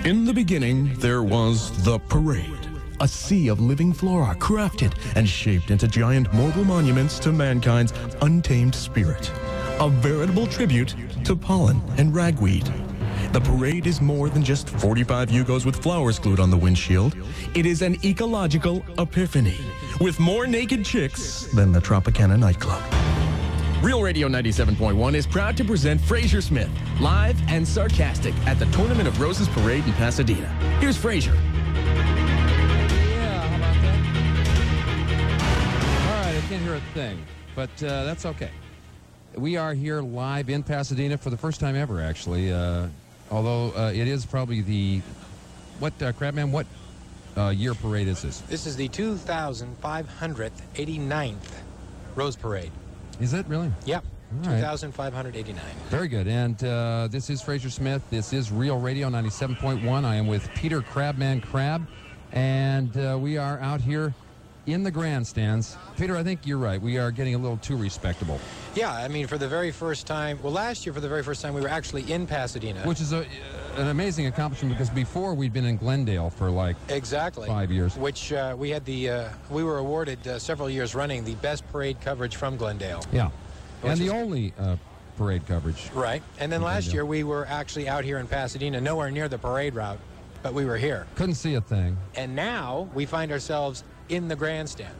In the beginning, there was the parade, a sea of living flora crafted and shaped into giant mobile monuments to mankind's untamed spirit, a veritable tribute to pollen and ragweed. The parade is more than just 45 Yugos with flowers glued on the windshield. It is an ecological epiphany, with more naked chicks than the Tropicana nightclub. Real Radio 97.1 is proud to present Frazier Smith, live and sarcastic, at the Tournament of Roses Parade in Pasadena. Here's Frazier. Yeah, how about that? All right, I can't hear a thing, but that's okay. We are here live in Pasadena for the first time ever, actually. Although it is probably the, Crabman, what year parade is this? This is the 2,589th Rose Parade. Is it really? Yep, all right. 2,589. Very good. And this is Frazier Smith. This is Real Radio 97.1. I am with Peter Crabman Crab, and we are out here in the grandstands. Peter, I think you're right. We are getting a little too respectable. Yeah, I mean, for the very first time, well, last year for the very first time, we were actually in Pasadena. Which is an amazing accomplishment, because before we'd been in Glendale for like exactly 5 years. Which we had we were awarded several years running the best parade coverage from Glendale. Yeah, and the only parade coverage. Right, and then last year we were actually out here in Pasadena, nowhere near the parade route, but we were here. Couldn't see a thing. And now we find ourselves in the grandstand.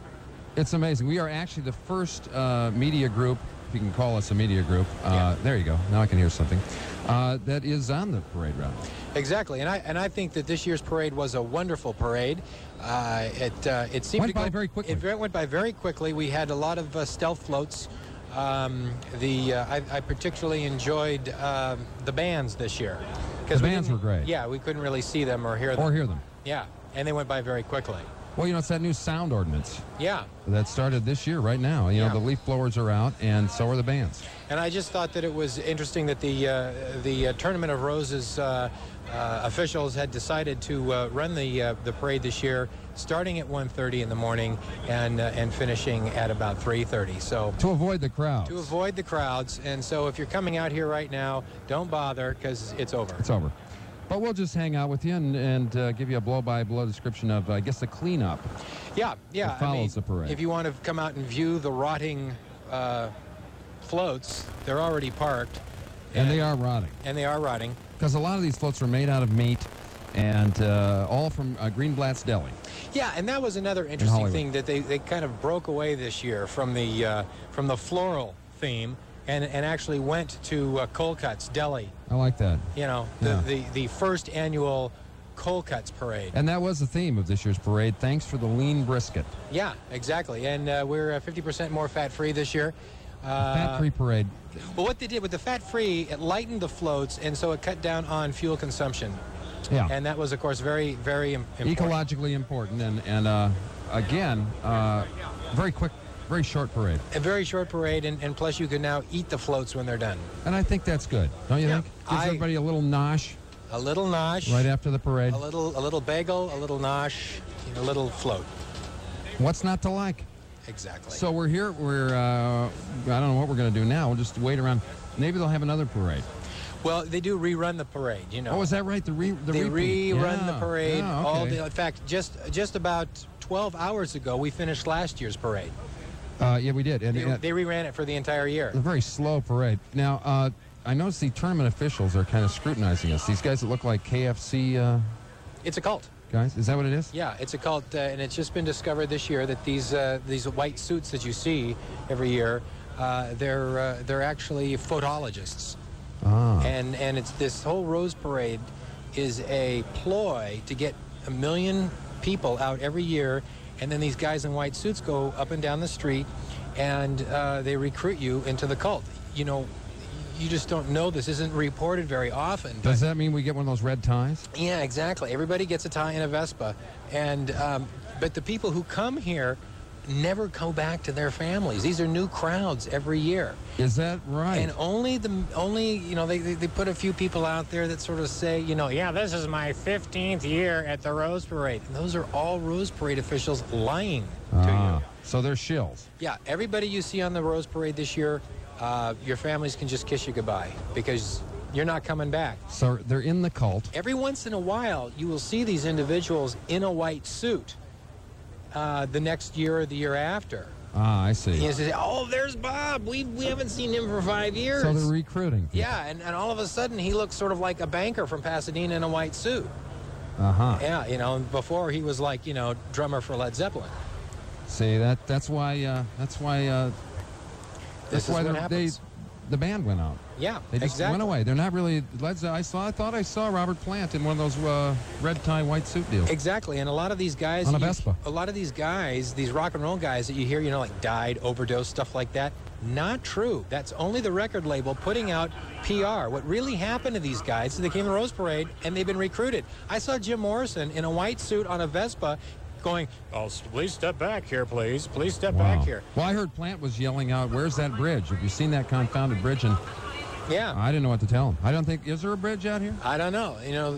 It's amazing. We are actually the first media group, if you can call us a media group. Yeah. There you go. Now I can hear something. That is on the parade route. Exactly, and I think that this year's parade was a wonderful parade. It seemed went to go by very quickly. It went by very quickly. We had a lot of stealth floats. I particularly enjoyed the bands this year. The bands were great. Yeah, we couldn't really see them or hear them. Or hear them. Yeah, and they went by very quickly. Well, you know, it's that new sound ordinance. Yeah. That started this year, right now. You know, the leaf blowers are out, and so are the bands. And I just thought that it was interesting that the Tournament of Roses officials had decided to run the parade this year, starting at 1:30 in the morning and finishing at about 3:30. So to avoid the crowds. To avoid the crowds. And so if you're coming out here right now, don't bother, because it's over. It's over. But we'll just hang out with you and give you a blow-by-blow description of, I guess, the cleanup. Yeah. That follows the parade. If you want to come out and view the rotting floats, they're already parked. And they are rotting. And they are rotting. Because a lot of these floats are made out of meat, and all from Greenblatt's Deli. Yeah, and that was another interesting thing, that they kind of broke away this year from the floral theme. And actually went to Cold Cuts Deli. I like that. You know, the first annual Cold Cuts parade. And that was the theme of this year's parade. Thanks for the lean brisket. Yeah, exactly. And we're 50% more fat-free this year. Fat-free parade. Well, what they did with the fat-free, it lightened the floats, and so it cut down on fuel consumption. Yeah. And that was, of course, very, very important. Ecologically important. And again, very quick. Very short parade. A very short parade, and plus you can now eat the floats when they're done. And I think that's good, don't you think? Gives everybody a little nosh. A little nosh. Right after the parade. A little bagel, a little nosh, a little float. What's not to like? Exactly. So we're here. I don't know what we're going to do now. We'll just wait around. Maybe they'll have another parade. Well, they do rerun the parade, you know. Oh, is that right? They rerun the parade all okay. day. In fact, just about 12 hours ago, we finished last year's parade. Yeah, we did. And they reran it for the entire year. A very slow parade. Now, I noticed the tournament officials are kind of scrutinizing us. These guys that look like KFC... It's a cult. Guys, is that what it is? Yeah, it's a cult, and it's just been discovered this year that these white suits that you see every year, they're actually photologists. Ah. And it's this whole Rose Parade is a ploy to get 1 million people out every year. And then these guys in white suits go up and down the street, and they recruit you into the cult. You know, you just don't know. This isn't reported very often. Does that mean we get one of those red ties? Yeah, exactly. Everybody gets a tie and a Vespa. And but the people who come here never go back to their families. These are new crowds every year. Is that right? And only you know, they put a few people out there that sort of say, you know, yeah, this is my 15th year at the Rose Parade. And those are all Rose Parade officials lying to you. So they're shills. Yeah, everybody you see on the Rose Parade this year, your families can just kiss you goodbye, because You're not coming back. So they're in the cult. Every once in a while, you will see these individuals in a white suit the next year or the year after. Ah, I see. You say, oh, there's Bob. We haven't seen him for 5 years. So they're recruiting. Yeah, and all of a sudden he looks sort of like a banker from Pasadena in a white suit. Uh-huh. Yeah, you know, before he was like, you know, drummer for Led Zeppelin. See, that's why the band went out. Yeah, They just exactly. went away. They're not really Led Zeppelin. I thought I saw Robert Plant in one of those red tie, white suit deals. Exactly, and a lot of these guys, on a Vespa. A lot of these guys, these rock and roll guys that you hear, you know, like died, overdosed, stuff like that. Not true. That's only the record label putting out PR. What really happened to these guys is they came to the Rose Parade and they've been recruited. I saw Jim Morrison in a white suit on a Vespa going, oh, please step back here, please. Please step back here. Well, I heard Plant was yelling out, where's that bridge? Have you seen that confounded bridge? And yeah, I didn't know what to tell him. I don't think, is there a bridge out here? I don't know. You know,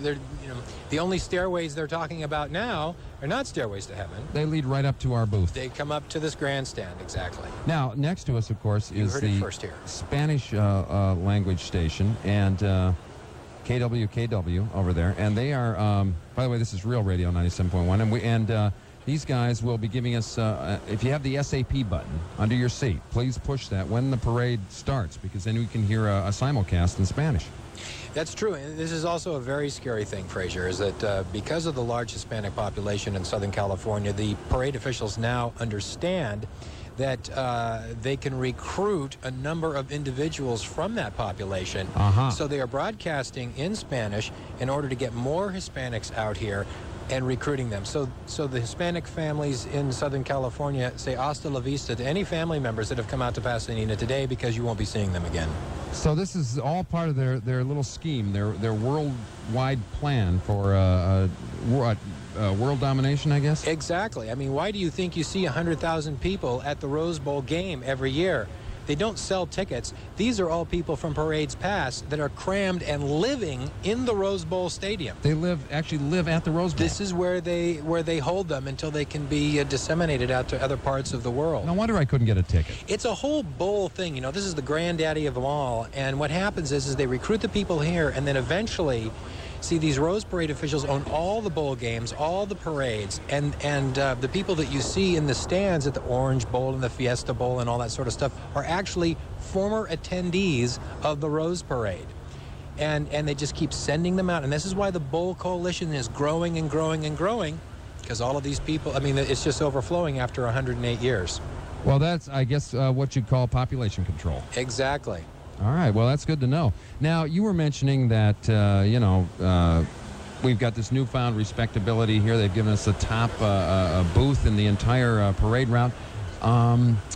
the only stairways they're talking about now are not stairways to heaven. They lead right up to our booth. They come up to this grandstand, exactly. Now, next to us, of course, is the Spanish language station, and KWKW over there. And they are, by the way, this is Real Radio 97.1, and these guys will be giving us, if you have the SAP button under your seat, please push that when the parade starts, because then we can hear a simulcast in Spanish. That's true. And this is also a very scary thing, Frazier, is that because of the large Hispanic population in Southern California, the parade officials now understand that they can recruit a number of individuals from that population. So they are broadcasting in Spanish in order to get more Hispanics out here and recruiting them. So the Hispanic families in Southern California say hasta la vista to any family members that have come out to Pasadena today, because you won't be seeing them again. So this is all part of their little scheme, their worldwide plan for world domination, I guess? Exactly. I mean, why do you think you see 100,000 people at the Rose Bowl game every year? They don't sell tickets. These are all people from parades past that are crammed and living in the Rose Bowl stadium. They actually live at the Rose Bowl. This is where they hold them until they can be disseminated out to other parts of the world. No wonder I couldn't get a ticket. It's a whole bowl thing. You know, this is the granddaddy of them all. And what happens is they recruit the people here, and then eventually, see, these Rose Parade officials own all the bowl games, all the parades, and the people that you see in the stands at the Orange Bowl and the Fiesta Bowl and all that sort of stuff are actually former attendees of the Rose Parade. And they just keep sending them out. And this is why the Bowl Coalition is growing and growing and growing, because all of these people, I mean, it's just overflowing after 108 years. Well, that's, I guess, what you'd call population control. Exactly. All right, well, that's good to know. Now, you were mentioning that, we've got this newfound respectability here. They've given us the top booth in the entire parade route,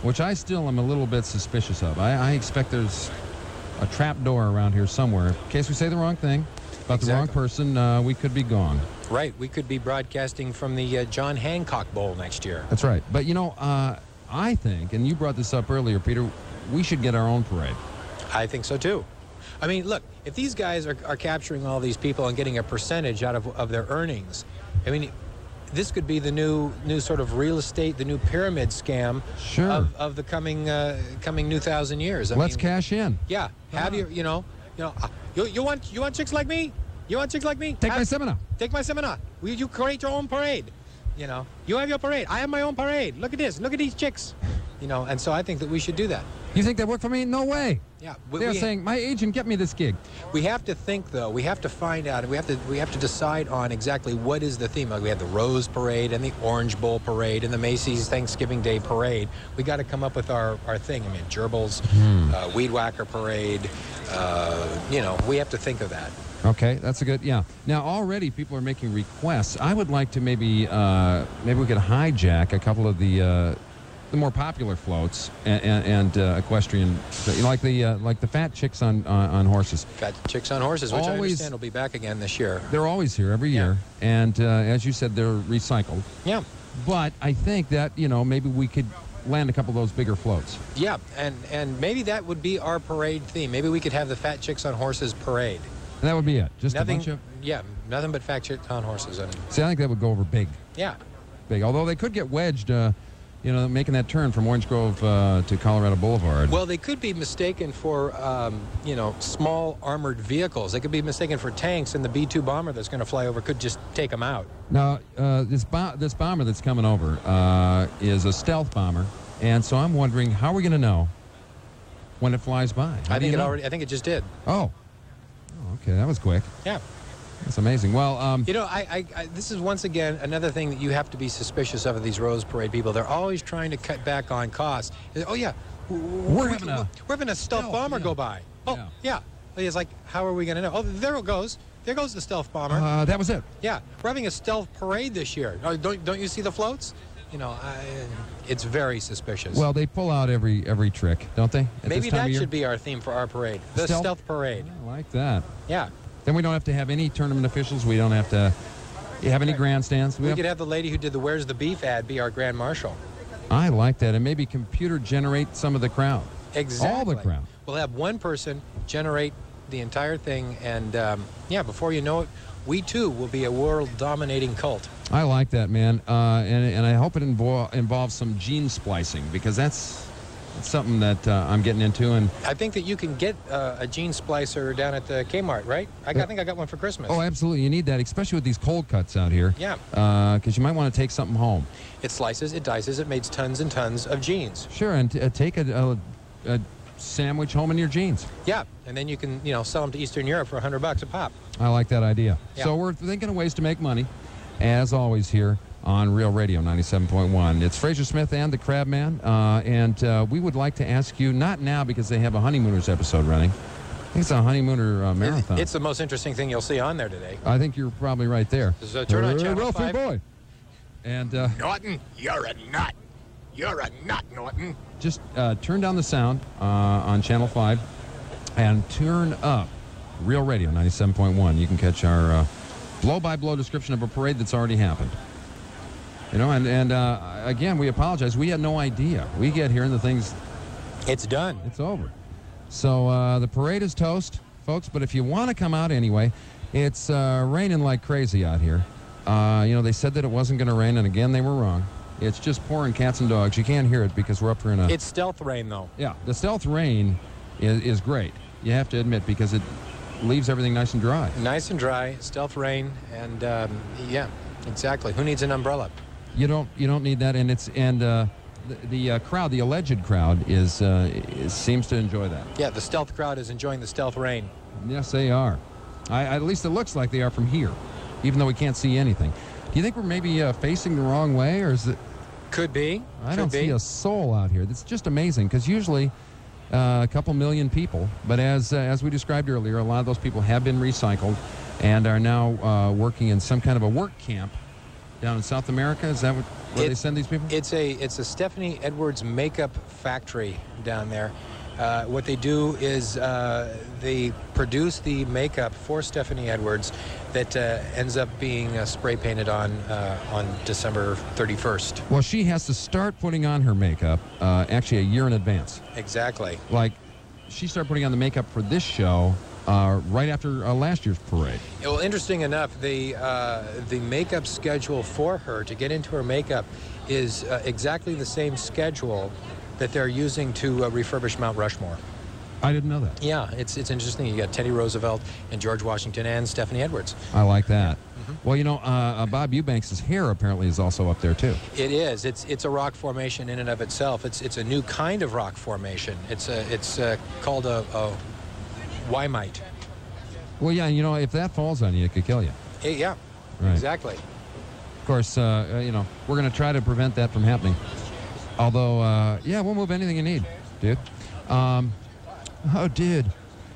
which I still am a little bit suspicious of. I expect there's a trap door around here somewhere. In case we say the wrong thing about the wrong person, we could be gone. Right, we could be broadcasting from the John Hancock Bowl next year. That's right. But, I think, and you brought this up earlier, Peter, we should get our own parade. I think so, too. I mean, look, if these guys are capturing all these people and getting a percentage out of their earnings, I mean, this could be the new sort of real estate, the new pyramid scam of the coming new 1,000 years. Let's cash in. Yeah. Have you want chicks like me? You want chicks like me? Take my seminar. Take my seminar. Will you create your own parade? You know, you have your parade. I have my own parade. Look at this. Look at these chicks. You know, and so I think that we should do that. You think that worked for me? No way. Yeah, they're saying, my agent, get me this gig. We have to think, though. We have to find out, and we have to decide on exactly what is the theme. Like we have the Rose Parade and the Orange Bowl Parade and the Macy's Thanksgiving Day Parade. We got to come up with our thing. I mean, Gerbils, Weed Whacker Parade. We have to think of that. Okay, that's a good, yeah. Now, already people are making requests. I would like to maybe we could hijack a couple of the more popular floats and equestrian, like the fat chicks on horses. Fat chicks on horses, which I understand will be back again this year. They're always here every year, and as you said, they're recycled. Yeah. But I think that maybe we could land a couple of those bigger floats. Yeah, and maybe that would be our parade theme. Maybe we could have the Fat Chicks on Horses parade. And that would be it. Just nothing, a bunch of... Yeah, nothing but fat chicks on horses. See, I think that would go over big. Yeah. Big. Although they could get wedged making that turn from Orange Grove to Colorado Boulevard. Well, they could be mistaken for, small armored vehicles. They could be mistaken for tanks, and the B-2 bomber that's going to fly over could just take them out. Now, this bomber that's coming over is a stealth bomber, and so I'm wondering, how are we going to know when it flies by? I think it just did. Oh, okay, that was quick. Yeah. That's amazing. Well, this is once again another thing that you have to be suspicious of these Rose Parade people. They're always trying to cut back on costs. Oh yeah, we're having a stealth bomber go by. Oh yeah. It's like, how are we going to know? Oh, there it goes. There goes the stealth bomber. That was it. Yeah, we're having a stealth parade this year. Oh, don't you see the floats? It's very suspicious. Well, they pull out every trick, don't they? Maybe that should be our theme for our parade. The stealth parade. I like that. Yeah. Then we don't have to have any tournament officials. We don't have to have any grandstands. We could have the lady who did the Where's the Beef ad be our grand marshal. I like that. And maybe computer generate some of the crowd. Exactly. All the crowd. We'll have one person generate the entire thing. And, before you know it, we, too, will be a world-dominating cult. I like that, man. And I hope it involves some gene splicing, because that's something that I'm getting into. And I think that you can get a gene splicer down at the Kmart, right? I think I got one for Christmas. Oh, absolutely. You need that, especially with these cold cuts out here. Yeah. Because you might want to take something home. It slices, it dices, it makes tons and tons of genes. Sure, and take a sandwich home in your jeans. Yeah, and then you can, sell them to Eastern Europe for $100 a pop. I like that idea. Yeah. So we're thinking of ways to make money, as always, here on Real Radio 97.1. It's Frazier Smith and the Crabman, and we would like to ask you, not now because they have a Honeymooners episode running. I think it's a Honeymooner marathon. It's the most interesting thing you'll see on there today. I think you're probably right there. So turn on Channel 5. Boy. And Norton, you're a nut. You're a nut, Norton. Just turn down the sound on Channel 5 and turn up Real Radio 97.1. You can catch our blow-by-blow description of a parade that's already happened. And again, we apologize. We had no idea. We get here and the thing's... It's done. It's over. So the parade is toast, folks, but if you want to come out anyway, it's raining like crazy out here. They said that it wasn't going to rain, and again, they were wrong. It's just pouring cats and dogs. You can't hear it because we're up here in a... It's stealth rain, though. Yeah, the stealth rain is great, you have to admit, because it leaves everything nice and dry. Nice and dry, stealth rain, and yeah, exactly. Who needs an umbrella? You don't need that, and the crowd, the alleged crowd, seems to enjoy that. Yeah, the stealth crowd is enjoying the stealth rain. Yes, they are. At least it looks like they are from here, even though we can't see anything. Do you think we're maybe facing the wrong way, or is it? Could be. I don't see a soul out here. That's just amazing, because usually a couple million people, but as we described earlier, a lot of those people have been recycled and are now working in some kind of a work camp down in South America. Is that where they send these people? It's a Stephanie Edwards makeup factory down there. What they do is they produce the makeup for Stephanie Edwards that ends up being spray painted on December 31st. Well, she has to start putting on her makeup actually a year in advance. Exactly. Like, she started putting on the makeup for this show right after last year's parade. Well, interesting enough, the makeup schedule for her to get into her makeup is exactly the same schedule that they're using to refurbish Mount Rushmore. I didn't know that. Yeah, it's interesting. You got Teddy Roosevelt and George Washington and Stephanie Edwards. I like that. Mm-hmm. Well, Bob Eubanks' hair apparently is also up there too. It is. It's a rock formation in and of itself. It's a new kind of rock formation. It's called a Wymite. Well, yeah, if that falls on you, it could kill you. Yeah, right. Exactly. Of course, we're going to try to prevent that from happening. Although, yeah, we'll move anything you need, dude. Dude.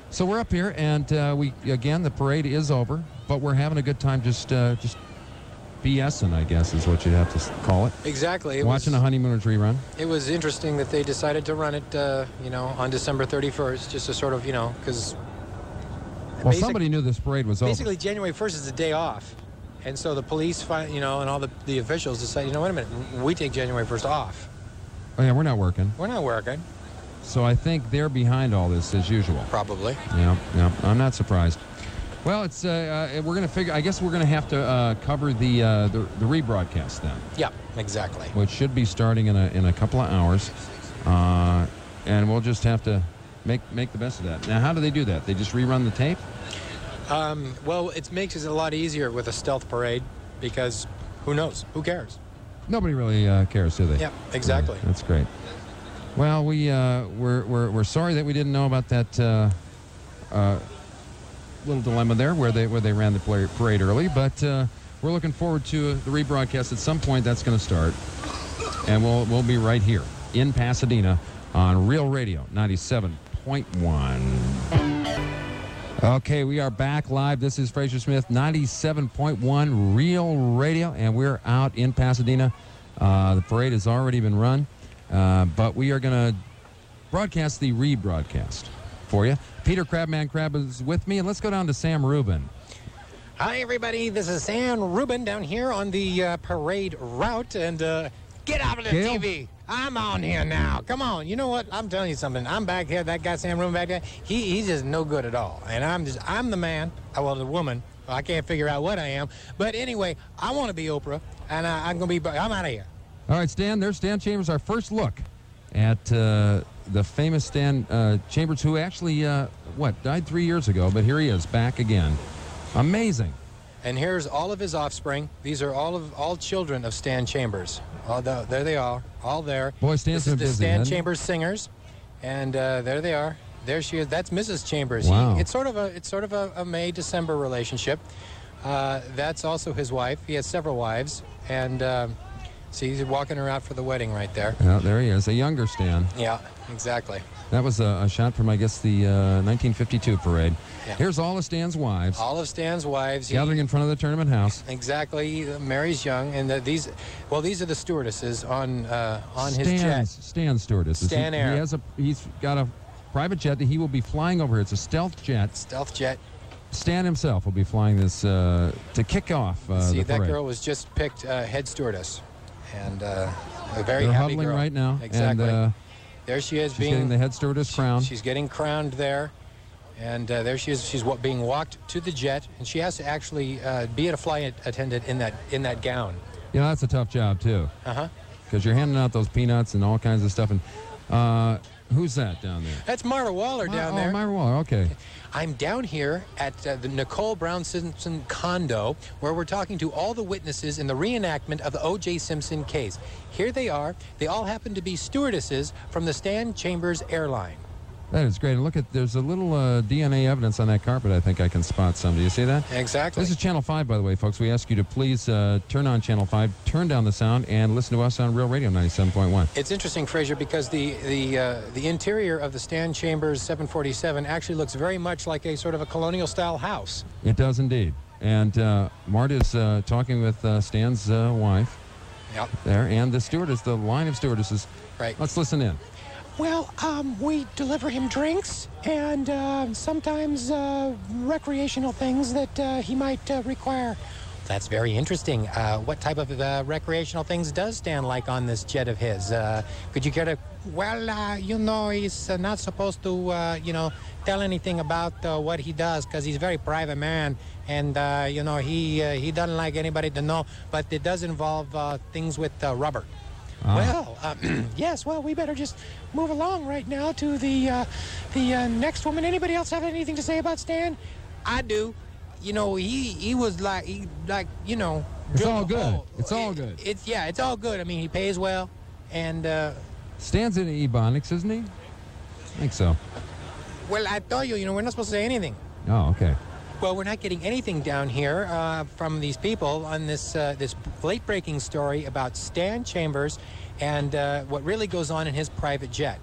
So we're up here, and the parade is over, but we're having a good time just BSing, I guess, is what you'd have to call it. Exactly. Watching a Honeymooners rerun. It was interesting that they decided to run it, on December 31st, just to sort of, because... Well, somebody knew this parade was over. Basically, January 1st is a day off. And so the police, and all the officials decide, wait a minute, we take January 1st off. Oh, yeah, we're not working. We're not working. So I think they're behind all this as usual. Probably. Yeah, I'm not surprised. Well, it's we're going to figure. I guess we're going to have to cover the rebroadcast then. Yeah, exactly. Which should be starting in a couple of hours, and we'll just have to make the best of that. Now, how do they do that? They just rerun the tape? Well, it makes it a lot easier with a stealth parade because who knows? Who cares? Nobody really cares, do they? Yeah, exactly. Yeah, that's great. Well, we're sorry that we didn't know about that little dilemma there where they ran the parade early, but we're looking forward to the rebroadcast at some point. That's going to start, and we'll be right here in Pasadena on Real Radio 97.1. Okay, we are back live. This is Frazier Smith, 97.1 Real Radio, and we're out in Pasadena. The parade has already been run, but we are going to broadcast the rebroadcast for you. Peter Crabman Crab is with me, and let's go down to Sam Rubin. Hi, everybody. This is Sam Rubin down here on the parade route, and get out of the TV. I'm on here now. Come on. You know what? I'm telling you something. I'm back here. That guy Sam Rubin back there, he's just no good at all. And I'm the man. Well, the woman. I can't figure out what I am. But anyway, I want to be Oprah, and I'm out of here. All right, Stan. There's Stan Chambers. Our first look at the famous Stan Chambers, who actually, died 3 years ago, but here he is, back again. Amazing. And here's all of his offspring. These are all children of Stan Chambers. There they are, all there. Boy, Stan's been busy. This is the Stan Chambers Singers, and there they are. There she is. That's Mrs. Chambers. Wow. It's sort of a May-December relationship. That's also his wife. He has several wives, and see, he's walking her out for the wedding right there. Yeah, there he is, a younger Stan. Yeah, exactly. That was a shot from, I guess, the 1952 parade. Yeah. Here's all of Stan's wives. All of Stan's wives. Gathering in front of the tournament house. Exactly. Mary's young, and these are the stewardesses on his jet. Stan's stewardesses. Stan Air. He's got a private jet that he will be flying over. It's a stealth jet. Stealth jet. Stan himself will be flying this to kick off the parade. That girl was just picked head stewardess, and a very They're happy huddling girl. right now. Exactly. And, there she is. She's getting the head stewardess crown. She's getting crowned there. And there she is. She's being walked to the jet, and she has to actually be a flight attendant in that gown. You know, that's a tough job, too. Uh-huh. Because you're handing out those peanuts and all kinds of stuff. And who's that down there? That's Myra Waller down there. Oh, Myra Waller, okay. I'm down here at the Nicole Brown Simpson condo, where we're talking to all the witnesses in the reenactment of the O.J. Simpson case. Here they are. They all happen to be stewardesses from the Stan Chambers airline. That is great. And look there's a little DNA evidence on that carpet. I think I can spot some. Do you see that? Exactly. This is Channel 5, by the way, folks. We ask you to please turn on Channel 5, turn down the sound, and listen to us on Real Radio 97.1. It's interesting, Frazier, because the interior of the Stan Chambers 747 actually looks very much like a sort of a colonial-style house. It does indeed. And Mart is talking with Stan's wife. Yep. There, and the stewardess, the line of stewardesses. Right. Let's listen in. Well, we deliver him drinks and sometimes recreational things that he might require. That's very interesting. What type of recreational things does Stan like on this jet of his? Could you care to... Well, he's not supposed to, tell anything about what he does because he's a very private man. And, he doesn't like anybody to know. But it does involve things with rubber. Well, yes, well, we better just move along right now to the next woman. Anybody else have anything to say about Stan? I do. He was it's all good. It's all good. It's all good. I mean, he pays well, and Stan's in Ebonics, isn't he? I think so. Well, I told you, we're not supposed to say anything. Oh, okay. Well, we're not getting anything down here from these people on this late-breaking story about Stan Chambers and what really goes on in his private jet.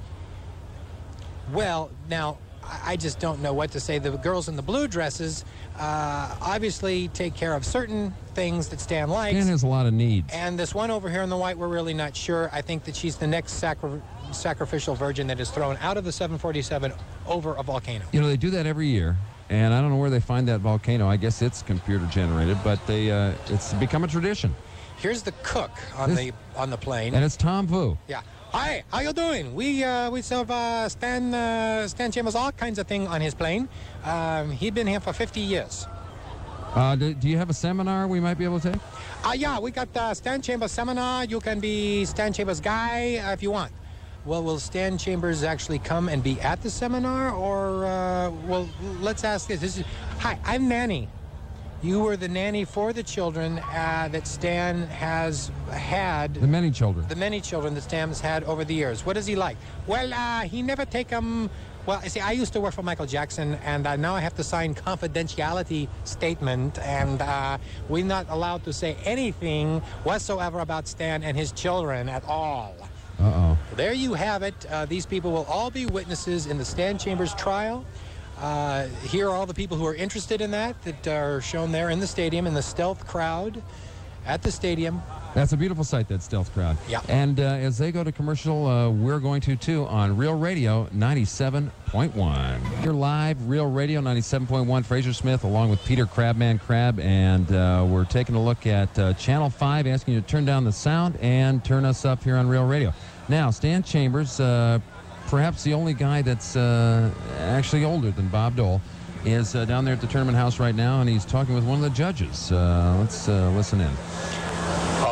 Well, now, I just don't know what to say. The girls in the blue dresses obviously take care of certain things that Stan likes. Stan has a lot of needs. And this one over here in the white, we're really not sure. I think that she's the next sacrificial virgin that is thrown out of the 747 over a volcano. They do that every year. And I don't know where they find that volcano. I guess it's computer generated, but it's become a tradition. Here's the cook on the plane. And it's Tom Vu. Yeah. Hi, how you doing? We serve Stan Chambers all kinds of things on his plane. He's been here for 50 years. Do you have a seminar we might be able to take? Yeah, we got Stan Chambers seminar. You can be Stan Chambers guy if you want. Well, will Stan Chambers actually come and be at the seminar, or well, let's ask this. Hi, I'm Nanny. You were the nanny for the children that Stan has had. The many children. The many children that Stan has had over the years. What is he like? Well, he never take them. Well, see, I used to work for Michael Jackson, and now I have to sign confidentiality statement, and we're not allowed to say anything whatsoever about Stan and his children at all. Uh-oh. There you have it. These people will all be witnesses in the Stan Chambers trial. Here are all the people who are interested in that are shown there in the stadium, in the stealth crowd at the stadium. That's a beautiful sight, that stealth crowd. Yeah. And as they go to commercial, we're going to, too, on Real Radio 97.1. You're live, Real Radio 97.1, Frazier Smith, along with Peter Crabman Crab, and we're taking a look at Channel 5, asking you to turn down the sound and turn us up here on Real Radio. Now, Stan Chambers, perhaps the only guy that's actually older than Bob Dole, is down there at the tournament house right now, and he's talking with one of the judges. Let's listen in.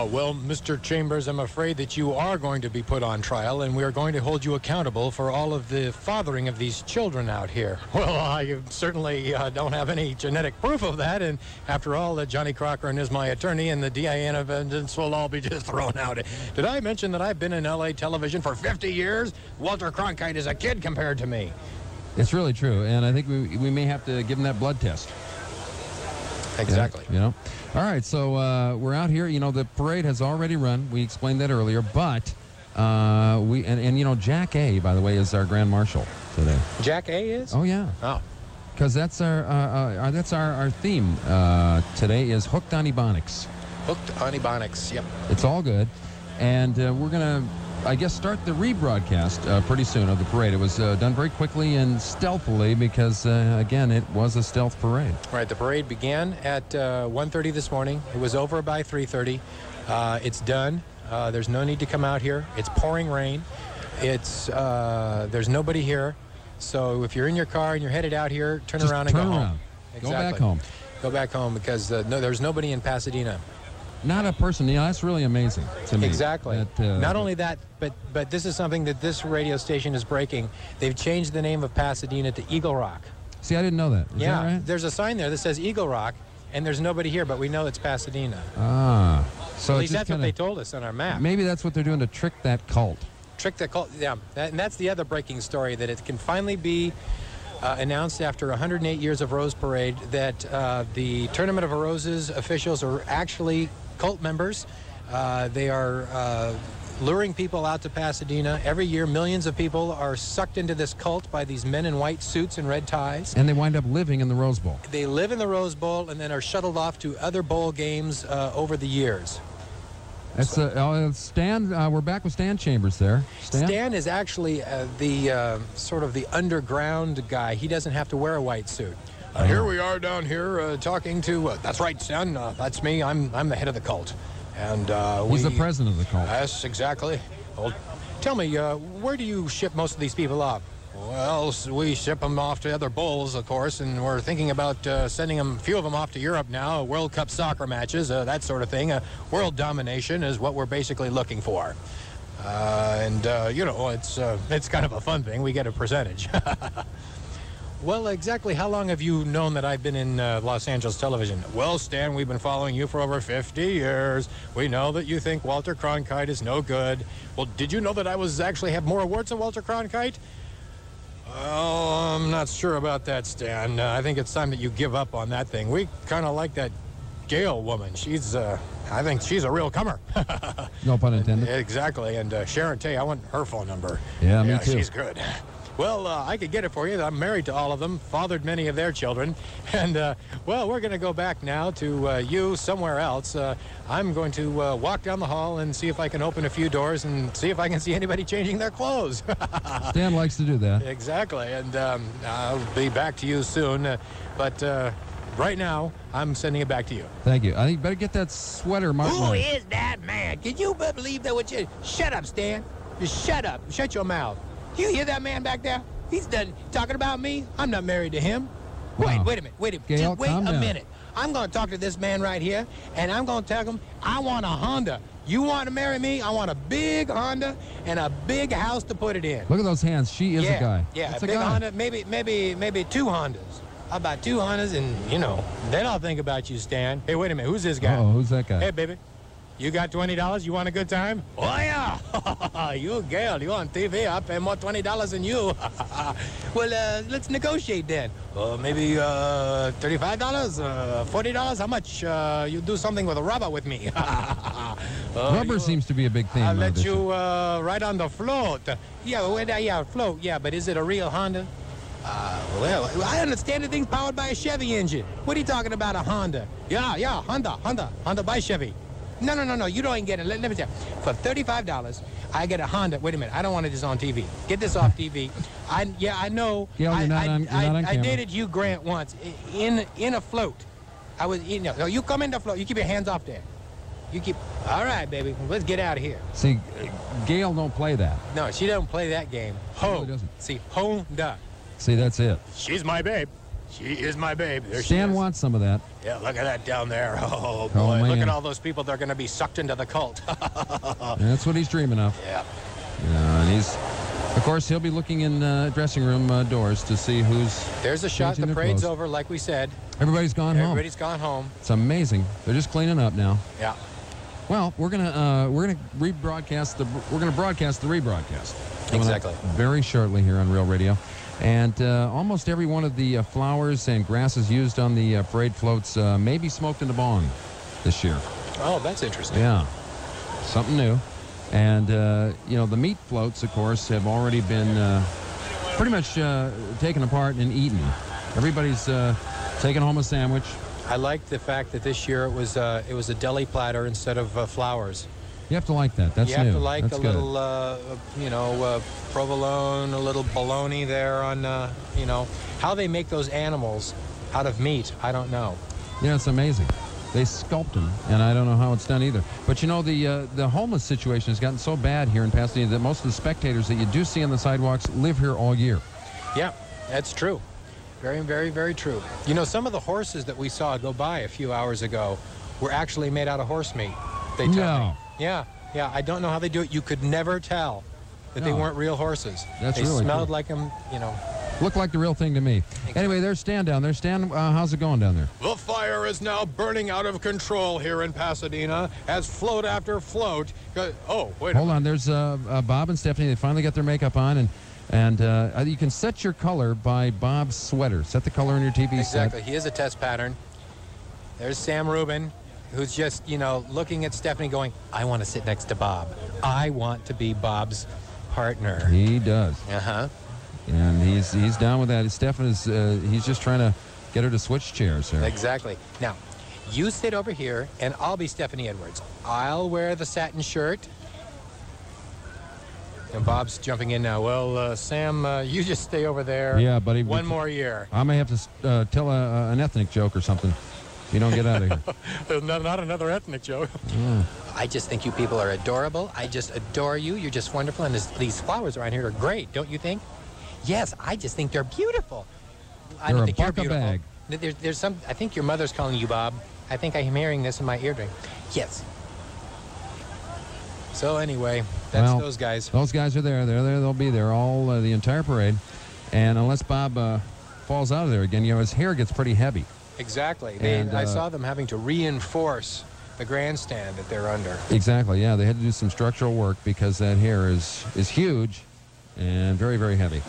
Well, Mr. Chambers, I'm afraid that you are going to be put on trial, and we are going to hold you accountable for all of the fathering of these children out here. Well, I certainly don't have any genetic proof of that, and after all, Johnny Cochran is my attorney, and the DIN evidence will all be just thrown out. Did I mention that I've been in L.A. television for 50 years? Walter Cronkite is a kid compared to me. It's really true, and I think we may have to give him that blood test. Exactly. Yeah, you know. All right, so we're out here. You know, the parade has already run. We explained that earlier, but you know, Jack A, by the way, is our Grand Marshal today. Jack A is? Oh yeah. Oh. Because that's our theme today is Hooked on Ebonics. Hooked on Ebonics. Yep. It's all good, and we're gonna, I guess, start the rebroadcast pretty soon of the parade. It was done very quickly and stealthily because, again, it was a stealth parade. Right, the parade began at 1:30 this morning. It was over by 3:30. It's done. There's no need to come out here. It's pouring rain. There's nobody here. So if you're in your car and you're headed out here, turn around and go home. Exactly. Go back home. Go back home because there's nobody in Pasadena. Not a person. You know, that's really amazing to me. Exactly. Not only that, but this is something that this radio station is breaking. They've changed the name of Pasadena to Eagle Rock. See, I didn't know that. Is yeah, that right? There's a sign there that says Eagle Rock, and there's nobody here, but we know it's Pasadena. Ah. So at least that's what they told us on our map. Maybe that's what they're doing to trick that cult. Trick the cult, yeah. And that's the other breaking story, that it can finally be announced after 108 years of Rose Parade that the Tournament of Roses officials are actually cult members. They are luring people out to Pasadena. Every year, millions of people are sucked into this cult by these men in white suits and red ties. And they wind up living in the Rose Bowl. They live in the Rose Bowl and then are shuttled off to other bowl games over the years. That's Stan. We're back with Stan Chambers there. Stan is actually the sort of the underground guy. He doesn't have to wear a white suit. Here we are down here talking to. That's right, Stan. That's me. I'm the head of the cult, and he's the president of the cult. Yes, exactly. Well, tell me, where do you ship most of these people off? Well, we ship them off to other bowls, of course, and we're thinking about sending a few of them off to Europe now, World Cup soccer matches, that sort of thing. World domination is what we're basically looking for. You know, it's kind of a fun thing. We get a percentage. Well, exactly how long have you known that I've been in Los Angeles television? Well, Stan, we've been following you for over 50 years. We know that you think Walter Cronkite is no good. Well, did you know that I actually have more awards than Walter Cronkite? Well, I'm not sure about that, Stan. I think it's time that you give up on that thing. We kind of like that Gail woman. I think she's a real comer. No pun intended. Exactly. And Sharon Tay, I want her phone number. Yeah, me too. She's good. Well, I could get it for you. I'm married to all of them, fathered many of their children. And, well, we're going to go back now to you somewhere else. I'm going to walk down the hall and see if I can open a few doors and see if I can see anybody changing their clothes. Stan likes to do that. Exactly. And I'll be back to you soon. But right now, I'm sending it back to you. Thank you. I think you better get that sweater, Martin. Who is that man? Can you believe that? Shut up, Stan. Just shut up. Shut your mouth. You hear that man back there? He's done talking about me. I'm not married to him. Wow. Wait a minute. Gail, Just wait a calm down. minute. I'm going to talk to this man right here, and I'm going to tell him I want a Honda. You want to marry me? I want a big Honda and a big house to put it in. Look at those hands. She is a guy. Yeah, That's a big Honda, maybe 2 Hondas. How about 2 Hondas, and, you know, then I'll think about you, Stan. Hey, wait a minute. Who's this guy? Oh, who's that guy? Hey, baby. You got $20? You want a good time? Oh, yeah. You, Gail, you on TV. I'll pay more $20 than you. Well, let's negotiate then. Maybe $35, $40? How much? You do something with a rubber with me. Rubber seems to be a big theme. I'll let you ride on the float. Yeah, float. Yeah, but is it a real Honda? Well, I understand the thing's powered by a Chevy engine. What are you talking about, a Honda? Yeah, Honda by Chevy. No, you don't get it. Let me tell you. For $35, I get a Honda. Wait a minute. I don't want it just on TV. Get this off TV. I know. Yeah, you're not on camera. I dated Hugh Grant once in a float. I was, you come in the float. You keep your hands off there. All right, baby. Let's get out of here. See, Gail don't play that. No, she doesn't play that game. She really doesn't. See, Honda. See, that's it. She's my babe. She is my babe. There Stan she is. wants some of that. Yeah, look at that down there. Oh, boy. Oh, Look man. at all those people. They're going to be sucked into the cult. That's what he's dreaming of. Yeah. And of course, he'll be looking in dressing room doors to see who's. There's a shot. changing The their parade's clothes. over, like we said. Everybody's gone home. Everybody's gone home. It's amazing. They're just cleaning up now. Yeah. Well, we're gonna broadcast the rebroadcast. Coming up Exactly. very shortly here on Real Radio. And almost every one of the flowers and grasses used on the parade floats may be smoked in the bong this year. Oh, that's interesting. Yeah, something new. And, the meat floats, of course, have already been pretty much taken apart and eaten. Everybody's taking home a sandwich. I like the fact that this year it was a deli platter instead of flowers. You have to like that. That's you new. have to like That's a good. little, provolone, a little bologna there on, how they make those animals out of meat. I don't know. Yeah, it's amazing. They sculpt them, and I don't know how it's done either. But, the homeless situation has gotten so bad here in Pasadena that most of the spectators that you do see on the sidewalks live here all year. Yeah, that's true. Very, very, very true. Some of the horses that we saw go by a few hours ago were actually made out of horse meat. They tell me. Yeah. I don't know how they do it. You could never tell that they weren't real horses. That's they really smelled cool. like them, Looked like the real thing to me. Exactly. Anyway, there's Stan down there. Stan, how's it going down there? The fire is now burning out of control here in Pasadena as float after float. Oh, wait. Hold on. There's Bob and Stephanie. They finally got their makeup on, and you can set your color by Bob's sweater. Set the color on your TV Exactly. set. He is a test pattern. There's Sam Rubin, who's just, looking at Stephanie going, I want to sit next to Bob. I want to be Bob's partner. He does. Uh-huh. And he's down with that. Stefan is he's just trying to get her to switch chairs here. Exactly. Now, you sit over here, and I'll be Stephanie Edwards. I'll wear the satin shirt. And Bob's jumping in now. Well, Sam, you just stay over there. Yeah, buddy. One more year. I may have to tell an ethnic joke or something. You don't get out of here. Not another ethnic joke. I just think you people are adorable. I just adore you. You're just wonderful. And these flowers around here are great, don't you think? Yes, I just think they're beautiful. I don't think you're beautiful. Bag. There's some. I think your mother's calling you Bob. I think I'm hearing this in my eardrum. Yes. So anyway, that's those guys. Those guys are there. They're there. They'll be there all the entire parade. And unless Bob falls out of there again, his hair gets pretty heavy. Exactly. And, I saw them having to reinforce the grandstand that they're under. Exactly. Yeah, they had to do some structural work because that hair is huge and very, very heavy.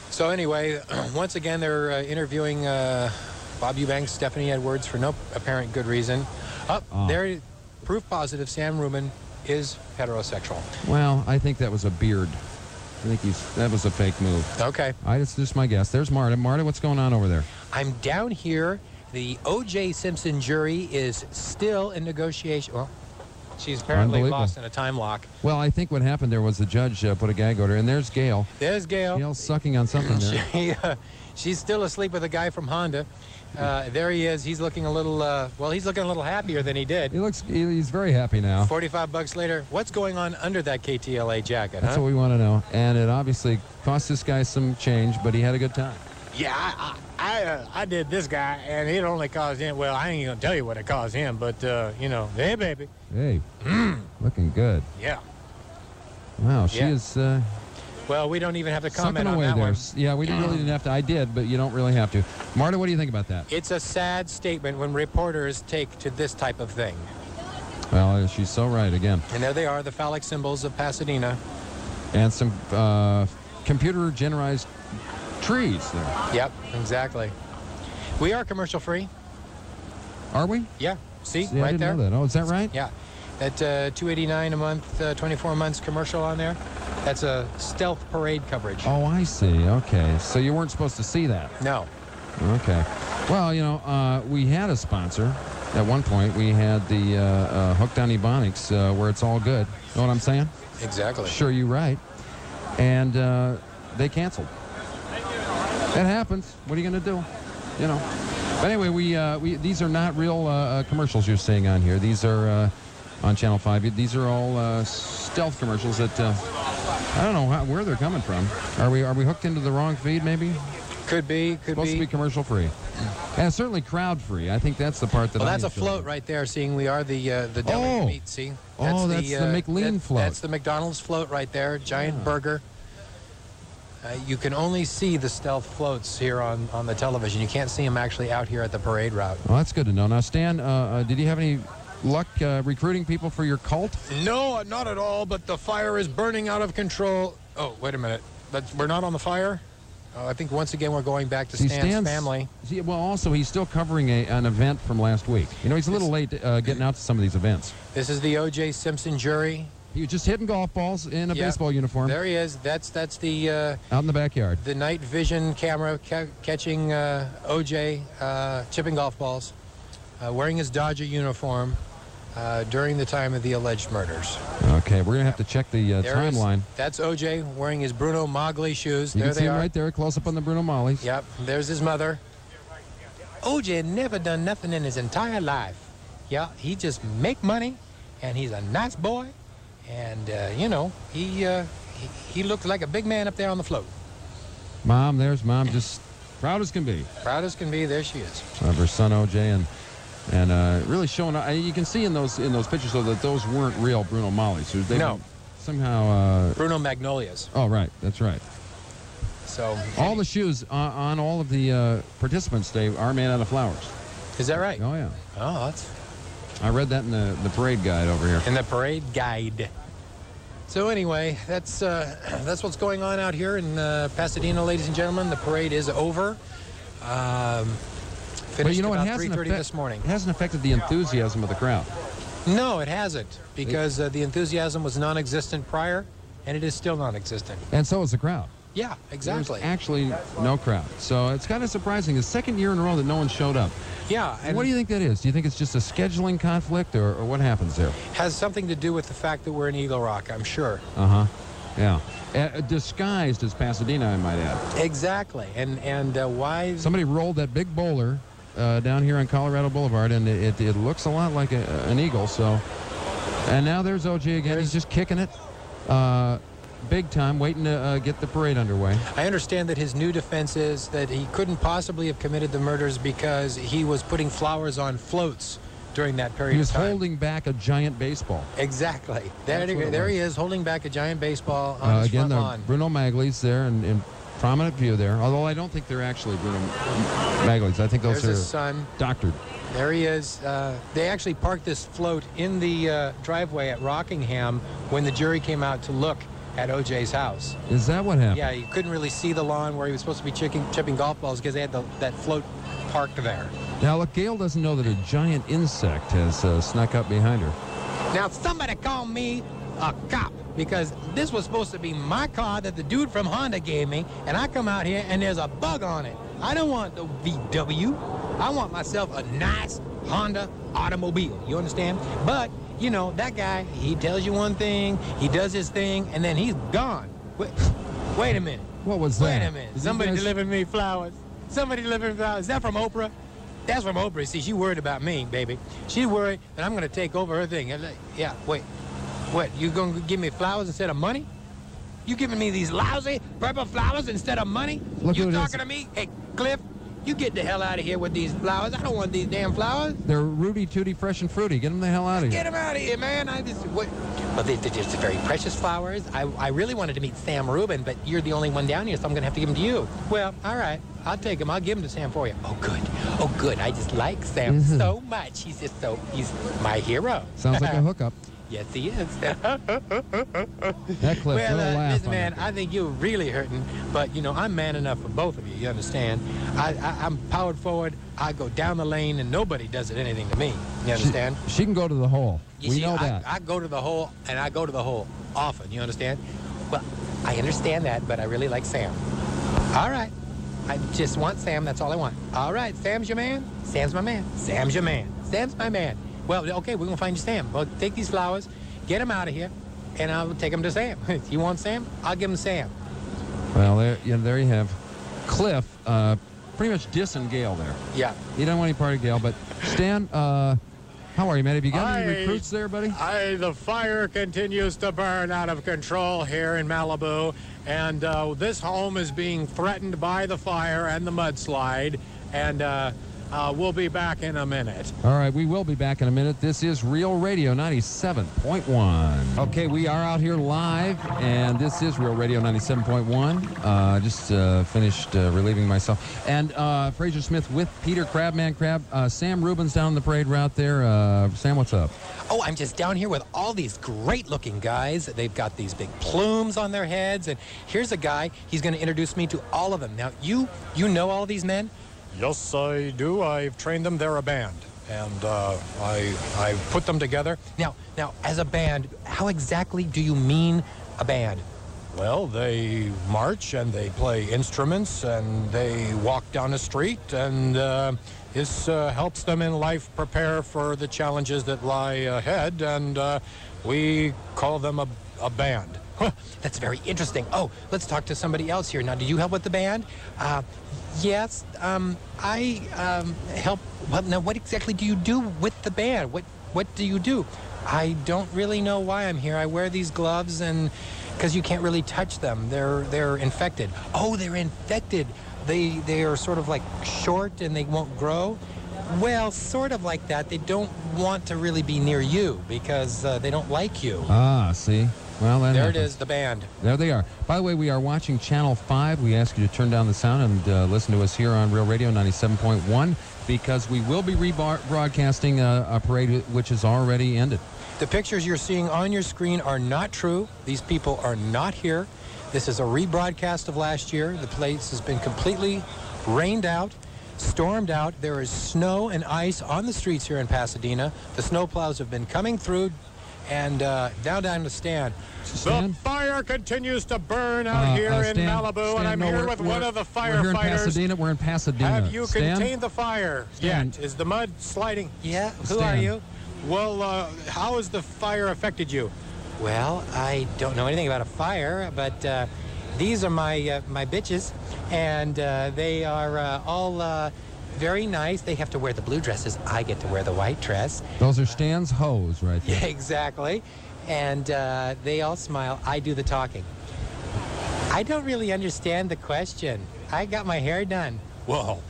So anyway, once again, they're interviewing Bob Eubanks, Stephanie Edwards for no apparent good reason. They're proof positive Sam Rubin is heterosexual. Well, I think that was a beard. I think that was a fake move. Okay. It's just my guess. There's Marta. Marta, what's going on over there? I'm down here. The O.J. Simpson jury is still in negotiation. Well, She's apparently Unbelievable. lost in a time lock. Well, I think what happened there was the judge put a gag order, and there's Gail. There's Gail. Gail's sucking on something there. She's still asleep with a guy from Honda. There he is. He's looking a little, he's looking a little happier than he did. He's very happy now. $45 later. What's going on under that KTLA jacket, That's what we want to know. And it obviously cost this guy some change, but he had a good time. Yeah, I did this guy, and it only caused him, well, I ain't going to tell you what it caused him, but, hey, baby. Hey, looking good. Yeah. Wow, she is... well, we don't even have to comment on away that there. one. Yeah, we really didn't have to. I did, but you don't really have to. Marta, what do you think about that? It's a sad statement when reporters take to this type of thing. Well, she's so right again. And there they are, the phallic symbols of Pasadena. And some computer-generized trees there. Yep, exactly. We are commercial free. Are we? Yeah. See, I right didn't there. know that. Oh, is that right? Yeah. At $289 a month, 24 months commercial on there. That's a stealth parade coverage. Oh, I see. Okay. So you weren't supposed to see that. No. Okay. Well, we had a sponsor. At one point, we had the Hooked on Ebonics, where it's all good. Know what I'm saying? Exactly. Sure, you're right. And they canceled. That happens. What are you going to do? But anyway, we these are not real commercials you're seeing on here. These are on Channel 5. These are all stealth commercials that I don't know where they're coming from. Are we hooked into the wrong feed? Maybe. Could be. Supposed to be commercial free. And certainly crowd free. I think that's the part that. Well, that's a float right there. Seeing we are the deli meat. See. That's the McLean float. That's the McDonald's float right there. Giant burger. You can only see the stealth floats here on the television. You can't see them actually out here at the parade route. Well, that's good to know. Now, Stan, did you have any luck recruiting people for your cult? No, not at all, but the fire is burning out of control. Oh, wait a minute. We're not on the fire? I think once again we're going back to Stan's family. Well, also, he's still covering an event from last week. He's a little late getting out to some of these events. This is the O.J. Simpson jury. He was just hitting golf balls in a baseball uniform. There he is. That's the... out in the backyard. The night vision camera catching O.J. chipping golf balls, wearing his Dodger uniform during the time of the alleged murders. Okay, we're going to have to check the timeline. That's O.J. wearing his Bruno Magli shoes. You there can see they him are. right there, close up on the Bruno Maglis. Yep, there's his mother. O.J. never done nothing in his entire life. Yeah, he just make money, and he's a nice boy. And, he looked like a big man up there on the float. There's Mom, just proud as can be. Proud as can be, there she is. Of her son, O.J., and really showing, you can see in those pictures, though, that those weren't real Bruno Maglis. No. Somehow... Bruno Magnolias. Oh, right, that's right. So... All the shoes on all of the participants today are made out of flowers. Is that right? Oh, yeah. Oh, that's... I read that in the parade guide over here. In the parade guide. So anyway, that's what's going on out here in Pasadena, ladies and gentlemen. The parade is over. Finished about 3:30 this morning. It hasn't affected the enthusiasm of the crowd. No, it hasn't, because the enthusiasm was non-existent prior, and it is still non-existent. And so is the crowd. Yeah, exactly. There's actually no crowd. So it's kind of surprising. The second year in a row that no one showed up. Yeah. And what do you think that is? Do you think it's just a scheduling conflict, or what happens there? Has something to do with the fact that we're in Eagle Rock, I'm sure. Uh-huh. Yeah. Disguised as Pasadena, I might add. Exactly. And why... Somebody rolled that big bowler down here on Colorado Boulevard, and it looks a lot like an eagle. So, and now there's O.J. again. He's just kicking it. Big time, waiting to get the parade underway. I understand that his new defense is that he couldn't possibly have committed the murders because he was putting flowers on floats during that period of time. He was holding back a giant baseball. Exactly. There he is, holding back a giant baseball on his front lawn. Again, Bruno Magli's there in prominent view there, although I don't think they're actually Bruno Magli's. I think those There's are his son. Doctored. There he is. They actually parked this float in the driveway at Rockingham when the jury came out to look at O.J.'s house. Is that what happened? Yeah, you couldn't really see the lawn where he was supposed to be chipping golf balls because they had that float parked there. Now, look, Gail doesn't know that a giant insect has snuck up behind her. Now, somebody call me a cop because this was supposed to be my car that the dude from Honda gave me, and I come out here and there's a bug on it. I don't want no VW. I want myself a nice Honda automobile. You understand? But you know, that guy, he tells you one thing, he does his thing, and then he's gone. Wait a minute. What was that? Wait a minute. Somebody delivered me flowers. Somebody delivered me flowers. Is that from Oprah? That's from Oprah. See, she's worried about me, baby. She's worried that I'm going to take over her thing. Yeah, wait. What, you going to give me flowers instead of money? You giving me these lousy purple flowers instead of money? Look you talking to me? Hey, Cliff, you get the hell out of here with these flowers. I don't want these damn flowers. They're Rudy Tooty Fresh and Fruity. Get them the hell out of here. Get them out of here, man. Well, they're just very precious flowers. I really wanted to meet Sam Rubin, but you're the only one down here, so I'm going to have to give them to you. Well, all right. I'll take them. I'll give them to Sam for you. Oh, good. Oh, good. I just like Sam so much. He's my hero. Sounds like a hookup. Yes, he is. That Cliff, well, laugh listen, man, I think you're really hurting, but, you know, I'm man enough for both of you, you understand? I'm powered forward, I go down the lane, and nobody does anything to me, you understand? She can go to the hole. We know that. I go to the hole, and I go to the hole often, you understand? Well, I understand that, but I really like Sam. All right. I just want Sam, that's all I want. All right, Sam's your man? Sam's my man. Sam's your man. Sam's my man. Well, okay, we're going to find you Sam. Well, take these flowers, get them out of here, and I'll take them to Sam. You want Sam? I'll give him Sam. Well, there you have Cliff, pretty much dissing Gail there. Yeah. He doesn't want any part of Gail, but Stan, how are you, man? Have you got any recruits there, buddy? The fire continues to burn out of control here in Malibu, and this home is being threatened by the fire and the mudslide, and we'll be back in a minute. All right, we will be back in a minute. This is Real Radio 97.1. Okay, we are out here live, and this is Real Radio 97.1. Just finished relieving myself. And Frazier Smith with Peter Crabman Crab. Sam Rubin's down the parade route there. Sam, what's up? Oh, I'm just down here with all these great-looking guys. They've got these big plumes on their heads, and here's a guy. He's going to introduce me to all of them. Now, you know all of these men? Yes, I do. I've trained them. They're a band, and I put them together. Now, as a band, how exactly do you mean a band? Well, they march and they play instruments and they walk down the street, and this helps them in life prepare for the challenges that lie ahead, and we call them a band. That's very interesting. Oh, let's talk to somebody else here. Now, do you help with the band? Yes, I help. Well, now, what exactly do you do with the band? What do you do? I don't really know why I'm here. I wear these gloves, and because you can't really touch them. They're infected. Oh, they're infected. They are sort of like short and they won't grow. Well, sort of like that. They don't want to really be near you because they don't like you. Ah, see. Well, there it is, the band. There they are. By the way, we are watching Channel 5. We ask you to turn down the sound and listen to us here on Real Radio 97.1 because we will be rebroadcasting a parade which has already ended. The pictures you're seeing on your screen are not true. These people are not here. This is a rebroadcast of last year. The place has been completely rained out, stormed out. There is snow and ice on the streets here in Pasadena. The snowplows have been coming through, and down to Stan. The fire continues to burn out here in Malibu, and I'm here with one of the firefighters. We're in Pasadena. Have you contained the fire yet? Is the mud sliding? Yeah. Who are you? Well, how has the fire affected you? Well, I don't know anything about a fire, but these are my bitches, and they are all very nice. They have to wear the blue dresses. I get to wear the white dress. Those are Stan's hoes right there. Yeah, exactly. And they all smile. I do the talking. I don't really understand the question. I got my hair done. Well,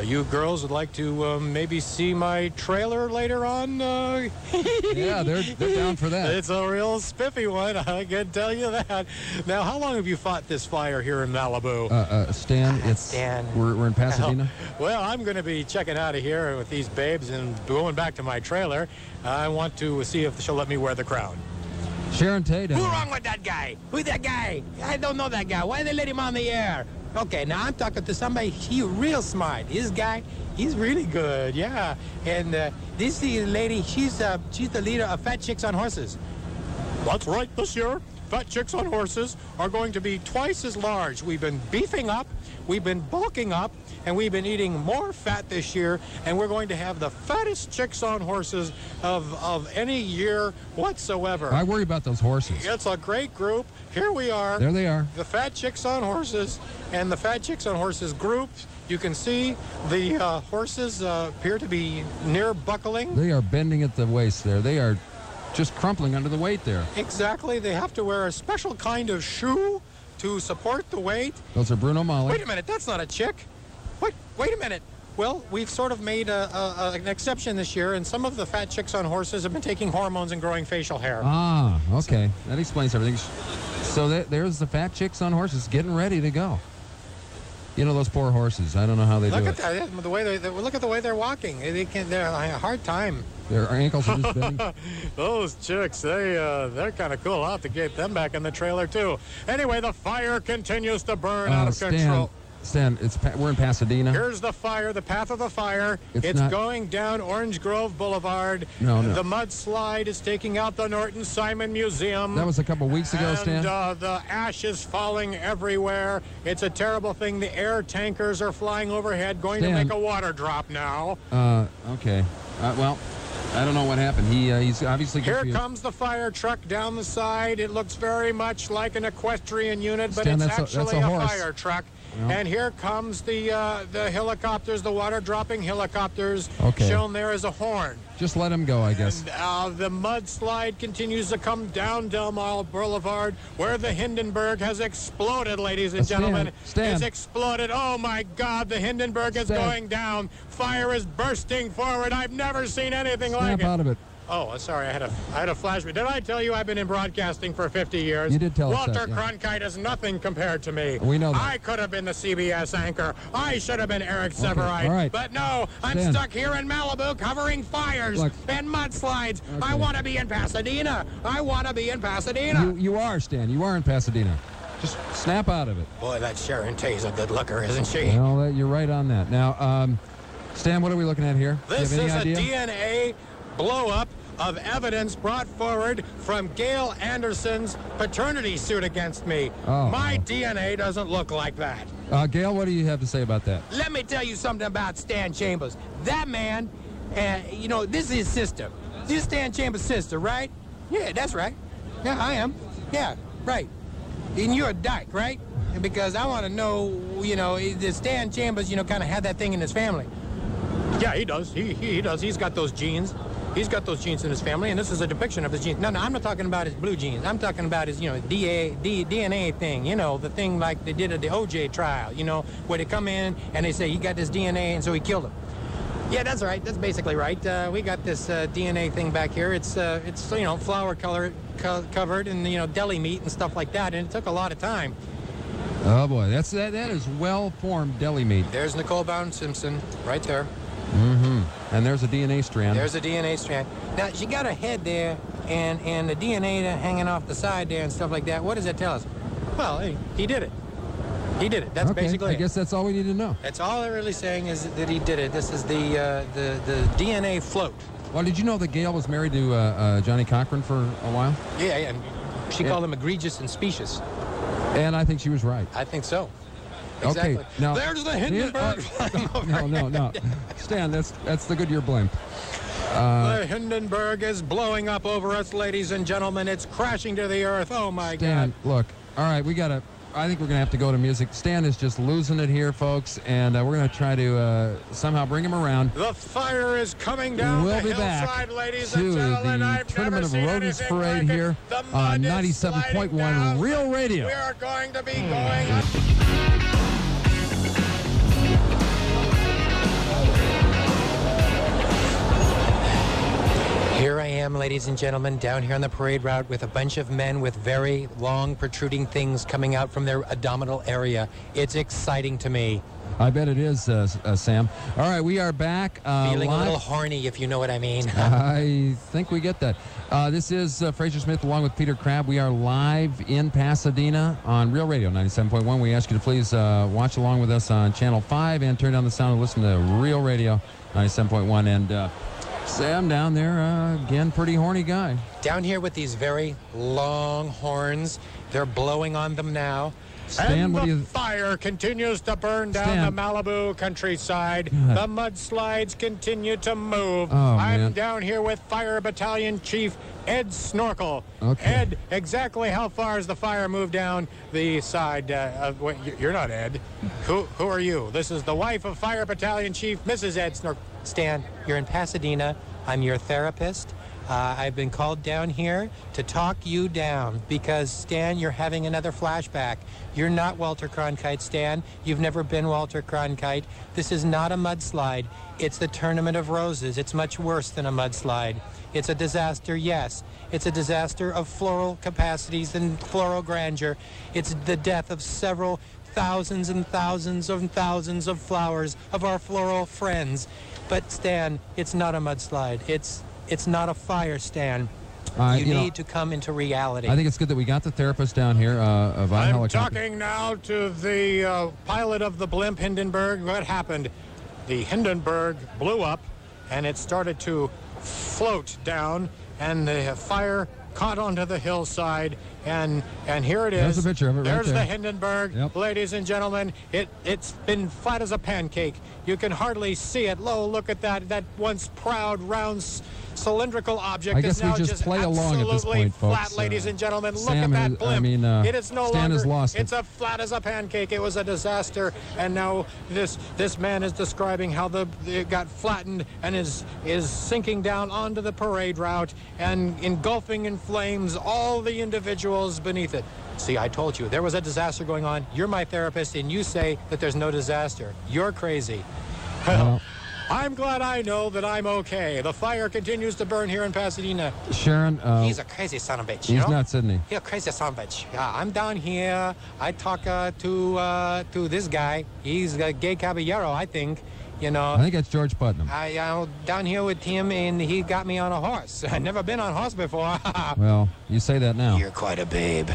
you girls would like to maybe see my trailer later on? Yeah, they're down for that. It's a real spiffy one, I can tell you that. Now, how long have you fought this fire here in Malibu? Stan, we're in Pasadena. Well, I'm going to be checking out of here with these babes and going back to my trailer. I want to see if she'll let me wear the crown. Sharon Tate. What's wrong with that guy? Who's that guy? I don't know that guy. Why they let him on the air? Okay, now I'm talking to somebody, he's real smart. This guy, he's really good, yeah. And this lady, she's the leader of Fat Chicks on Horses. That's right, this year, Fat Chicks on Horses are going to be twice as large. We've been beefing up, we've been bulking up, and we've been eating more fat this year, and we're going to have the fattest chicks on horses of any year whatsoever. I worry about those horses. It's a great group. Here we are. There they are. The Fat Chicks on Horses, and the Fat Chicks on Horses group. You can see the horses appear to be near buckling. They are bending at the waist there. They are just crumpling under the weight there. Exactly. They have to wear a special kind of shoe to support the weight. Those are Bruno Magli. Wait a minute. That's not a chick. What? Wait a minute. Well, we've sort of made an exception this year, and some of the Fat Chicks on Horses have been taking hormones and growing facial hair. Ah, okay. That explains everything. So there's the Fat Chicks on Horses getting ready to go. You know, those poor horses. I don't know how they do it. Look at that. The way look at the way they're walking. They're having a hard time. Their ankles are just bending. Those chicks, they're kind of cool. I'll have to get them back in the trailer, too. Anyway, the fire continues to burn out of control. Stan, we're in Pasadena. Here's the fire, the path of the fire. It's going down Orange Grove Boulevard. No. The mudslide is taking out the Norton Simon Museum. That was a couple weeks ago, Stan. And the ash is falling everywhere. It's a terrible thing. The air tankers are flying overhead, going to make a water drop now. Okay. Well, I don't know what happened. He's obviously confused. Here comes the fire truck down the side. It looks very much like an equestrian unit, but Stan, it's actually a horse. fire truck. Well. And here comes the helicopters, the water-dropping helicopters, shown there as a horn. Just let him go, I guess. And the mudslide continues to come down Del Mar Boulevard, where the Hindenburg has exploded, ladies and gentlemen. Stan. It's exploded. Oh, my God, the Hindenburg is going down. Fire is bursting forward. I've never seen anything like it. Snap out of it. Oh, sorry, I had a flashback. Did I tell you I've been in broadcasting for 50 years? You did tell us that, Walter Cronkite is nothing compared to me. We know that. I could have been the CBS anchor. I should have been Eric Severide. All right. But no, I'm stuck here in Malibu covering fires and mudslides. Okay. I want to be in Pasadena. I want to be in Pasadena. You are, Stan. You are in Pasadena. Just snap out of it. Boy, that Sharon Taye's a good looker, isn't she? Well, you're right on that. Now, Stan, what are we looking at here? This is idea? a DNA blow-up of evidence brought forward from Gail Anderson's paternity suit against me. My DNA doesn't look like that. Gail, what do you have to say about that? Let me tell you something about Stan Chambers. That man, this is his sister. This is Stan Chambers' sister, right? Yeah, that's right. Yeah, I am. Yeah, right. And you're a dyke, right? Because I want to know, does Stan Chambers, kind of have that thing in his family? Yeah, he does. He does. He's got those genes. He's got those genes in his family, and this is a depiction of his genes. No, I'm not talking about his blue genes. I'm talking about his, DNA thing, the thing like they did at the OJ trial, where they come in and they say he got this DNA and so he killed him. Yeah, that's right. That's basically right. We got this DNA thing back here. It's flour covered and, deli meat and stuff like that, and it took a lot of time. Oh, boy. That is well-formed deli meat. There's Nicole Bound Simpson right there. Mm-hmm. And there's a DNA strand. There's a DNA strand. Now, she got a head there and the DNA hanging off the side there and stuff like that. What does that tell us? Well, he did it. He did it. That's basically I guess that's all we need to know. That's all they're really saying is that he did it. This is the DNA float. Well, did you know that Gail was married to Johnny Cochran for a while? Yeah, and she called him egregious and specious. And I think she was right. I think so. Exactly. Okay, now there's the Hindenburg flying over. No. Stan, that's the Goodyear blimp. The Hindenburg is blowing up over us, ladies and gentlemen. It's crashing to the earth. Oh, my God. Stan, look. All right, I think we're going to have to go to music. Stan is just losing it here, folks, and we're going to try to somehow bring him around. The fire is coming down the hillside, ladies and gentlemen. The Tournament of Rodents Parade here on 97.1 Real Radio. We are going to be going up. Here I am, ladies and gentlemen, down here on the parade route with a bunch of men with very long, protruding things coming out from their abdominal area. It's exciting to me. I bet it is, Sam. All right, we are back. Feeling live. A little horny, if you know what I mean. I think we get that. This is Frazier Smith along with Peter Crabb. We are live in Pasadena on Real Radio 97.1. We ask you to please watch along with us on Channel 5 and turn down the sound and listen to Real Radio 97.1. And Sam down there, again, pretty horny guy. Down here with these very long horns. They're blowing on them now. Stan, and what do the you... fire continues to burn down Stan. the Malibu countryside. God. The mudslides continue to move. Oh, I'm man. down here with Fire Battalion Chief Ed Snorkel. Okay. Ed, exactly how far has the fire moved down the side? Wait, you're not Ed. Who are you? This is the wife of Fire Battalion Chief Mrs. Ed Snorkel. Stan, you're in Pasadena. I'm your therapist. I've been called down here to talk you down because, Stan, you're having another flashback. You're not Walter Cronkite, Stan. You've never been Walter Cronkite. This is not a mudslide. It's the Tournament of Roses. It's much worse than a mudslide. It's a disaster, yes. It's a disaster of floral capacities and floral grandeur. It's the death of several thousands and thousands and thousands of flowers of our floral friends. But, Stan, it's not a mudslide. It's not a fire, Stan. You need to come into reality. I think it's good that we got the therapist down here. I'm talking now to the pilot of the blimp, Hindenburg. What happened? The Hindenburg blew up, and it started to float down, and the fire caught onto the hillside, and here it is. There's a picture of it right There's there. the Hindenburg. Yep. Ladies and gentlemen, it's been flat as a pancake. You can hardly see it. Look at that once proud, round, cylindrical object I guess is now we just play along at this absolutely point, folks. flat, ladies and gentlemen. Look Sam at that is- blimp. I mean, it is no Stan longer. has lost it. It's a flat as a pancake. It was a disaster, and now this man is describing how it got flattened and is sinking down onto the parade route and engulfing in flames all the individuals beneath it. See, I told you there was a disaster going on. You're my therapist, and you say that there's no disaster. You're crazy. Well, I'm glad I know that I'm okay. The fire continues to burn here in Pasadena. Sharon, He's a crazy son of a bitch, he's nuts, isn't he? He's a crazy son of a bitch. Yeah, I'm down here. I talk to this guy. He's a gay caballero, I think. You know. I think that's George Putnam. I down here with him, and he got me on a horse. I've never been on a horse before. Well, you say that now. You're quite a babe.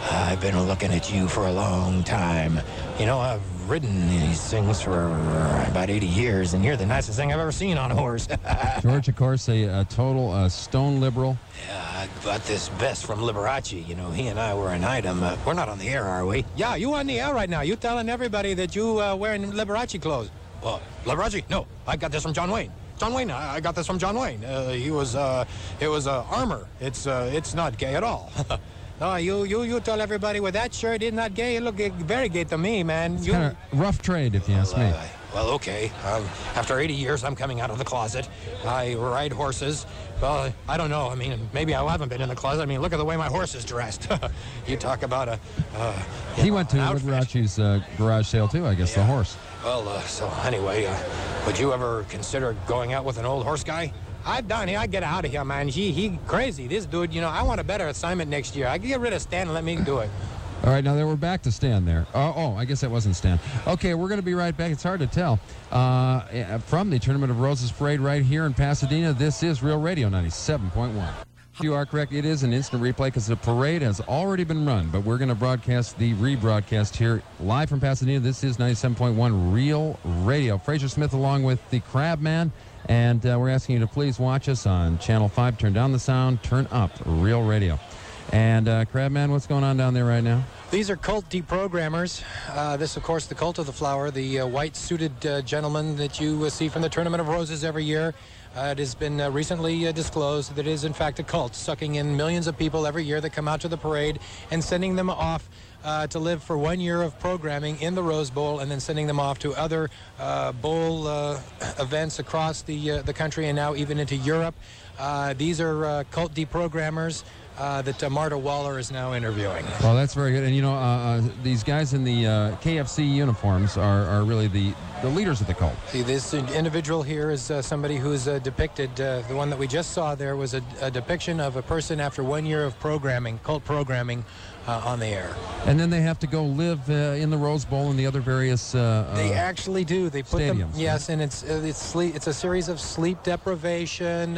I've been looking at you for a long time. You know, I've ridden these things for about 80 years, and you're the nicest thing I've ever seen on a horse. George, of course, a total stone liberal. Yeah, I got this vest from Liberace. You know, he and I were an item. We're not on the air, are we? Yeah, you on the air right now. You telling everybody that you wearing Liberace clothes. Well, Liberace? No, I got this from John Wayne. John Wayne, I got this from John Wayne. It was armor. It's not gay at all. No, you tell everybody with that shirt is not gay. It look very gay to me, man. It's kind of rough trade, if you ask me. Well, okay. After 80 years, I'm coming out of the closet. I ride horses. Well, I don't know. I mean, maybe I haven't been in the closet. I mean, look at the way my horse is dressed. You talk about He went to Liberace's garage sale, too, I guess, the horse. Well, so anyway, would you ever consider going out with an old horse guy? I'm done here. I get out of here, man. He crazy. This dude, you know, I want a better assignment next year. I can get rid of Stan and let me do it. All right, now we're back to Stan there. I guess that wasn't Stan. Okay, we're going to be right back. It's hard to tell. From the Tournament of Roses Parade right here in Pasadena, this is Real Radio 97.1. You are correct. It is an instant replay because the parade has already been run, but we're going to broadcast the rebroadcast here live from Pasadena. This is 97.1 Real Radio. Frazier Smith along with the Crabman, and we're asking you to please watch us on Channel 5. Turn down the sound, turn up Real Radio. And Crabman, what's going on down there right now? These are cult deprogrammers. This, of course, the cult of the flower, the white-suited gentleman that you see from the Tournament of Roses every year. It has been recently disclosed that it is, in fact, a cult, sucking in millions of people every year that come out to the parade and sending them off to live for 1 year of programming in the Rose Bowl and then sending them off to other bowl events across the country and now even into Europe. These are cult deprogrammers that Marta Waller is now interviewing. Well, that's very good. And, you know, these guys in the KFC uniforms are really the leaders of the cult. See, this individual here is somebody who's depicted. The one that we just saw there was a depiction of a person after 1 year of programming, cult programming, on the air. And then they have to go live in the Rose Bowl and the other various they actually do. They put stadiums, them, yes, and it's sleep. It's a series of sleep deprivation.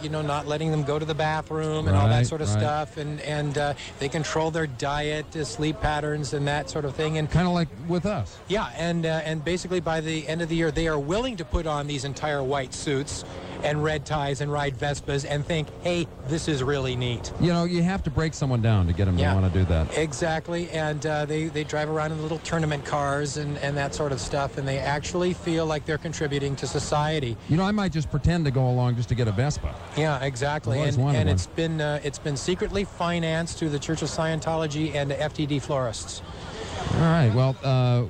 You know, not letting them go to the bathroom and all that sort of stuff, and they control their diet, sleep patterns, and that sort of thing. And kind of like with us. Yeah, and basically by the end of the year, they are willing to put on these entire white suits and red ties and ride Vespas and think, hey, this is really neat. You know, you have to break someone down to get them to want to do that. Exactly, and they drive around in little tournament cars and that sort of stuff, and they actually feel like they're contributing to society. You know, I might just pretend to go along just to get a Vespa. Yeah, exactly. And it's been secretly financed through the Church of Scientology and the FTD florists. All right, well,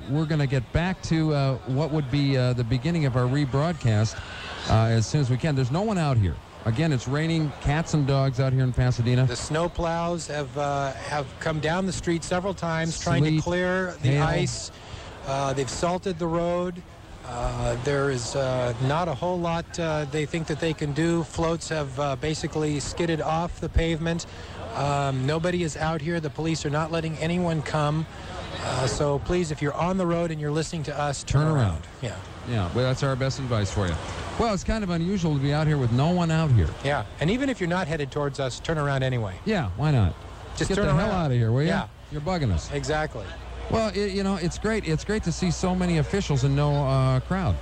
we're going to get back to what would be the beginning of our rebroadcast as soon as we can. There's no one out here. Again, it's raining cats and dogs out here in Pasadena. The snow plows have come down the street several times trying to clear the hail. ice. They've salted the road. There is not a whole lot they think that they can do. Floats have basically skidded off the pavement. Nobody is out here. The police are not letting anyone come. So please, if you're on the road and you're listening to us, turn around. Yeah. Yeah, well, that's our best advice for you. Well, it's kind of unusual to be out here with no one out here. Yeah, and even if you're not headed towards us, turn around anyway. Yeah, why not? Just get turn the around. hell out of here, will you? Yeah. You're bugging us. Exactly. Well, you know, it's great. It's great to see so many officials and no crowd.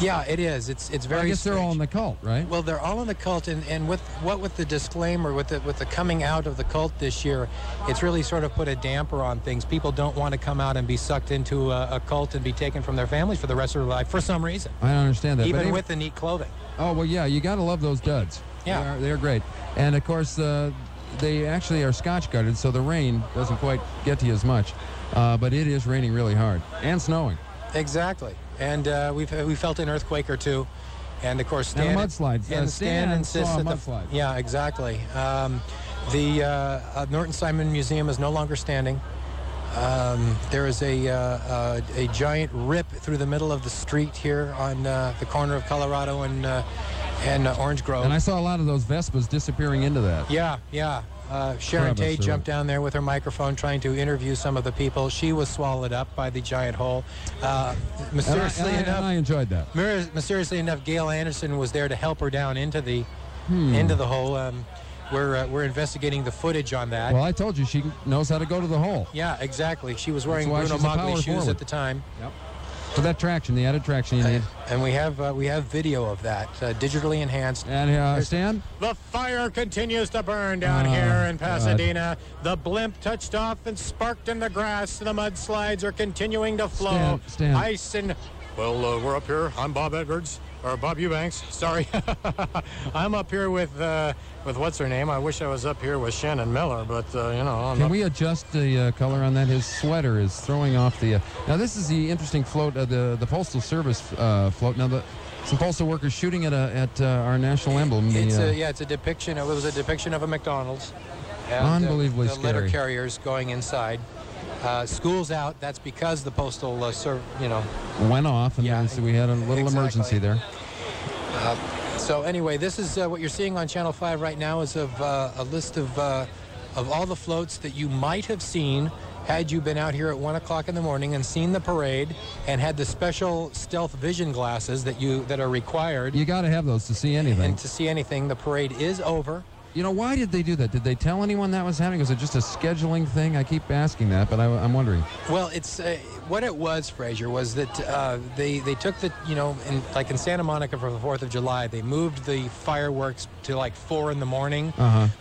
Yeah, it is. It's very. I guess strange. they're all in the cult, right? Well, they're all in the cult, and with the disclaimer, with the coming out of the cult this year, it's really sort of put a damper on things. People don't want to come out and be sucked into a cult and be taken from their families for the rest of their life for some reason. I understand that. Even with the neat clothing. Oh, well, yeah, you got to love those duds. Yeah. They're great. And, of course, they actually are Scotch-guarded, so the rain doesn't quite get to you as much. But it is raining really hard and snowing. Exactly. And we felt an earthquake or two. And, of course, Stan... And a mudslide. And Stan insists saw a that mudslide. Yeah, exactly. The Norton Simon Museum is no longer standing. There is a giant rip through the middle of the street here on the corner of Colorado and Orange Grove. And I saw a lot of those Vespas disappearing into that. Yeah. Sharon Tate jumped down there with her microphone trying to interview some of the people. She was swallowed up by the giant hole. Mysteriously enough, and I enjoyed that. Mysteriously enough, Gail Anderson was there to help her down into the hole. We're investigating the footage on that. Well, I told you she knows how to go to the hole. Yeah, exactly. She was wearing That's why Bruno she's a Magli power shoes forward. at the time. Yep. For that traction, the added traction you need. And we have video of that, digitally enhanced. And Stan? The fire continues to burn down here in Pasadena. The blimp touched off and sparked in the grass. The mudslides are continuing to flow. Stan. Ice and... Well, we're up here. I'm Bob Edwards. Or Bob Eubanks. Sorry. I'm up here with what's her name? I wish I was up here with Shannon Miller, but, you know... Can we adjust the color on that? His sweater is throwing off the... Now, this is the interesting float, the Postal Service float. Now, some postal workers shooting at our national emblem. It's a depiction. It was a depiction of a McDonald's. And, unbelievably the scary. letter carriers going inside. School's out. That's because the postal, went off, and we had a little emergency there. So anyway, this is what you're seeing on Channel 5 right now is a list of all the floats that you might have seen had you been out here at 1 o'clock in the morning and seen the parade and had the special stealth vision glasses that are required. You got to have those to see anything. And to see anything, the parade is over. You know, why did they do that? Did they tell anyone that was happening? Was it just a scheduling thing? I keep asking that, but I'm wondering. Well, it's what it was, Frazier, was that they took the, in Santa Monica for the 4th of July, they moved the fireworks to like 4 in the morning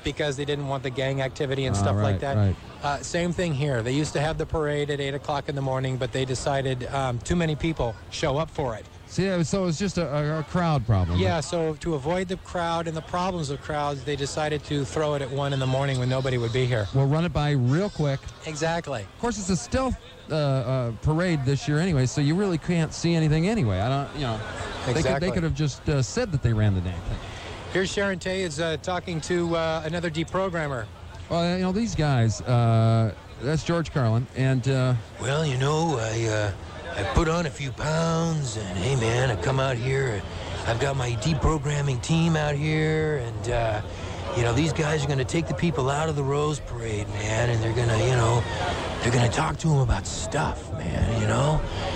because they didn't want the gang activity and stuff like that. Right. Same thing here. They used to have the parade at 8 o'clock in the morning, but they decided too many people show up for it. See, so it was just a crowd problem. Yeah, so to avoid the crowd and the problems of crowds, they decided to throw it at 1 in the morning when nobody would be here. We'll run it by real quick. Exactly. Of course, it's a stealth parade this year anyway, so you really can't see anything anyway. They could have just said that they ran the damn thing. Here's Sharon Tate is talking to another deprogrammer. Well, these guys, that's George Carlin, and... Well, I put on a few pounds, and hey, man, I come out here. I've got my deprogramming team out here, and, these guys are going to take the people out of the Rose Parade, man, and they're going to, they're going to talk to them about stuff, man,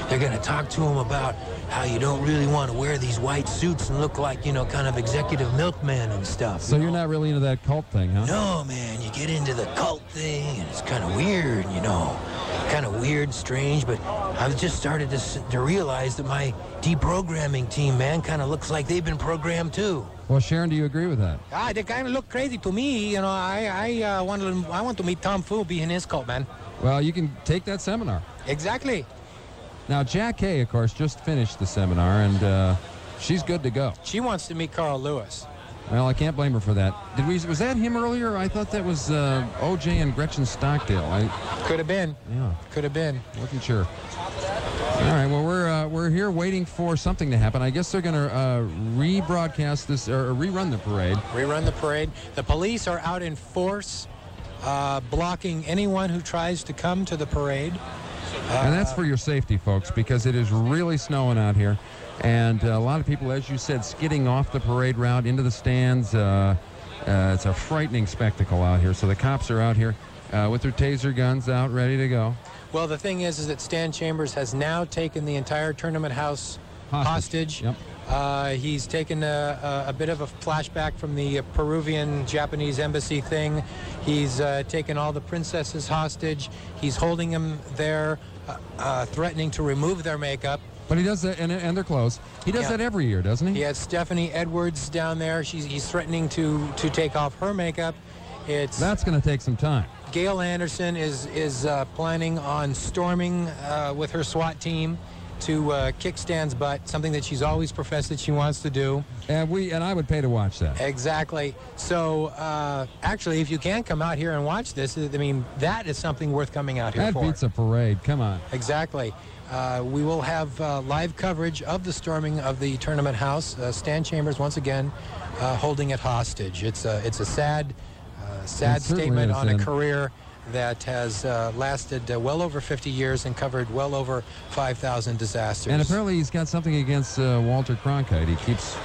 They're going to talk to them about how you don't really want to wear these white suits and look like, kind of executive milkman and stuff. So you're not really into that cult thing, huh? No, man, you get into the cult thing, and it's kind of weird, kind of weird, strange, but I've just started to realize that my deprogramming team, man, kind of looks like they've been programmed too. Well, Sharon, do you agree with that? They kind of look crazy to me. You know, I want to meet Tom Fu, be in his cult, man. Well, you can take that seminar. Exactly. Now, Jack Hay, of course, just finished the seminar, and she's good to go. She wants to meet Carl Lewis. Well, I can't blame her for that. Was that him earlier? I thought that was O.J. and Gretchen Stockdale. Could have been. Yeah. Could have been. Wasn't sure. All right. Well, we're here waiting for something to happen. I guess they're going to rebroadcast this or rerun the parade. Rerun the parade. The police are out in force, blocking anyone who tries to come to the parade. And that's for your safety, folks, because it is really snowing out here. And a lot of people, as you said, skidding off the parade route into the stands. It's a frightening spectacle out here. So the cops are out here with their taser guns out, ready to go. Well, the thing is that Stan Chambers has now taken the entire tournament house hostage. Yep. He's taken a bit of a flashback from the Peruvian-Japanese embassy thing. He's taken all the princesses hostage. He's holding them there, threatening to remove their makeup. But he does that, and their clothes. He does that every year, doesn't he? He has Stephanie Edwards down there. He's threatening to take off her makeup. That's going to take some time. Gail Anderson is planning on storming with her SWAT team to kick Stan's butt, something that she's always professed that she wants to do. And I would pay to watch that. Exactly. So, actually, if you can come out here and watch this, I mean, that is something worth coming out here for. That beats a parade. Come on. Exactly. We will have live coverage of the storming of the tournament house. Stan Chambers, once again, holding it hostage. It's a sad statement on a career that has lasted well over 50 years and covered well over 5,000 disasters. And apparently he's got something against Walter Cronkite. He keeps...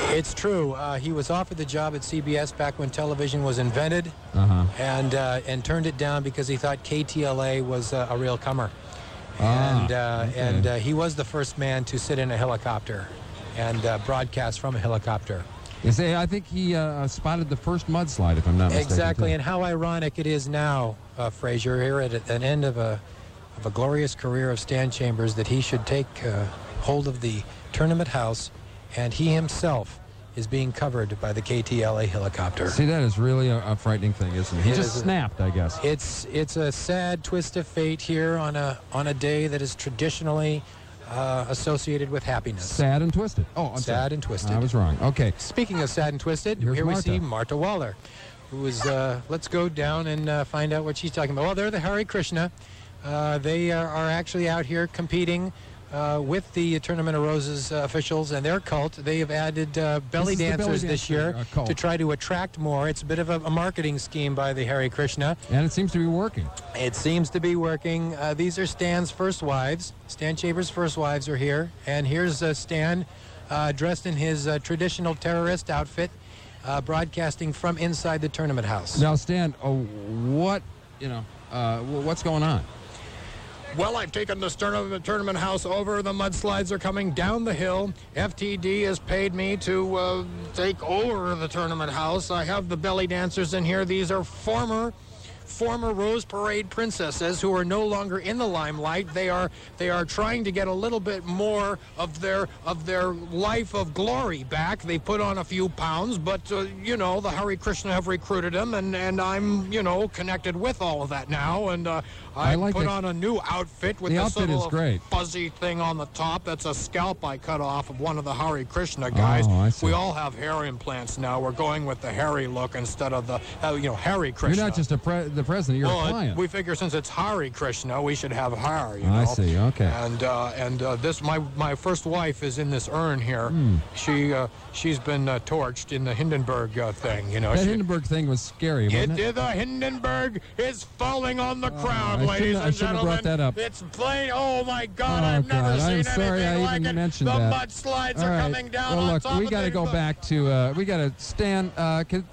It's true. He was offered the job at CBS back when television was invented, and turned it down because he thought KTLA was a real comer. And he was the first man to sit in a helicopter and broadcast from a helicopter. You see, I think he spotted the first mudslide, if I'm not mistaken. Exactly, too. and how ironic it is now, Frazier, here at an end of a glorious career of Stan Chambers, that he should take hold of the tournament house, and he himself is being covered by the KTLA helicopter. See, that is really a frightening thing, isn't it? He just snapped, I guess. It's a sad twist of fate here on a day that is traditionally associated with happiness. Sad and twisted. Oh, I'm sad sorry. and twisted. I was wrong. Okay. Speaking of sad and twisted, Here's here we Martha. see Martha Waller, who is, let's go down and find out what she's talking about. Well, they're the Hare Krishna. They are actually out here competing with the Tournament of Roses officials and their cult. They have added belly dancers this year to try to attract more. It's a bit of a marketing scheme by the Hare Krishna. And it seems to be working. It seems to be working. These are Stan's first wives. Stan Chambers' first wives are here. And here's Stan dressed in his traditional terrorist outfit, broadcasting from inside the tournament house. Now, Stan, what's going on? Well, I've taken the tournament house over. The mudslides are coming down the hill. FTD has paid me to take over the tournament house. I have the belly dancers in here. These are former Rose Parade princesses who are no longer in the limelight. They are trying to get a little bit more of their life of glory back. They put on a few pounds, but the Hare Krishna have recruited them, and I'm connected with all of that now. And I put on a new outfit with this little fuzzy thing on the top. That's a scalp I cut off of one of the Hare Krishna guys. Oh, I see. We all have hair implants now. We're going with the hairy look instead of the Hare Krishna. You're not just the president, you're a client. We figure since it's Hare Krishna, we should have hair, I see, okay. And this, my first wife is in this urn here. She's been torched in the Hindenburg thing, That Hindenburg thing was scary, wasn't it? The Hindenburg is falling on the crowd, ladies and gentlemen. I shouldn't have brought that up. It's plain, oh my God, I've never seen anything like it. Mentioned the that. mudslides are coming down on top of we got to go back to, we got to Stan,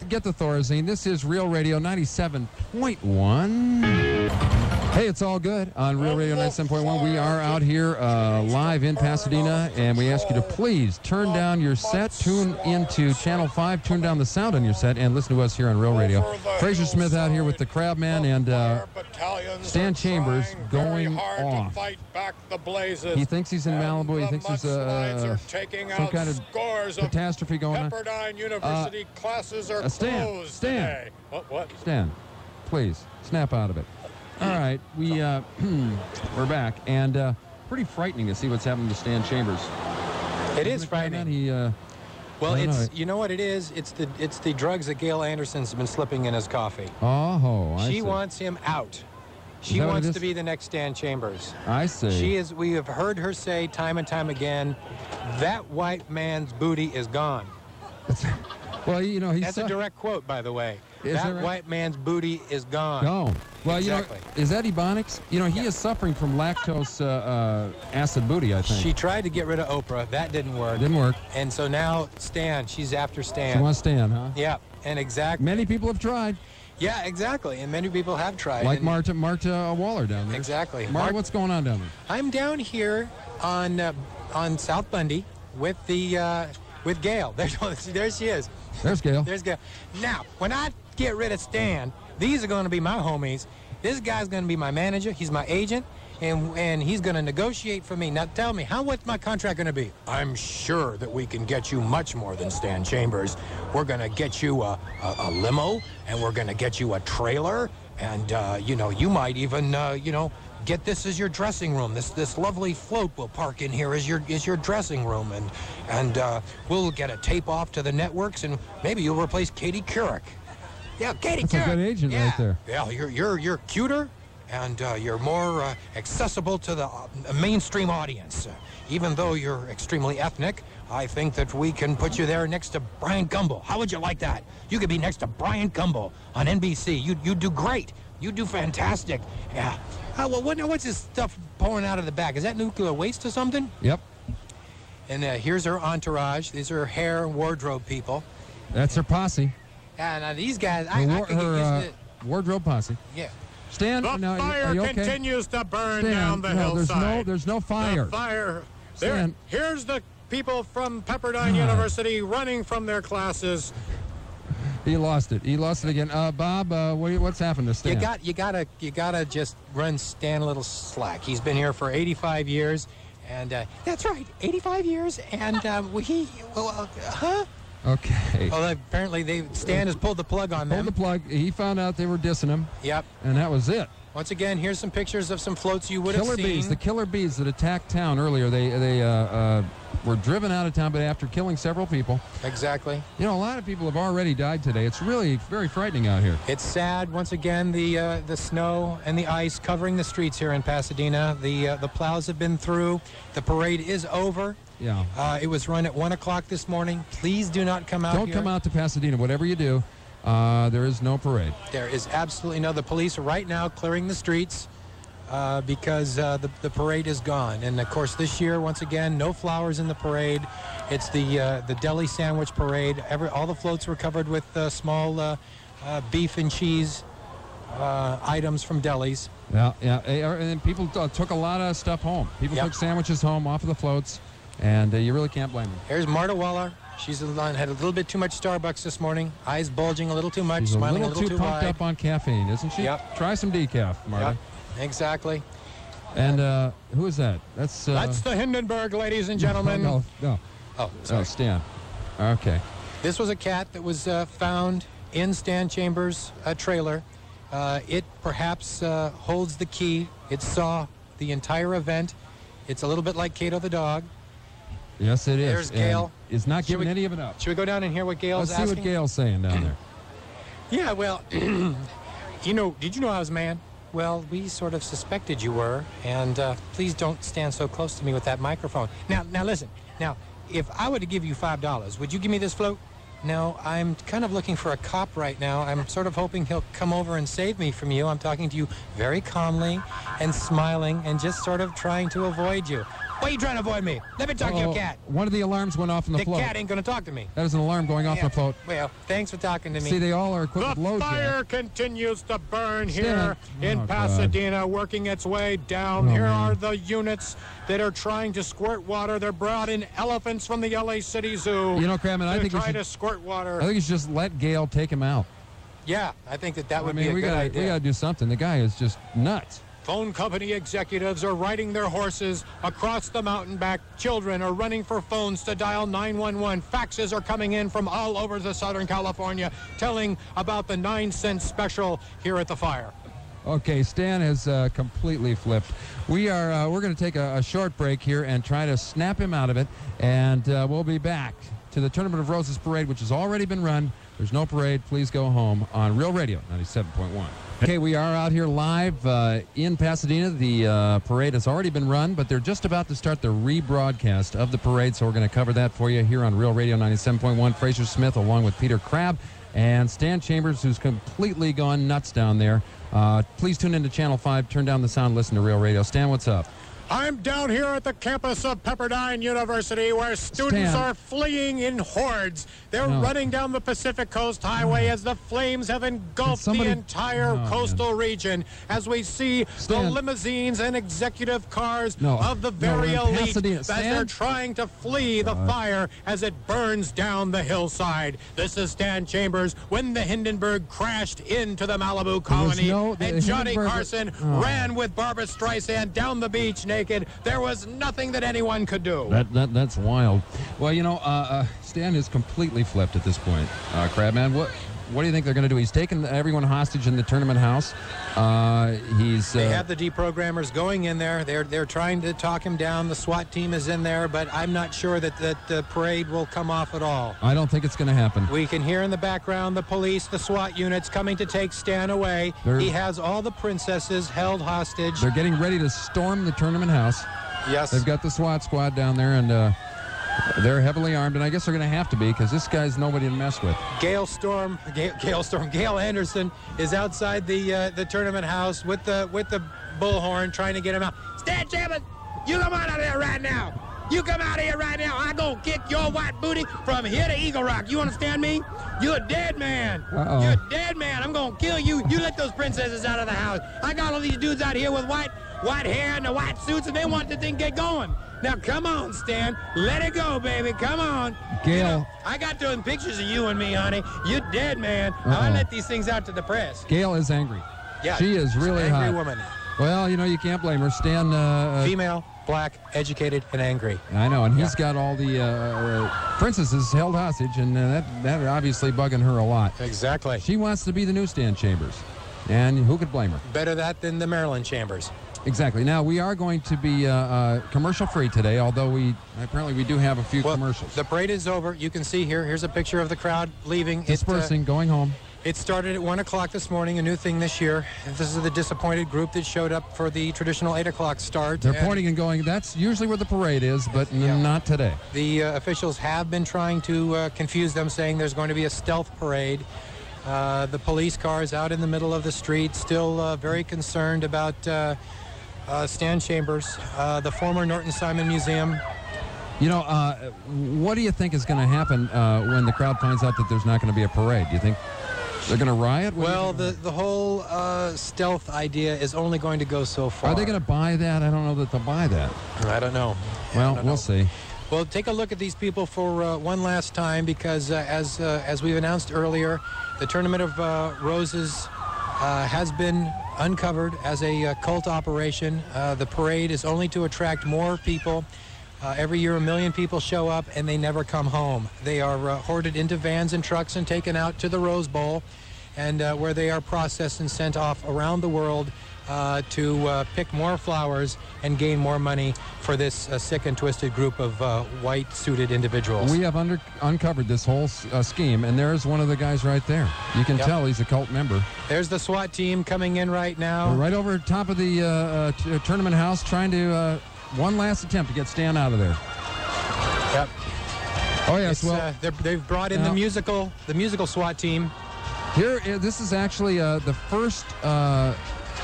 get the Thorazine. This is Real Radio 97.1. Hey, it's all good on Real Radio 97.1. We are out here live in Pasadena, and we ask you to please turn down your set, tune into Channel 5, tune down the sound on your set, and listen to us here on Real Radio. Frazier Smith out here with the Crabman and Stan Chambers going off. He thinks he's in Malibu. He thinks he's some kind of catastrophe going on. Stan. What? Stan, please, snap out of it. All right, we're back, and pretty frightening to see what's happening to Stan Chambers. It is frightening. Well, you know what it is? It's the drugs that Gail Anderson's been slipping in his coffee. Oh, I see. She wants him out. She wants to be the next Stan Chambers. I see. We have heard her say time and time again, that white man's booty is gone. Well, you know, that's a direct quote, by the way. That white man's booty is gone. Gone. Well, exactly. You know, is that Ebonics? You know, he is suffering from lactose acid booty, I think. She tried to get rid of Oprah. That didn't work. Didn't work. And so now Stan. She's after Stan. She wants Stan, huh? Yeah, and exactly. Many people have tried. Yeah, exactly. And many people have tried. Like Marta Waller down there. Exactly. Marta, what's going on down there? I'm down here on South Bundy with with Gail. There she is. There's Gail. There's Gail. Now, when I get rid of Stan, these are going to be my homies. This guy's going to be my manager. He's my agent, and he's going to negotiate for me. Now, tell me, what's my contract going to be? I'm sure that we can get you much more than Stan Chambers. We're going to get you a limo, and we're going to get you a trailer, and, you might even, get this as your dressing room. This lovely float we'll park in here is your dressing room, and we'll get a tape off to the networks, and maybe you'll replace Katie Couric. Yeah, Katie Couric. That's a good agent right there. Yeah, you're cuter, and you're more accessible to the mainstream audience. Even though you're extremely ethnic, I think that we can put you there next to Brian Gumbel. How would you like that? You could be next to Brian Gumbel on NBC. You do great. You do fantastic. Yeah. Well, what's this stuff pouring out of the back? Is that nuclear waste or something? Yep. And here's her entourage. These are her hair and wardrobe people. That's her posse. Now these guys, her wardrobe posse. Yeah. Stan, the fire continues to burn down the hillside. There's no fire. The fire. Stan. Here's the people from Pepperdine University running from their classes. He lost it. He lost it again. Bob, what's happened to Stan? You gotta just run Stan a little slack. He's been here for 85 years, and that's right, 85 years, and Okay. Well, apparently Stan has pulled the plug on them. Pulled the plug. He found out they were dissing him. Yep. And that was it. Once again, here's some pictures of some floats you would have seen. The killer bees that attacked town earlier. They were driven out of town, but after killing several people. Exactly. You know, a lot of people have already died today. It's really very frightening out here. It's sad. Once again, the snow and the ice covering the streets here in Pasadena. The plows have been through. The parade is over. Yeah. It was run at 1 o'clock this morning. Please do not come out Don't come out to Pasadena. Whatever you do, there is no parade. There is absolutely no. The police are right now clearing the streets because the parade is gone. And, of course, this year, once again, no flowers in the parade. It's the deli sandwich parade. All the floats were covered with small beef and cheese items from delis. Yeah. And people took a lot of stuff home. People took sandwiches home off of the floats. And you really can't blame them. Here's Marta Waller. She's had a little bit too much Starbucks this morning. Eyes bulging a little too much, smiling a little too pumped wide. up on caffeine, isn't she? Yep. Try some decaf, Marta. Yep, exactly. And who is that? That's the Hindenburg, ladies and gentlemen. No. Oh, sorry. Oh, Stan. Okay. This was a cat that was found in Stan Chambers' trailer. It perhaps holds the key. It saw the entire event. It's a little bit like Cato the dog. Yes, it is. There's Gail. Is not giving any of it up. Should we go down and hear what Gail's asking? Let's see what Gail's saying down there. Yeah, well, did you know I was a man? Well, we sort of suspected you were, and please don't stand so close to me with that microphone. Now listen. Now, if I were to give you $5, would you give me this float? No, I'm kind of looking for a cop right now. I'm sort of hoping he'll come over and save me from you. I'm talking to you very calmly and smiling and just sort of trying to avoid you. Why are you trying to avoid me? Let me talk to your cat. One of the alarms went off in the float. The cat ain't going to talk to me. That is an alarm going off in the float. Well, thanks for talking to me. See, they all are equipped with low The fire jack. continues to burn Stan. here in Pasadena, working its way down. Here are the units that are trying to squirt water. They're brought in elephants from the LA City Zoo. You know, Crabman, I think try to squirt water. I think you should just let Gale take him out. Yeah, I think that would be a good idea. We got to do something. The guy is just nuts. Phone company executives are riding their horses across the mountain back. Children are running for phones to dial 911. Faxes are coming in from all over the Southern California telling about the 9-cent special here at the fire. Okay, Stan has completely flipped. We're going to take a short break here and try to snap him out of it, and we'll be back to the Tournament of Roses parade, which has already been run. There's no parade. Please go home on Real Radio 97.1. Okay, we are out here live in Pasadena. The parade has already been run, but they're just about to start the rebroadcast of the parade, so we're going to cover that for you here on Real Radio 97.1. Frazier Smith along with Peter Crabb and Stan Chambers, who's completely gone nuts down there. Please tune into Channel 5, turn down the sound, listen to Real Radio. Stan, what's up? I'm down here at the campus of Pepperdine University where students are fleeing in hordes. They're running down the Pacific Coast Highway as the flames have engulfed the entire coastal region. As we see the limousines and executive cars of the very elite as they're trying to flee the fire as it burns down the hillside. This is Stan Chambers when the Hindenburg crashed into the Malibu colony and Johnny Carson ran with Barbra Streisand down the beach naked. There was nothing that anyone could do. That's wild. Well, you know, Stan is completely flipped at this point. Crabman, what do you think they're going to do? He's taken everyone hostage in the tournament house. They have the deprogrammers going in there. They're trying to talk him down. The SWAT team is in there, but I'm not sure that the parade will come off at all. I don't think it's going to happen. We can hear in the background the police, the SWAT units coming to take Stan away. He has all the princesses held hostage. They're getting ready to storm the tournament house. Yes. They've got the SWAT squad down there, and they're heavily armed, and I guess they're going to have to be because this guy's nobody to mess with. Gail Anderson is outside the tournament house with the bullhorn trying to get him out. Stan Chambers, you come out of there right now. You come out of here right now. I'm going to kick your white booty from here to Eagle Rock. You understand me? You're a dead man. You're a dead man. I'm going to kill you. You let those princesses out of the house. I got all these dudes out here with white hair and the white suits, and they want the thing to get going. Now, come on, Stan. Let it go, baby. Come on. Gail. You know, I got doing pictures of you and me, honey. You're dead, man. I let these things out to the press. Gail is angry. Yeah. She is really hot. Angry woman. Well, you know, you can't blame her. Stan... female, black, educated, and angry. I know, and he's got all the princesses held hostage, and that obviously bugging her a lot. Exactly. She wants to be the new Stan Chambers, and who could blame her? Better that than the Maryland Chambers. Exactly. Now, we are going to be commercial-free today, although we do have a few commercials. The parade is over. You can see here's a picture of the crowd leaving. Dispersing, going home. It started at 1 o'clock this morning, a new thing this year. This is the disappointed group that showed up for the traditional 8 o'clock start. They're pointing and going, that's usually where the parade is, but not today. The officials have been trying to confuse them, saying there's going to be a stealth parade. The police cars out in the middle of the street, still very concerned about Stan Chambers, the former Norton Simon Museum. You know, what do you think is going to happen when the crowd finds out that there's not going to be a parade? Do you think they're going to riot? Well, the whole stealth idea is only going to go so far. Are they going to buy that? I don't know that they'll buy that. I don't know. Well, we'll see. Well, take a look at these people for one last time because as we've announced earlier, the Tournament of Roses has been uncovered as a cult operation. The parade is only to attract more people. Every year, 1 million people show up, and they never come home. They are hoarded into vans and trucks and taken out to the Rose Bowl, and where they are processed and sent off around the world to pick more flowers and gain more money for this sick and twisted group of white-suited individuals. We have uncovered this whole scheme, and there's one of the guys right there. You can tell he's a cult member. There's the SWAT team coming in right now. We're right over top of the tournament house trying to... one last attempt to get Stan out of there. Yep. Oh yes. Well, they've brought in the musical SWAT team. Here, this is actually the first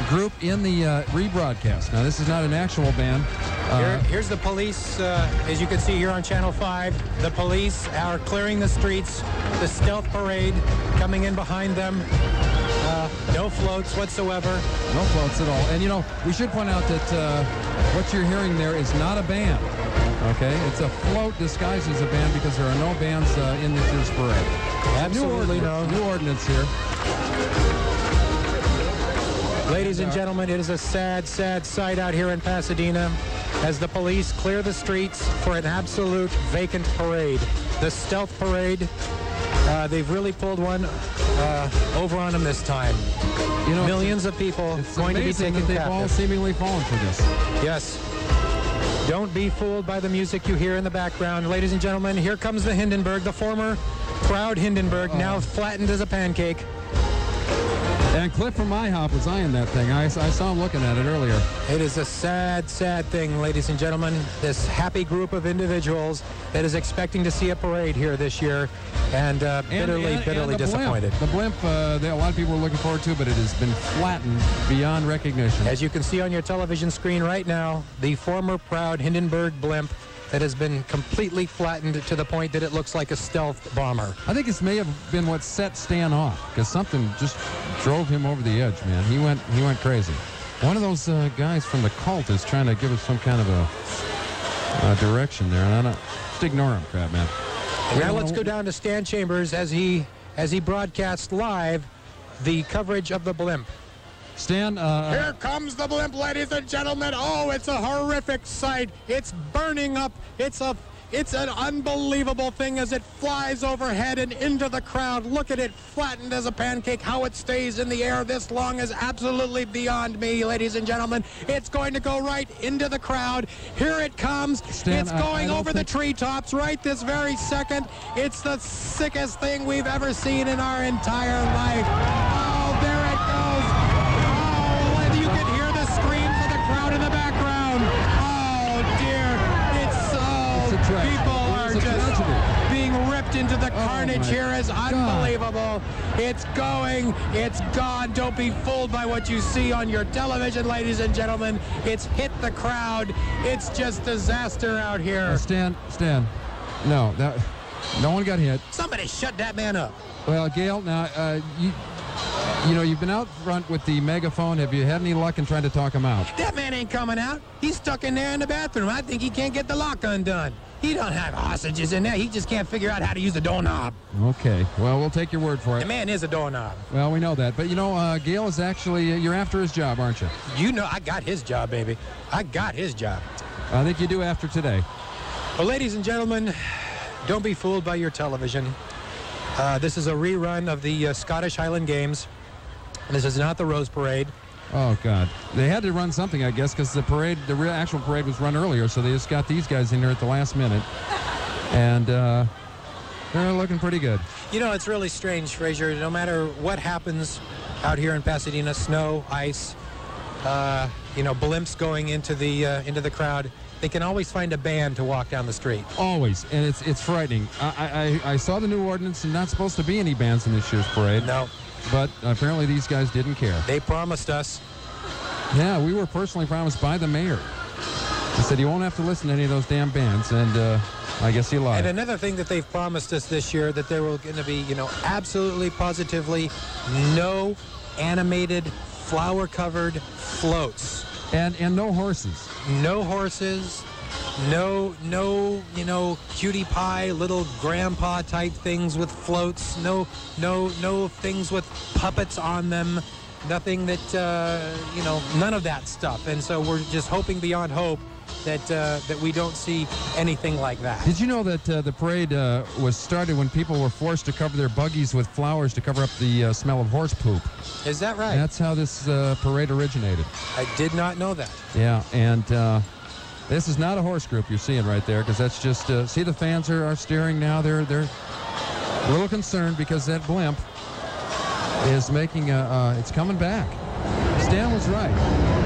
group in the rebroadcast. Now, this is not an actual band. Here's the police, as you can see here on Channel 5. The police are clearing the streets. The stealth parade coming in behind them. No floats whatsoever. No floats at all. And, you know, we should point out that what you're hearing there is not a band. Okay? It's a float disguised as a band because there are no bands in this year's parade. Absolutely no. New ordinance here. Ladies and gentlemen, it is a sad, sad sight out here in Pasadena as the police clear the streets for an absolute vacant parade. The stealth parade, they've really pulled one over on them this time. You know, millions of people going to be taken captive. They've all seemingly fallen for this. Yes. Don't be fooled by the music you hear in the background. Ladies and gentlemen, here comes the Hindenburg, the former proud Hindenburg, now flattened as a pancake. And Cliff from IHOP was eyeing that thing. I saw him looking at it earlier. It is a sad, sad thing, ladies and gentlemen. This happy group of individuals that is expecting to see a parade here this year, and bitterly disappointed. The blimp, a lot of people were looking forward to, but it has been flattened beyond recognition. As you can see on your television screen right now, the former proud Hindenburg blimp that has been completely flattened to the point that it looks like a stealth bomber. I think this may have been what set Stan off, because something just drove him over the edge, man. He went crazy. One of those guys from the cult is trying to give us some kind of a direction there, and I don't just ignore him, crap, man. Now let's go down to Stan Chambers as he broadcasts live the coverage of the blimp. Stan, here comes the blimp, ladies and gentlemen. Oh, it's a horrific sight. It's burning up. It's an unbelievable thing as it flies overhead and into the crowd. Look at it, flattened as a pancake. How it stays in the air this long is absolutely beyond me, ladies and gentlemen. It's going to go right into the crowd. Here it comes. Stan, it's going over the treetops right this very second. It's the sickest thing we've ever seen in our entire life. Oh, there it goes. In the background. Oh dear, people are just being ripped into the carnage here is unbelievable. It's going, it's gone. Don't be fooled by what you see on your television, ladies and gentlemen. It's hit the crowd. It's just disaster out here. Stan, no one got hit. Somebody shut that man up. Well, Gail, now you know, you've been out front with the megaphone. Have you had any luck in trying to talk him out? That man ain't coming out. He's stuck in there in the bathroom. I think he can't get the lock undone. He don't have hostages in there. He just can't figure out how to use the doorknob. Okay. Well, we'll take your word for it. The man is a doorknob. Well, we know that. But, you know, Gail is actually, you're after his job, aren't you? You know, I got his job, baby. I got his job. I think you do after today. Well, ladies and gentlemen, don't be fooled by your television. This is a rerun of the Scottish Highland Games. This is not the Rose Parade. Oh, God. They had to run something, I guess, because the real actual parade was run earlier, so they just got these guys in here at the last minute. And they're looking pretty good. You know, it's really strange, Frazier. No matter what happens out here in Pasadena, snow, ice, you know, blimps going into the crowd, they can always find a band to walk down the street. Always, and it's frightening. I saw the new ordinance, and not supposed to be any bands in this year's parade. No. But apparently these guys didn't care. They promised us. Yeah, we were personally promised by the mayor. He said you won't have to listen to any of those damn bands, and I guess he lied. And another thing that they've promised us this year, that there will going to be, you know, absolutely, positively no animated, flower-covered floats. And no horses. No horses. No, you know, cutie pie, little grandpa type things with floats. No things with puppets on them. Nothing that, you know, none of that stuff. And so we're just hoping beyond hope that we don't see anything like that. Did you know that the parade was started when people were forced to cover their buggies with flowers to cover up the smell of horse poop? Is that right? That's how this parade originated. I did not know that. Yeah, and this is not a horse group you're seeing right there, because that's just, see, the fans are staring now. They're a little concerned because that blimp is making it's coming back. Stan was right.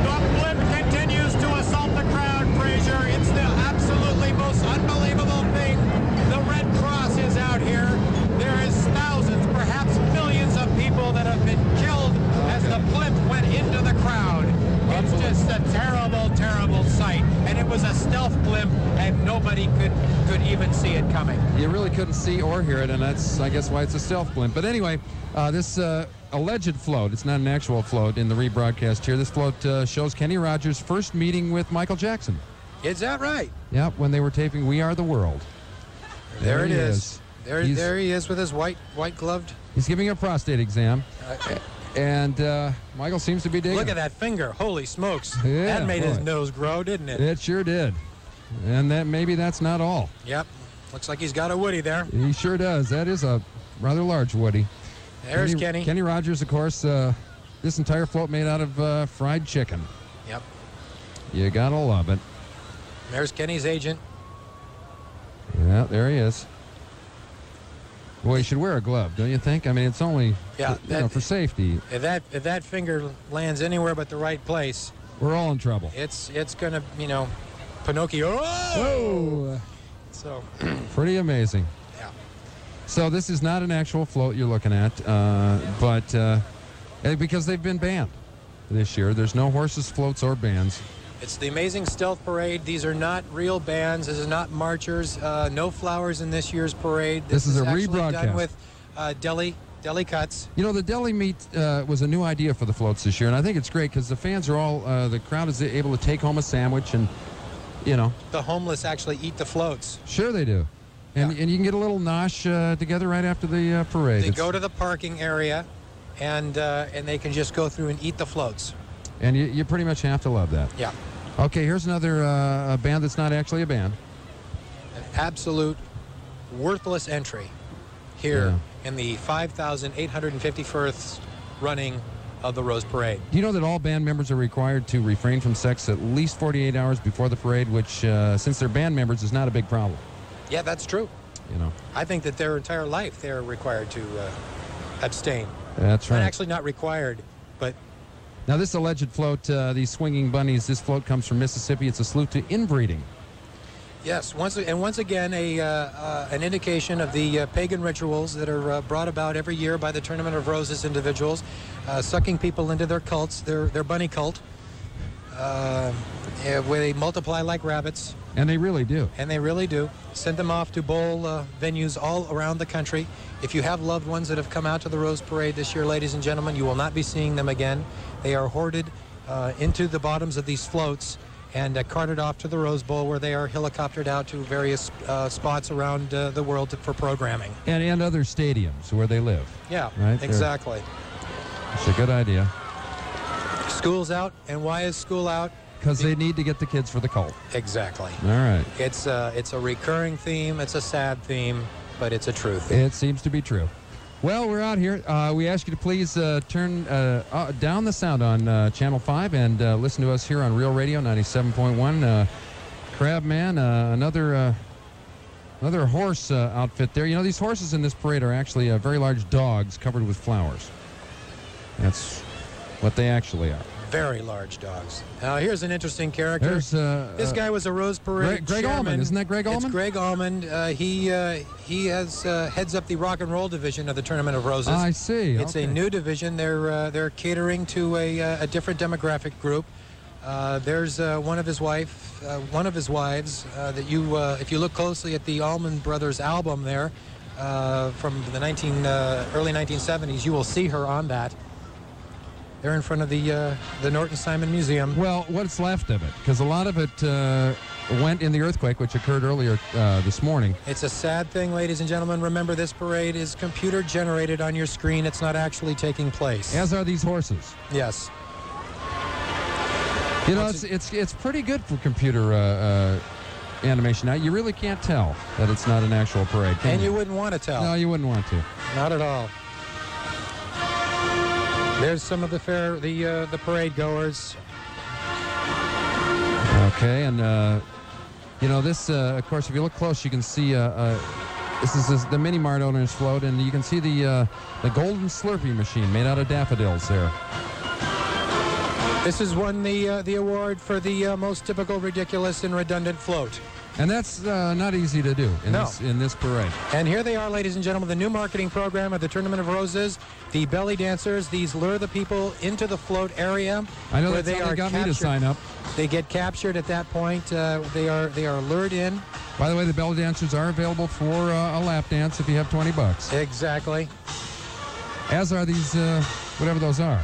The blimp continues to assault the crowd, Frazier. It's the absolutely most unbelievable thing. The Red Cross is out here. There is thousands, perhaps millions of people that have been killed as the blimp went into the crowd. It's just a terrible, terrible sight. And it was a a stealth blimp, and nobody could even see it coming. You really couldn't see or hear it, and that's, I guess, why it's a stealth blimp. But anyway, this alleged float, it's not an actual float in the rebroadcast here. This float shows Kenny Rogers' first meeting with Michael Jackson. Is that right? Yep, when they were taping We Are the World. There it is. There he is with his white gloved. He's giving a prostate exam. And Michael seems to be digging. Look at that finger. Holy smokes. Yeah, that made his nose grow, didn't it? It sure did. And maybe that's not all. Yep. Looks like he's got a Woody there. He sure does. That is a rather large Woody. There's Kenny. Kenny Rogers, of course, this entire float made out of fried chicken. Yep. You gotta love it. There's Kenny's agent. Yeah, there he is. Well, he should wear a glove, don't you think? I mean, it's only for safety. If that finger lands anywhere but the right place, we're all in trouble. It's gonna, Pinocchio. Oh! So pretty amazing. Yeah. So this is not an actual float you're looking at, but because they've been banned this year, there's no horses, floats, or bands. It's the Amazing Stealth Parade. These are not real bands. This is not marchers. No flowers in this year's parade. This is a actually rebroadcast. Done with deli cuts. You know, the deli meat was a new idea for the floats this year, and I think it's great because the fans are all, the crowd is able to take home a sandwich and, The homeless actually eat the floats. Sure they do. And you can get a little nosh together right after the parade. They go to the parking area, and they can just go through and eat the floats. And you pretty much have to love that. Yeah. Okay, here's another band that's not actually a band. An absolute worthless entry here in the 5,851st running of the Rose Parade. Do you know that all band members are required to refrain from sex at least 48 hours before the parade, which, since they're band members, is not a big problem? Yeah, that's true. I think that their entire life they're required to abstain. That's right. Not actually not required, but... Now, this alleged float, these swinging bunnies, this float comes from Mississippi. It's a salute to inbreeding. Yes, once again, an indication of the pagan rituals that are brought about every year by the Tournament of Roses individuals, sucking people into their cults, their bunny cult, where they multiply like rabbits. And they really do. And they really do. Send them off to bowl venues all around the country. If you have loved ones that have come out to the Rose Parade this year, ladies and gentlemen, you will not be seeing them again. They are hoarded into the bottoms of these floats and carted off to the Rose Bowl, where they are helicoptered out to various spots around the world for programming. And other stadiums where they live. Yeah, right? Exactly. It's a good idea. School's out, and why is school out? Because they need to get the kids for the cult. Exactly. All right. It's a recurring theme. It's a sad theme, but it's a truth. It seems to be true. Well, we're out here. We ask you to please turn down the sound on Channel 5 and listen to us here on Real Radio 97.1. Crabman, another horse outfit there. You know, these horses in this parade are actually very large dogs covered with flowers. That's what they actually are. Very large dogs. Now, here's an interesting character. This guy was a Rose Parade Greg chairman. Allman. Isn't that Greg Allman? It's Greg Allman. He heads up the rock and roll division of the Tournament of Roses. I see. It's a new division. They're catering to a different demographic group. There's one of his wives that you, if you look closely at the Allman Brothers album there from the early 1970s, you will see her on that. They're in front of the Norton Simon Museum. Well, what's left of it? Because a lot of it went in the earthquake, which occurred earlier this morning. It's a sad thing, ladies and gentlemen. Remember, this parade is computer generated on your screen. It's not actually taking place. As are these horses. Yes. You know, it's pretty good for computer animation. Now, you really can't tell that it's not an actual parade. And you wouldn't want to tell. No, you wouldn't want to. Not at all. There's some of the parade goers. Okay, and you know, this, of course, if you look close, you can see this is the Mini Mart owner's float, and you can see the golden Slurpee machine made out of daffodils there. This has won the award for the most typical, ridiculous, and redundant float. And that's not easy to do in this parade. And here they are, ladies and gentlemen, the new marketing program of the Tournament of Roses. The belly dancers, these lure the people into the float area. I know where that's how they got captured. me to sign up. They get captured at that point. They are lured in. By the way, the belly dancers are available for a lap dance if you have $20. Exactly. As are these, whatever those are.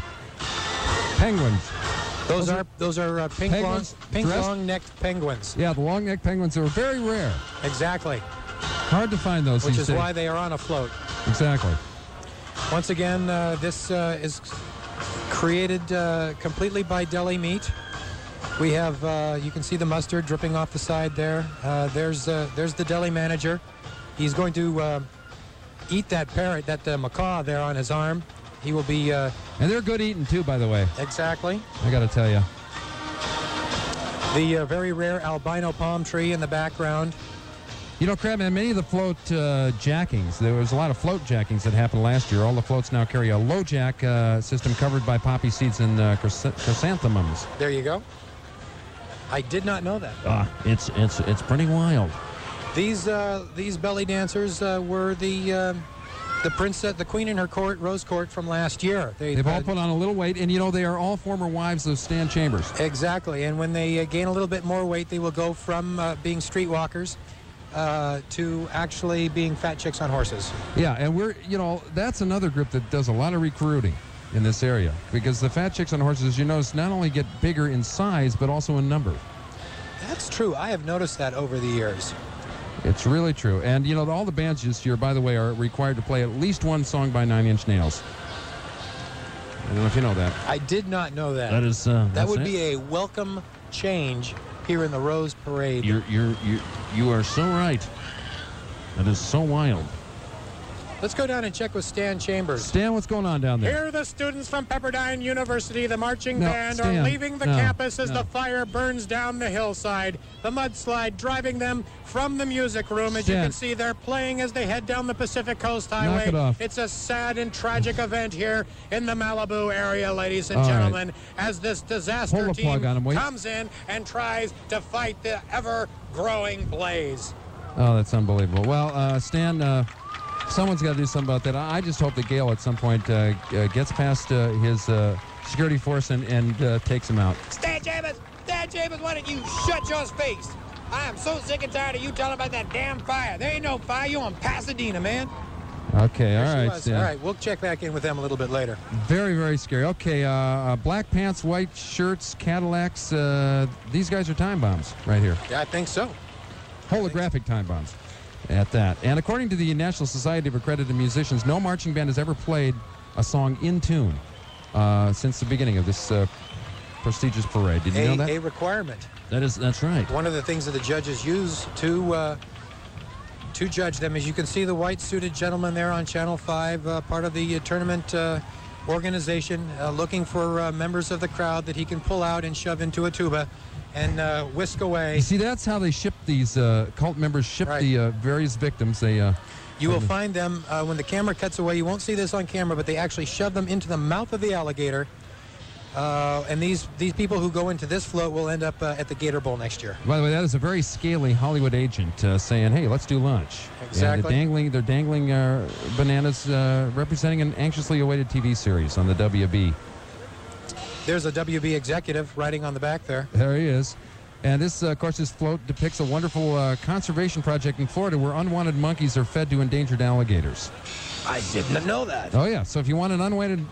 Penguins. Those are pink dressed? long-necked penguins. Yeah, the long-necked penguins are very rare. Exactly. Hard to find those Which these is days. why they are on a float. Exactly. Once again, this is created completely by deli meat. We have, you can see the mustard dripping off the side there. There's the deli manager. He's going to eat that parrot, that macaw there on his arm. He will be... and they're good eating, too, by the way. Exactly. I got to tell you. The very rare albino palm tree in the background. You know, Crabman, many of the float jackings, there was a lot of float jackings that happened last year. All the floats now carry a low jack system covered by poppy seeds and chrysanthemums. There you go. I did not know that. It's pretty wild. These belly dancers were the princess, the queen in her court, Rose Court, from last year. They've all put on a little weight, and you know they are all former wives of Stan Chambers. Exactly, and when they gain a little bit more weight, they will go from being streetwalkers to actually being fat chicks on horses. Yeah, and that's another group that does a lot of recruiting in this area, because the fat chicks on horses, you notice, not only get bigger in size, but also in number. That's true. I have noticed that over the years. It's really true. And, you know, all the bands this year, by the way, are required to play at least one song by Nine Inch Nails. I don't know if you know that. I did not know that. That is... that would be a welcome change here in the Rose Parade. You are so right. That is so wild. Let's go down and check with Stan Chambers. Stan, what's going on down there? Here the students from Pepperdine University, the marching band, Stan, are leaving the campus as the fire burns down the hillside. The mudslide driving them from the music room. As you can see, they're playing as they head down the Pacific Coast Highway. Knock it off. It's a sad and tragic event here in the Malibu area, ladies and gentlemen, as this disaster team comes in and tries to fight the ever-growing blaze. Oh, that's unbelievable. Well, Stan... someone's got to do something about that. I just hope that Gale at some point gets past his security force and takes him out. Stan Chambers, why don't you shut your face? I am so sick and tired of you telling about that damn fire. There ain't no fire. You're on Pasadena, man. Okay, all right, Stan. All right, we'll check back in with them a little bit later. Very, very scary. Okay, black pants, white shirts, Cadillacs. These guys are time bombs right here. Yeah, I think so. Holographic time bombs. At that. And according to the National Society of Accredited Musicians, no marching band has ever played a song in tune since the beginning of this prestigious parade. Did you know that? A requirement. That's right. One of the things that the judges use to judge them, as you can see the white-suited gentleman there on Channel 5, part of the tournament organization, looking for members of the crowd that he can pull out and shove into a tuba and whisk away. You see, that's how they ship these cult members, the various victims. You will find them when the camera cuts away. You won't see this on camera, but they actually shove them into the mouth of the alligator. And these people who go into this float will end up at the Gator Bowl next year. By the way, that is a very scaly Hollywood agent saying, "Hey, let's do lunch." Exactly. And they're dangling bananas, representing an anxiously awaited TV series on the WB. There's a WB executive riding on the back there. There he is. And this, of course, this float depicts a wonderful conservation project in Florida where unwanted monkeys are fed to endangered alligators. I did not know that. Oh, yeah. So if you want an unwedded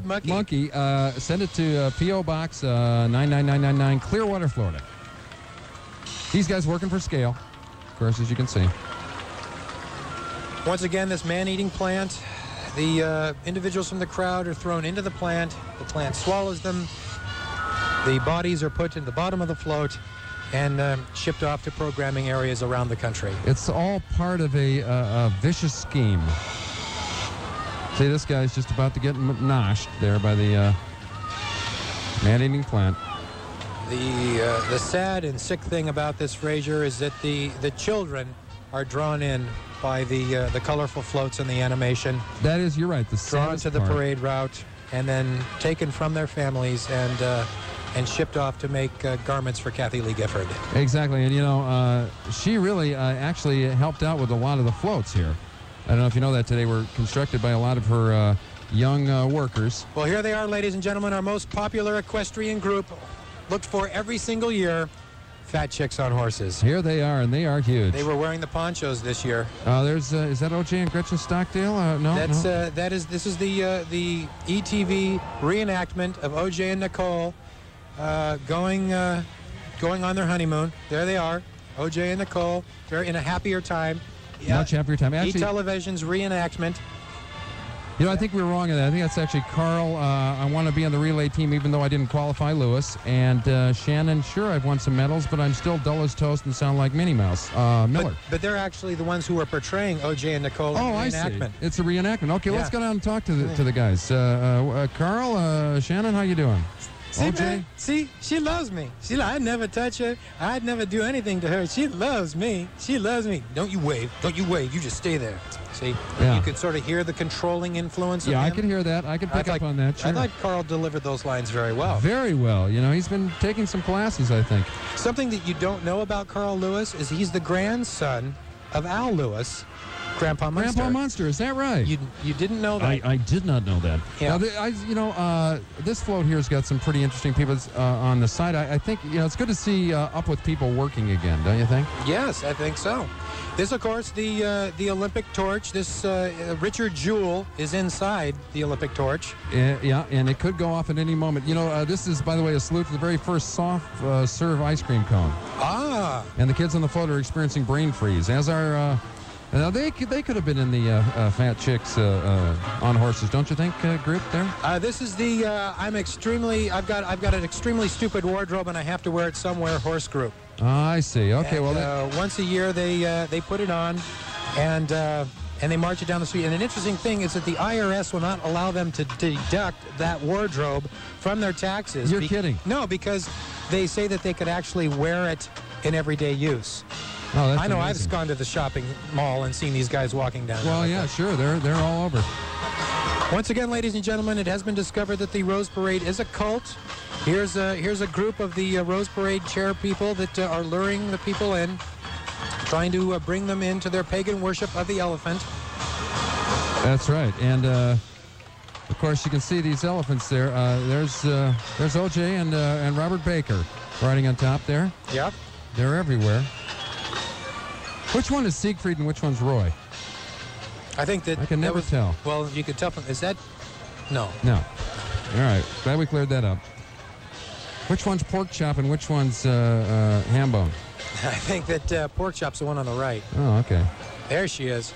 monkey, send it to P.O. Box 99999, Clearwater, Florida. These guys working for scale, of course, as you can see. Once again, this man-eating plant. The individuals from the crowd are thrown into the plant. The plant swallows them. The bodies are put in the bottom of the float and shipped off to programming areas around the country. It's all part of a vicious scheme. See, this guy's just about to get noshed there by the man-eating plant. The sad and sick thing about this, Frazier, is that the children are drawn in by the colorful floats and the animation. That is, you're right. Drawn to the parade route and then taken from their families and and shipped off to make garments for Kathy Lee Gifford. Exactly, and she really actually helped out with a lot of the floats here. I don't know if you know that today were constructed by a lot of her young workers. Well, here they are, ladies and gentlemen, our most popular equestrian group, looked for every single year. Fat chicks on horses. Here they are, and they are huge. They were wearing the ponchos this year. Is that O.J. and Gretchen Stockdale? No. This is the ETV reenactment of O.J. and Nicole going on their honeymoon. There they are, O.J. and Nicole. They're in a happier time. Much happier time. Actually, E-Television's reenactment. I think we were wrong on that. I think that's actually Carl. I want to be on the relay team even though I didn't qualify Lewis. And Shannon, sure, I've won some medals, but I'm still dull as toast and sound like Minnie Mouse. Miller. But they're actually the ones who are portraying O.J. and Nicole in the reenactment. I see. It's a reenactment. Okay, let's go down and talk to the guys. Carl, Shannon, how you doing? See, O.J.? man, see, she loves me. I'd never touch her. I'd never do anything to her. She loves me. She loves me. Don't you wave. Don't you wave. You just stay there. See? Yeah. You could sort of hear the controlling influence of him. I could hear that. I could pick up on that. Sure. I thought Carl delivered those lines very well. Very well. He's been taking some classes, I think. Something that you don't know about Carl Lewis is he's the grandson of Al Lewis, Grandpa Munster. Grandpa Munster, is that right? You didn't know that? I did not know that. Yeah. Now, this float here's got some pretty interesting people on the side. I think it's good to see Up With people working again, don't you think? Yes, I think so. This, of course, the Olympic torch. This Richard Jewell is inside the Olympic torch. Yeah, and it could go off at any moment. This is, by the way, a salute to the very first soft serve ice cream cone. Ah. And the kids on the float are experiencing brain freeze, as are... Now they could have been in the fat chicks on horses, don't you think? Group there. This is the I've got an extremely stupid wardrobe and I have to wear it somewhere. Horse group. I see. Okay, and, once a year they put it on, and they march it down the street. And an interesting thing is that the IRS will not allow them to deduct that wardrobe from their taxes. You're kidding? No, because they say that they could actually wear it in everyday use. Oh, that's I know. amazing. I've gone to the shopping mall and seen these guys walking down. Well, yeah, sure. They're all over. Once again, ladies and gentlemen, it has been discovered that the Rose Parade is a cult. Here's a group of the Rose Parade chair people that are luring the people in, trying to bring them into their pagan worship of the elephant. That's right. And of course, you can see these elephants there. There's O.J. and Robert Baker riding on top there. Yep. They're everywhere. Which one is Siegfried and which one's Roy? I think that... I can never tell. Well, you could tell from... Is that... No. No. All right. Glad we cleared that up. Which one's pork chop and which one's ham bone? I think that pork chop's the one on the right. Oh, okay. There she is.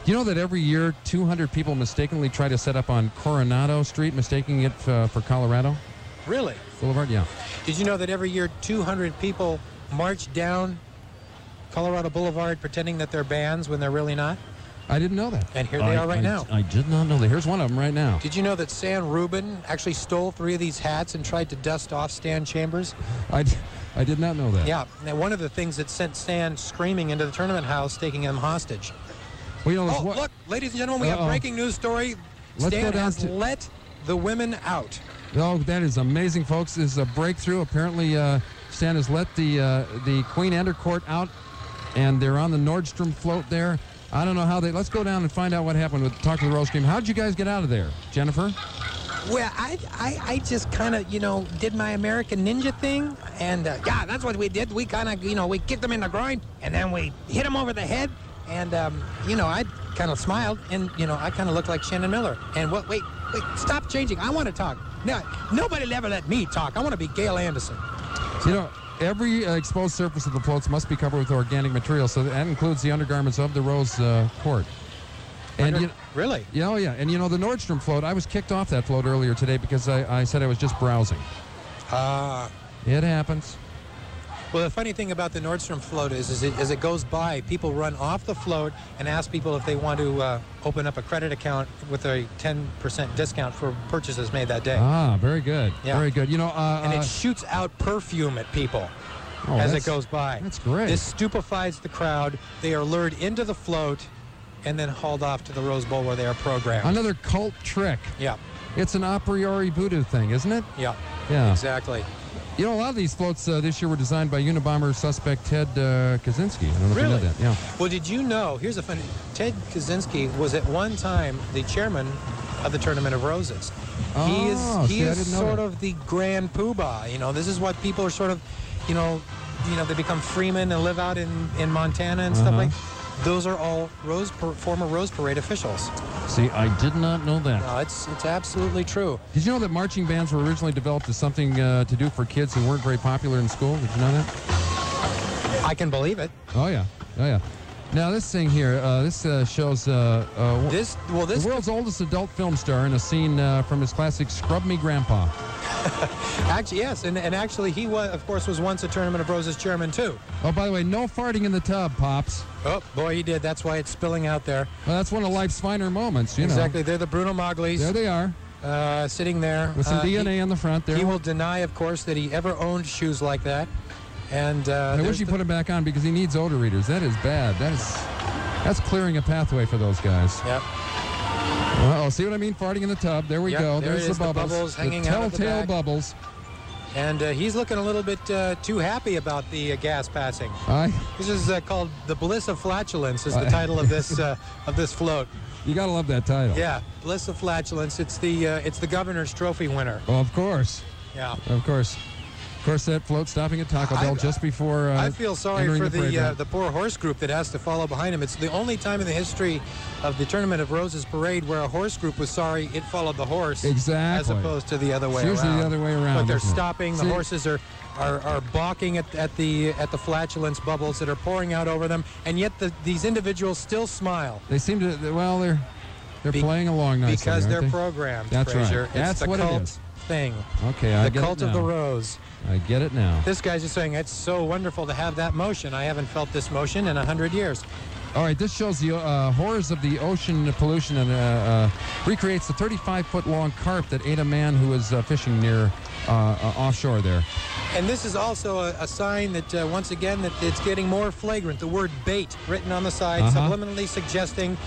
You know that every year 200 people mistakenly try to set up on Coronado Street, mistaking it for Colorado? Really? Boulevard, yeah. Did you know that every year 200 people march down Colorado Boulevard pretending that they're bands when they're really not? I didn't know that. And here they are right now. I did not know that. Here's one of them right now. Did you know that San Rubin actually stole 3 of these hats and tried to dust off Stan Chambers? I did not know that. Yeah. Now, one of the things that sent Stan screaming into the tournament house, taking him hostage. Well, look, ladies and gentlemen, we have a breaking news story. Stan has let the women out. Oh, that is amazing, folks. This is a breakthrough. Apparently, Stan has let the Queen and her court out, and they're on the Nordstrom float there. I don't know how they... Let's go down and find out what happened. Talk to the Rose Cream. How did you guys get out of there, Jennifer? Well, I just kind of, did my American Ninja thing, and, yeah, that's what we did. We kind of, we kicked them in the groin, and then we hit them over the head, and, I kind of smiled, and, I kind of looked like Shannon Miller. And, wait, stop changing. I want to talk. No, nobody will ever let me talk. I want to be Gail Anderson. Every exposed surface of the floats must be covered with organic material, so that includes the undergarments of the Rose Court. And really? Yeah, oh yeah. And the Nordstrom float, I was kicked off that float earlier today because I said I was just browsing. It happens. Well, the funny thing about the Nordstrom float is as it goes by, people run off the float and ask people if they want to open up a credit account with a 10% discount for purchases made that day. Ah, very good. Yeah. Very good. And it shoots out perfume at people as it goes by. That's great. This stupefies the crowd. They are lured into the float and then hauled off to the Rose Bowl where they are programmed. Another cult trick. Yeah. It's an a priori voodoo thing, isn't it? Yeah. Yeah. Exactly. You know, a lot of these floats this year were designed by Unabomber suspect Ted Kaczynski. I don't know if you know that. Yeah. Well, did you know, here's a funny, Ted Kaczynski was at one time the chairman of the Tournament of Roses. Oh, he is sort of the grand poobah. You know, this is what people are sort of, you know, they become freemen and live out in Montana and stuff like that. Those are all former Rose Parade officials. See, I did not know that. No, it's absolutely true. Did you know that marching bands were originally developed as something to do for kids who weren't very popular in school? Did you know that? I can believe it. Oh, yeah. Oh, yeah. Now, this thing here, this shows the world's oldest adult film star in a scene from his classic Scrub Me Grandpa. Actually, yes, and actually he was, of course, was once a Tournament of Roses chairman, too. Oh, by the way, no farting in the tub, Pops. Oh, boy, he did. That's why it's spilling out there. Well, that's one of life's finer moments, you know. Exactly. They're the Bruno Maglis. There they are. Sitting there. With some DNA on the front there. He will deny, of course, that he ever owned shoes like that. And I wish he put him back on because he needs odor readers. That is bad. That's clearing a pathway for those guys. Yep. Oh, see what I mean? Farting in the tub. There we go. There's the bubbles. Hanging the out of the telltale back. bubbles. And he's looking a little bit too happy about the gas passing. This is called "The Bliss of Flatulence" is the title of this float. You gotta love that title. Yeah, "Bliss of Flatulence." It's the governor's trophy winner. Oh, of course. Yeah. Of course. Of course, that float stopping at Taco Bell just before. I feel sorry for the poor horse group that has to follow behind him. It's the only time in the history of the Tournament of Roses parade where a horse group was sorry it followed the horse. Exactly. As opposed to the other way around. It's usually the other way around. But they're stopping. The horses are balking at the flatulence bubbles that are pouring out over them, and yet these individuals still smile. They seem to. Well, they're playing along nicely because they're programmed. That's Frazier. right. That's what it is. Thing. Okay, I get it now. The cult of the rose. I get it now. This guy's just saying it's so wonderful to have that motion. I haven't felt this motion in 100 years. All right, this shows the horrors of the ocean pollution and recreates the 35-foot-long carp that ate a man who was fishing near offshore there. And this is also a sign that, once again, that it's getting more flagrant. The word bait written on the side, subliminally suggesting,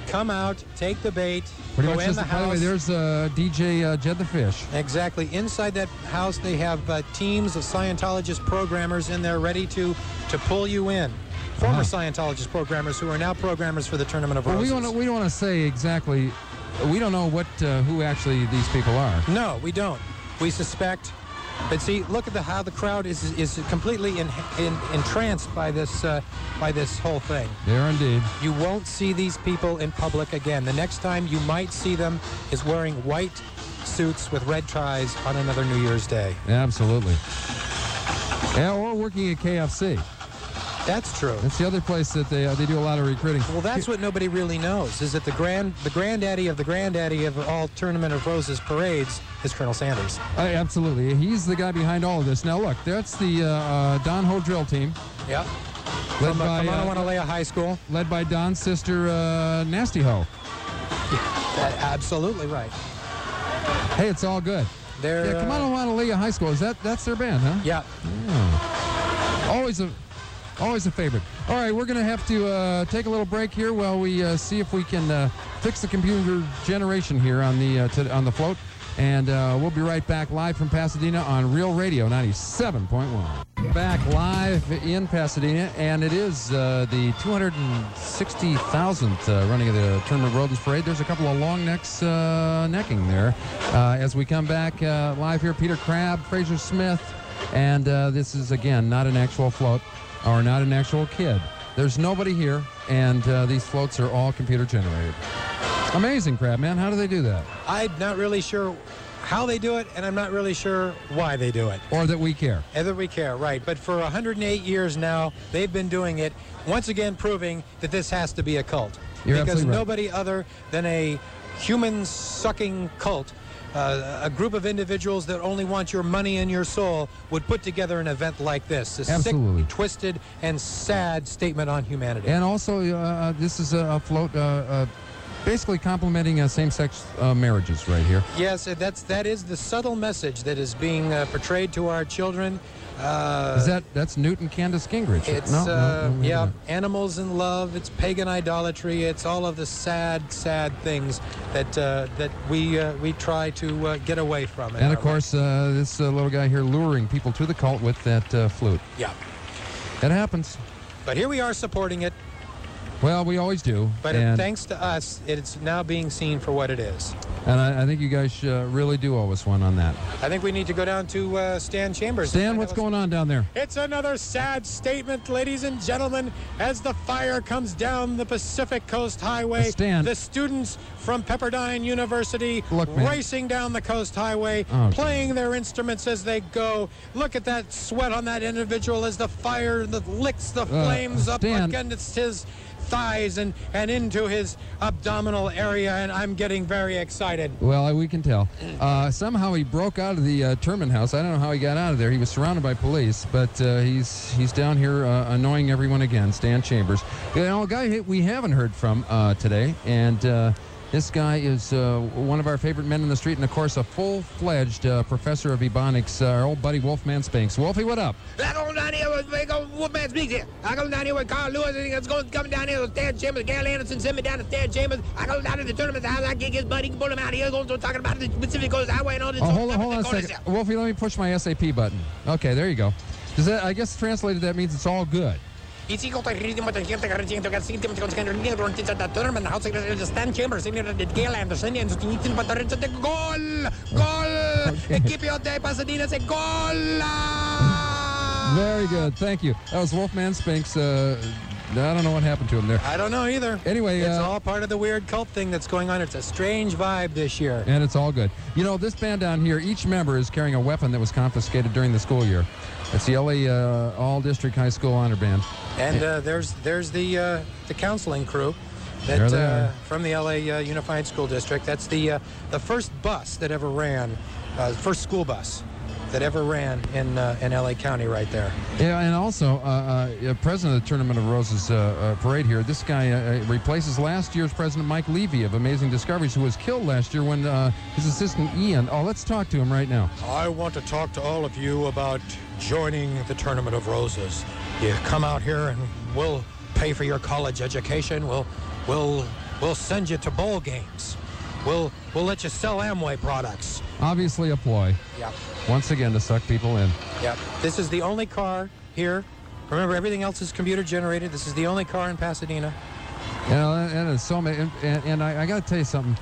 come out, take the bait, go in the house. By the way, there's DJ Jed the Fish. Exactly. Inside that house, they have teams of Scientologist programmers in there ready to pull you in. Former Scientologist programmers who are now programmers for the Tournament of Roses. We don't want to say exactly. We don't know who actually these people are. No, we don't. We suspect. But see, look at how the crowd is completely entranced by this whole thing. They are indeed. You won't see these people in public again. The next time you might see them is wearing white suits with red ties on another New Year's Day. Absolutely. Yeah, or working at KFC. That's true. That's the other place that they do a lot of recruiting. Well, that's what nobody really knows, is that the granddaddy of all Tournament of Roses parades is Colonel Sanders. Absolutely. He's the guy behind all of this. Now, look, that's the Don Ho drill team. Yep. Led by Kamanawanalia High School. Led by Don's sister, Nasty Ho. Absolutely right. Hey, it's all good. They're Kamanawanalia High School. That's their band, huh? Yeah. Always a favorite. All right, we're going to have to take a little break here while we see if we can fix the computer generation here on the float. And we'll be right back live from Pasadena on Real Radio 97.1. Back live in Pasadena, and it is the 260,000th running of the Tournament of Rodents Parade. There's a couple of long necks necking there. As we come back live here, Peter Crabb, Frazier Smith, and this is, again, not an actual float. Or not an actual kid. There's nobody here, and these floats are all computer generated. Amazing, Crab Man. How do they do that? I'm not really sure how they do it, and I'm not really sure why they do it. Or that we care. Either we care, right. But for 108 years now, they've been doing it, once again proving that this has to be a cult. You're because absolutely right. Nobody other than a human-sucking cult, a group of individuals that only want your money and your soul, would put together an event like this. A Absolutely. sick, twisted, and sad statement on humanity. And also, this is a float basically complimenting same-sex marriages right here. Yes, that is the subtle message that is being portrayed to our children. That's Newt and Candace Gingrich? It's animals in love. It's pagan idolatry. It's all of the sad things that we try to get away from. And of course, this little guy here luring people to the cult with that flute. Yeah, it happens. But here we are supporting it. Well, we always do. But thanks to us, it's now being seen for what it is. And I think you guys really do owe us one on that. I think we need to go down to Stan Chambers. Stan, what's going on down there? It's another sad statement, ladies and gentlemen, as the fire comes down the Pacific Coast Highway. Stan. The students from Pepperdine University racing down the Coast Highway, playing their instruments as they go. Look at that sweat on that individual as the fire that licks the flames up against his thighs and into his abdominal area, and I'm getting very excited. Well, we can tell. Somehow he broke out of the tournament house. I don't know how he got out of there. He was surrounded by police, but he's down here annoying everyone again. Stan Chambers, a guy we haven't heard from today, and this guy is one of our favorite men in the street, and of course a full-fledged professor of Ebonics, our old buddy Wolfman Spinks. Wolfie, what up? I go down here with Wolfman Spinks here. I go down here with Carl Lewis, and coming down here with Stan Chambers. Gail Anderson sent me down to Stan Chambers. I go down to the tournament house. I get his buddy, pull him out here, talking about the Pacific Coast Highway and all this. Hold on a second. Wolfie, let me push my SAP button. Okay, there you go. Does that, I guess translated that means it's all good. Stan Chambers, Gail Anderson, goal! Equipo de Pasadena, say goal! Very good, thank you. That was Wolfman Spinks. I don't know what happened to him there. I don't know either. Anyway, it's all part of the weird cult thing that's going on. It's a strange vibe this year. And it's all good. You know, this band down here, each member is carrying a weapon that was confiscated during the school year. It's the LA All-District High School Honor Band. And there's the counseling crew that from the LA Unified School District. That's the first bus that ever ran, first school bus that ever ran in LA County right there. Yeah, and also president of the Tournament of Roses parade here, this guy replaces last year's president Mike Levy of Amazing Discoveries, who was killed last year when his assistant Ian. Oh, let's talk to him right now. I want to talk to all of you about joining the Tournament of Roses. You come out here and we'll pay for your college education. We'll send you to bowl games. We'll let you sell Amway products. Obviously a ploy. Yeah. Once again to suck people in. Yeah. This is the only car here. Remember, everything else is computer generated. This is the only car in Pasadena. Yeah, and it's so many. And I got to tell you something.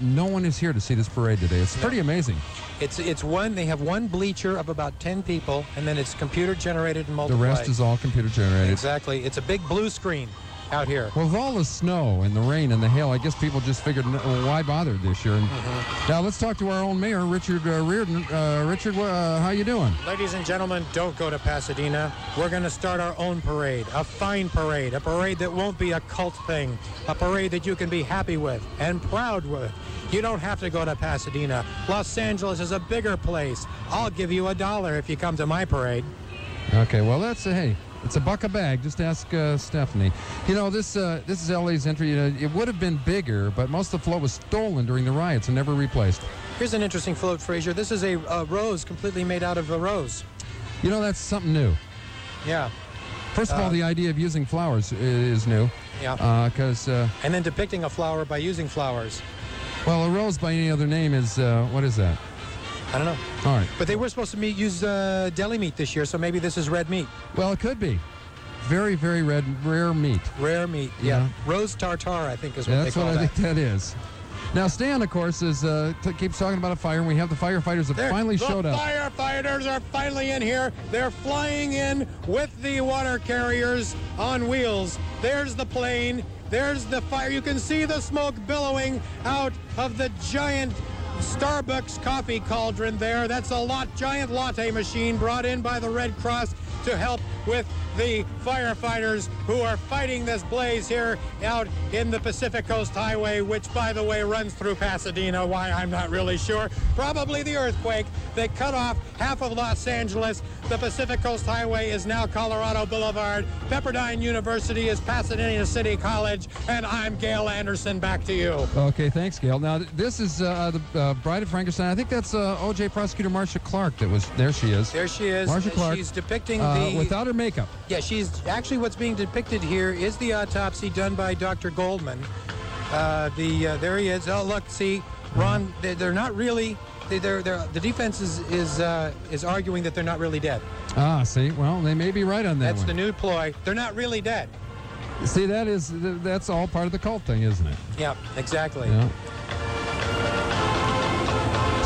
No one is here to see this parade today. It's pretty amazing. It's one. They have one bleacher of about 10 people, and then it's computer generated and multiplied. The rest is all computer generated. Exactly. It's a big blue screen out here. Well, with all the snow and the rain and the hail, I guess people just figured, why bother this year? And now let's talk to our own mayor, Richard Reardon. Richard, how you doing? Ladies and gentlemen, don't go to Pasadena. We're going to start our own parade, a fine parade, a parade that won't be a cult thing, a parade that you can be happy with and proud with. You don't have to go to Pasadena. Los Angeles is a bigger place. I'll give you $1 if you come to my parade. Okay, well, hey, it's $1 a bag. Just ask Stephanie. You know, this is LA's entry. It would have been bigger, but most of the float was stolen during the riots and never replaced. Here's an interesting float, Frazier. This is a rose completely made out of a rose. You know, that's something new. Yeah. First of all, the idea of using flowers is new. Yeah. And then depicting a flower by using flowers. Well, a rose by any other name is, what is that? I don't know. All right. But they were supposed to use deli meat this year, so maybe this is red meat. Well, it could be. Very, very rare meat. Rare meat, yeah. Rose tartare, I think, is what they call that. That's what I think that is. Now, Stan, of course, keeps talking about a fire, and we have the firefighters that finally showed up. The firefighters are finally in here. They're flying in with the water carriers on wheels. There's the plane. There's the fire. You can see the smoke billowing out of the giant Starbucks coffee cauldron there. That's a giant latte machine brought in by the Red Cross. to help with the firefighters who are fighting this blaze here out in the Pacific Coast Highway, which, by the way, runs through Pasadena. Why, I'm not really sure. Probably the earthquake. They cut off half of Los Angeles. The Pacific Coast Highway is now Colorado Boulevard. Pepperdine University is Pasadena City College. And I'm Gail Anderson. Back to you. Okay, thanks, Gail. Now, this is the Bride of Frankenstein. I think that's O.J. prosecutor Marcia Clark that was... There she is. There she is. Marcia Clark. She's depicting the... Without her makeup. Yeah, she's... Actually, what's being depicted here is the autopsy done by Dr. Goldman. There he is. Oh, look, see, Ron, they're not really... the defense is arguing that they're not really dead. Ah, see, well, they may be right on that. That's the new ploy. They're not really dead. See, that's all part of the cult thing, isn't it? Yeah, exactly. Yeah.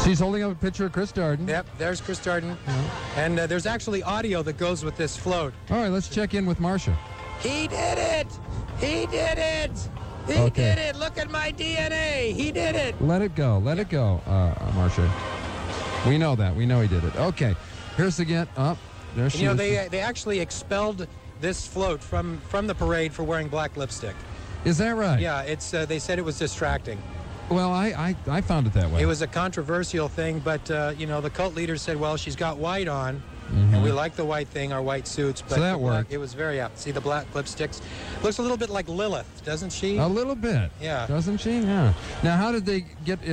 She's holding up a picture of Chris Darden. Yep, there's Chris Darden. Yeah. And there's actually audio that goes with this float. All right, let's check in with Marcia. He did it! He did it! He did it! Look at my DNA! He did it! Let it go. Let it go, Marcia. We know that. We know he did it. Okay. Here's again. Up. There she is. They actually expelled this float from the parade for wearing black lipstick. Is that right? Yeah, they said it was distracting. Well, I found it that way. It was a controversial thing, but the cult leaders said, well, she's got white on, and we like the white thing, our white suits. But so that worked. It was very apt. See the black lipsticks? Looks a little bit like Lilith, doesn't she? A little bit. Yeah. Doesn't she? Yeah. Now, how did they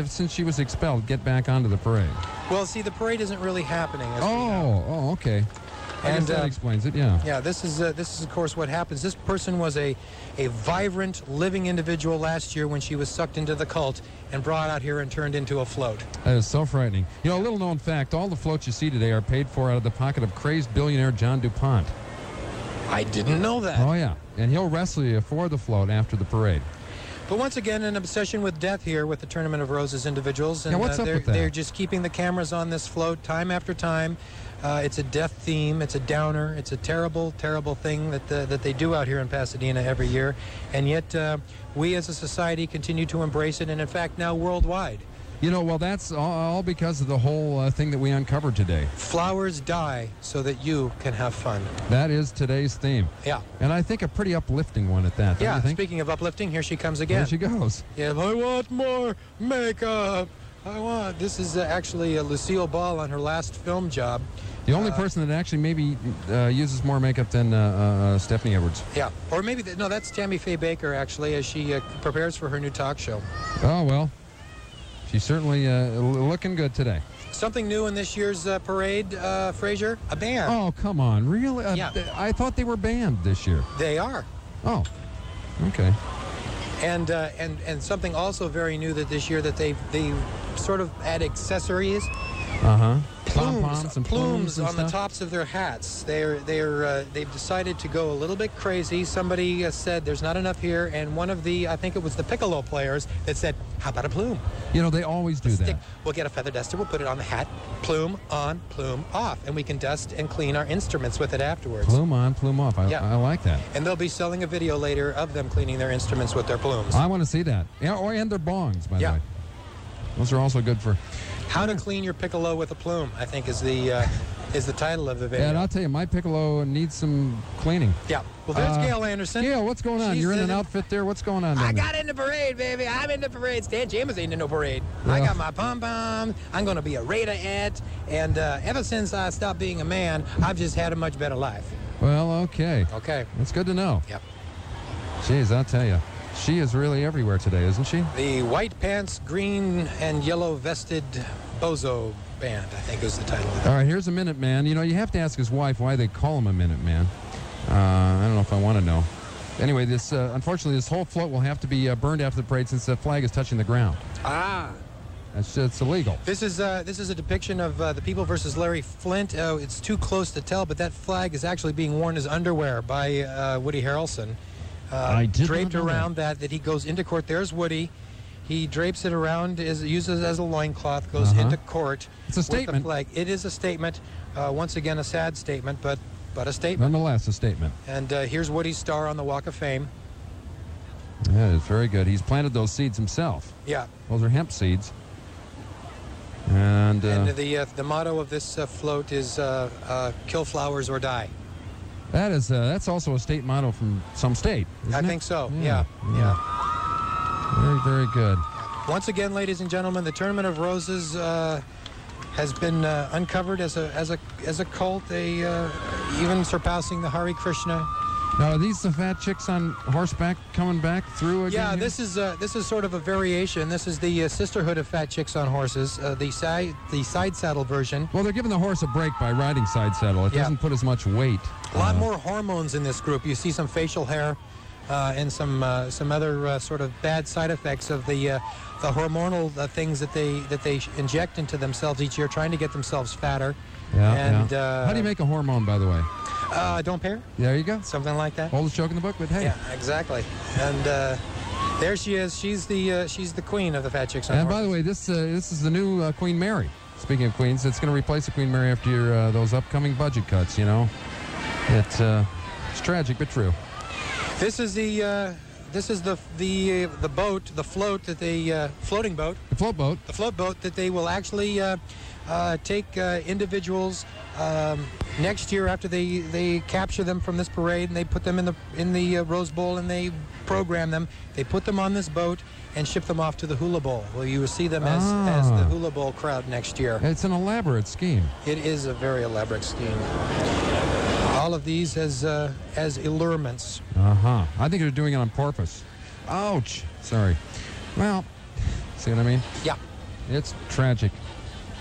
since she was expelled, get back onto the parade? Well, see, the parade isn't really happening. Oh, okay. And that explains it, yeah. Yeah, this is of course what happens. This person was a vibrant, living individual last year when she was sucked into the cult and brought out here and turned into a float. That is so frightening. A little known fact, all the floats you see today are paid for out of the pocket of crazed billionaire John DuPont. I didn't know that. Oh, yeah. And he'll wrestle you for the float after the parade. But once again, an obsession with death here with the Tournament of Roses individuals. And what's up with that? They're just keeping the cameras on this float time after time. It's a death theme. It's a downer. It's a terrible, terrible thing that they do out here in Pasadena every year. And yet we as a society continue to embrace it, and in fact now worldwide. Well, that's all because of the whole thing that we uncovered today. Flowers die so that you can have fun. That is today's theme. Yeah. And I think a pretty uplifting one at that. Yeah, don't you think? Speaking of uplifting, here she comes again. There she goes. Yeah, I want more makeup. This is actually Lucille Ball on her last film job. The only person that actually maybe uses more makeup than Stephanie Edwards. Yeah, or maybe, no, that's Tammy Faye Baker, actually, as she prepares for her new talk show. Oh, well, she's certainly looking good today. Something new in this year's parade, Frazier, a band. Oh, come on, really? Yeah. I thought they were banned this year. They are. Oh, okay. And something also very new that this year that they sort of add accessories. Plumes on the tops of their hats. They've decided to go a little bit crazy. Somebody said there's not enough here, and one of I think it was the piccolo players that said, how about a plume? They always do that. We'll get a feather duster, we'll put it on the hat, plume on, plume off, and we can dust and clean our instruments with it afterwards. Plume on, plume off. I like that. And they'll be selling a video later of them cleaning their instruments with their plumes. I want to see that. And their bongs, by the way. Those are also good for... How to clean your piccolo with a plume, I think, is the title of the video. Yeah, and I'll tell you, my piccolo needs some cleaning. Yeah. Well, there's Gail Anderson. Gail, what's going on? You're in an outfit there. What's going on? I got in the parade, baby. I'm in the parade. Stan James ain't in no parade. Yeah. I got my pom-pom. I'm going to be a Raider-ant. And ever since I stopped being a man, I've just had a much better life. Well, okay. Okay. That's good to know. Yep. Jeez, I'll tell you. She is really everywhere today, isn't she? The white pants, green and yellow vested Bozo Band, I think is the title of it. All right, here's a Minute Man. You have to ask his wife why they call him a Minute Man. I don't know if I want to know. Anyway, unfortunately, this whole float will have to be burned after the parade since the flag is touching the ground. Ah. It's illegal. This is a depiction of the People versus Larry Flint. It's too close to tell, but that flag is actually being worn as underwear by Woody Harrelson. Draped around that he goes into court. There's Woody. He drapes it around, uses it as a loincloth, goes into court. It's a statement. With the flag. It is a statement. Once again, a sad statement, but a statement. Nonetheless, a statement. And here's Woody's star on the Walk of Fame. Yeah, it's very good. He's planted those seeds himself. Yeah. Those are hemp seeds. And the motto of this float is kill flowers or die. That's also a state motto from some state, isn't I it? think so. Yeah. Very, very good. Once again, ladies and gentlemen, the Tournament of Roses has been uncovered as a cult, even surpassing the Hare Krishna. Now, are these the fat chicks on horseback coming back through again? Yeah, here? this is sort of a variation. This is the Sisterhood of Fat Chicks on Horses, the side saddle version. Well, they're giving the horse a break by riding side saddle. It doesn't put as much weight. A lot more hormones in this group. You see some facial hair and some other sort of bad side effects of the hormonal things that they inject into themselves each year, trying to get themselves fatter. Yeah. How do you make a hormone, by the way? Don't pair. There you go. Something like that. Oldest joke in the book, but hey. Yeah, exactly. And there she is. She's the queen of the Fat Chicks on And Horses. by the way, this is the new Queen Mary. Speaking of queens, it's going to replace the Queen Mary after those upcoming budget cuts. You know, it's tragic but true. This is the boat, the float that they floating boat. The float boat. The float boat that they will actually take individuals next year after they capture them from this parade, and they put them in the Rose Bowl, and they program them. They put them on this boat and ship them off to the Hula Bowl, where you will see them as the Hula Bowl crowd next year. It's an elaborate scheme. It is a very elaborate scheme. All of these as allurements. I think they're doing it on purpose. Ouch. Sorry. Well, see what I mean? Yeah. It's tragic.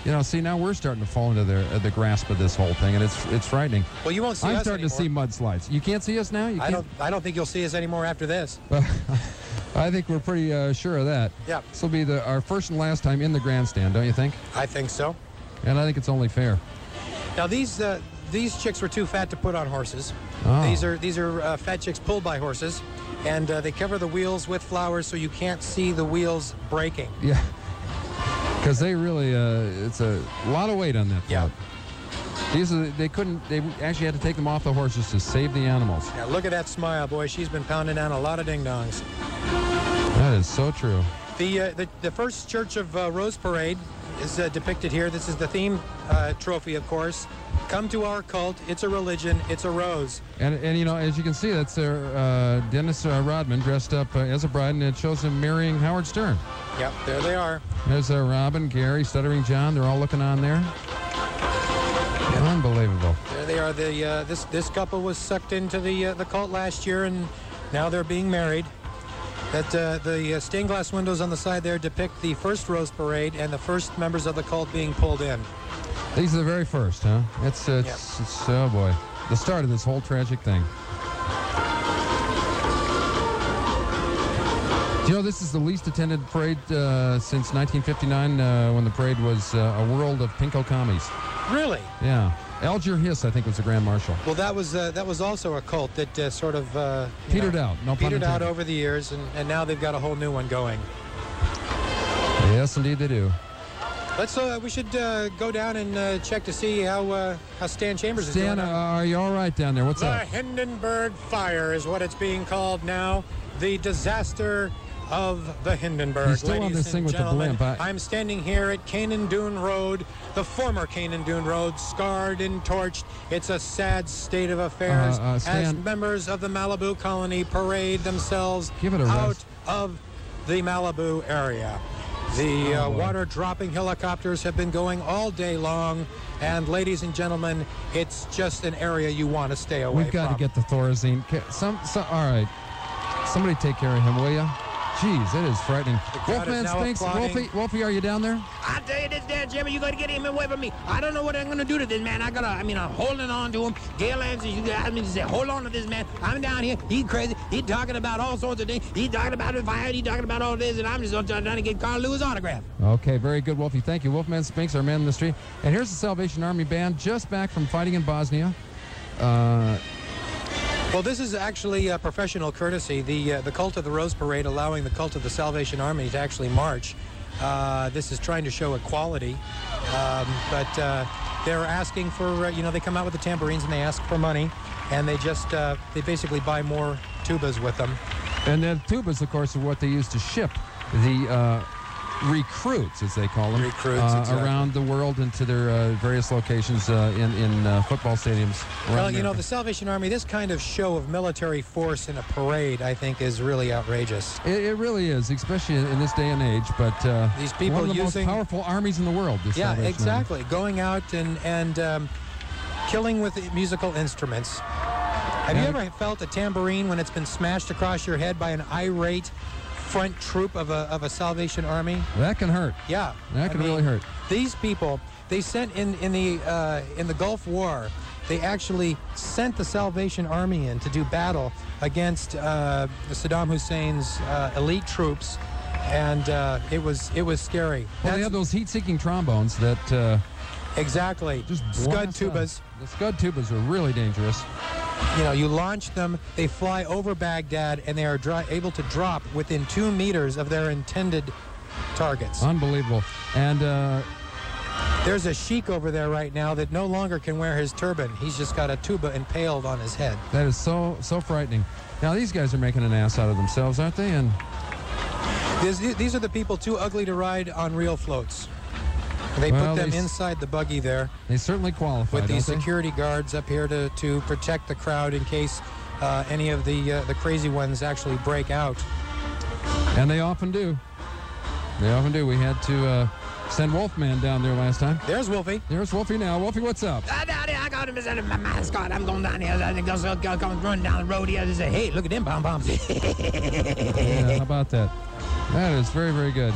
You know, see, now we're starting to fall into the grasp of this whole thing, and it's frightening. Well, you won't see us I'm starting anymore. to see mudslides. You can't see us now? I don't think you'll see us anymore after this. I think we're pretty sure of that. Yeah. This will be our first and last time in the grandstand, don't you think? I think so. And I think it's only fair. Now, these chicks were too fat to put on horses. Oh. These are fat chicks pulled by horses, and they cover the wheels with flowers so you can't see the wheels breaking. Yeah. Because they really, it's a lot of weight on that float. Yeah. They actually had to take them off the horses to save the animals. Yeah, look at that smile, boy. She's been pounding down a lot of ding-dongs. That is so true. The first Church of Rose Parade is depicted here. This is the theme trophy, of course. Come to our cult. It's a religion. It's a rose. And you know, as you can see, that's Dennis Rodman dressed up as a bride, and it shows him marrying Howard Stern. Yep, there they are. There's Robin, Gary, Stuttering John. They're all looking on there. Unbelievable. There they are. This couple was sucked into the cult last year, and now they're being married. The stained glass windows on the side there depict the first Rose Parade and the first members of the cult being pulled in. These are the very first, huh? It's oh boy, the start of this whole tragic thing. Do you know this is the least attended parade since 1959 when the parade was a world of pinko commies? Really? Yeah. Alger Hiss, I think, was the Grand Marshal. Well, that was also a cult that sort of petered out. No pun petered out intended. over the years, and now they've got a whole new one going. Yes, indeed they do. We should go down and check to see how Stan Chambers is Stan, doing. are you all right down there? What's The up? Hindenburg Fire is what it's being called now. The disaster of the Hindenburg. He's still on this thing with the blimp. I'm standing here at Canaan Dune Road, the former Canaan Dune Road, scarred and torched. It's a sad state of affairs Stan, as members of the Malibu colony parade themselves Give it a out rest. of the Malibu area. The water-dropping helicopters have been going all day long, and ladies and gentlemen, it's just an area you want to stay away from. We've got to get the Thorazine. All right. Somebody take care of him, will you? Jeez, it is frightening. crowd is Wolfman now Spinks, applauding. Wolfie, are you down there? I tell you this there, Jimmy, you got to get him away from me. I don't know what I'm going to do to this man. I'm holding on to him. Gail answers, you guys me to say, hold on to this man. I'm down here. He's crazy. He's talking about all sorts of things. He's talking about the fire. He's talking about all this, and I'm just trying to get Carl Lewis' autograph. Okay, very good, Wolfie. Thank you. Wolfman Spinks, our man in the street. And here's the Salvation Army band just back from fighting in Bosnia. Well, this is actually a professional courtesy. The Cult of the Rose Parade allowing the Cult of the Salvation Army to actually march. This is trying to show equality, but they're asking for, they come out with the tambourines and they ask for money, and they basically buy more tubas with them. And then tubas, of course, are what they use to ship the recruits, as they call them, exactly. around the world into their various locations in football stadiums. Well, you know, the Salvation Army, this kind of show of military force in a parade, I think, is really outrageous. It really is, especially in this day and age. But these people one of the using most powerful armies in the world. Yeah, exactly. Going out and killing with musical instruments. Have you ever felt a tambourine when it's been smashed across your head by an irate front troop of a Salvation Army? That can hurt. Yeah, that can really hurt. These people, they sent in the Gulf War, they actually sent the Salvation Army in to do battle against Saddam Hussein's elite troops, and it was scary. Well, they have those heat-seeking trombones that exactly just scud tubas. The scud tubas are really dangerous. You know, you launch them, they fly over Baghdad, and they are able to drop within 2 meters of their intended targets. Unbelievable. And there's a sheik over there right now that no longer can wear his turban. He's just got a tuba impaled on his head. That is so frightening. Now, these guys are making an ass out of themselves, aren't they? And these are the people too ugly to ride on real floats. They put them inside the buggy there. They certainly qualify, with these security guards up here to protect the crowd in case any of the crazy ones actually break out. And they often do. They often do. We had to send Wolfman down there last time. There's Wolfie. There's Wolfie now. Wolfie, what's up? I got him as my mascot. I'm going down here. I'm going run down the road here and say, hey, look at them pom-poms. Yeah, how about that? That is very, very good.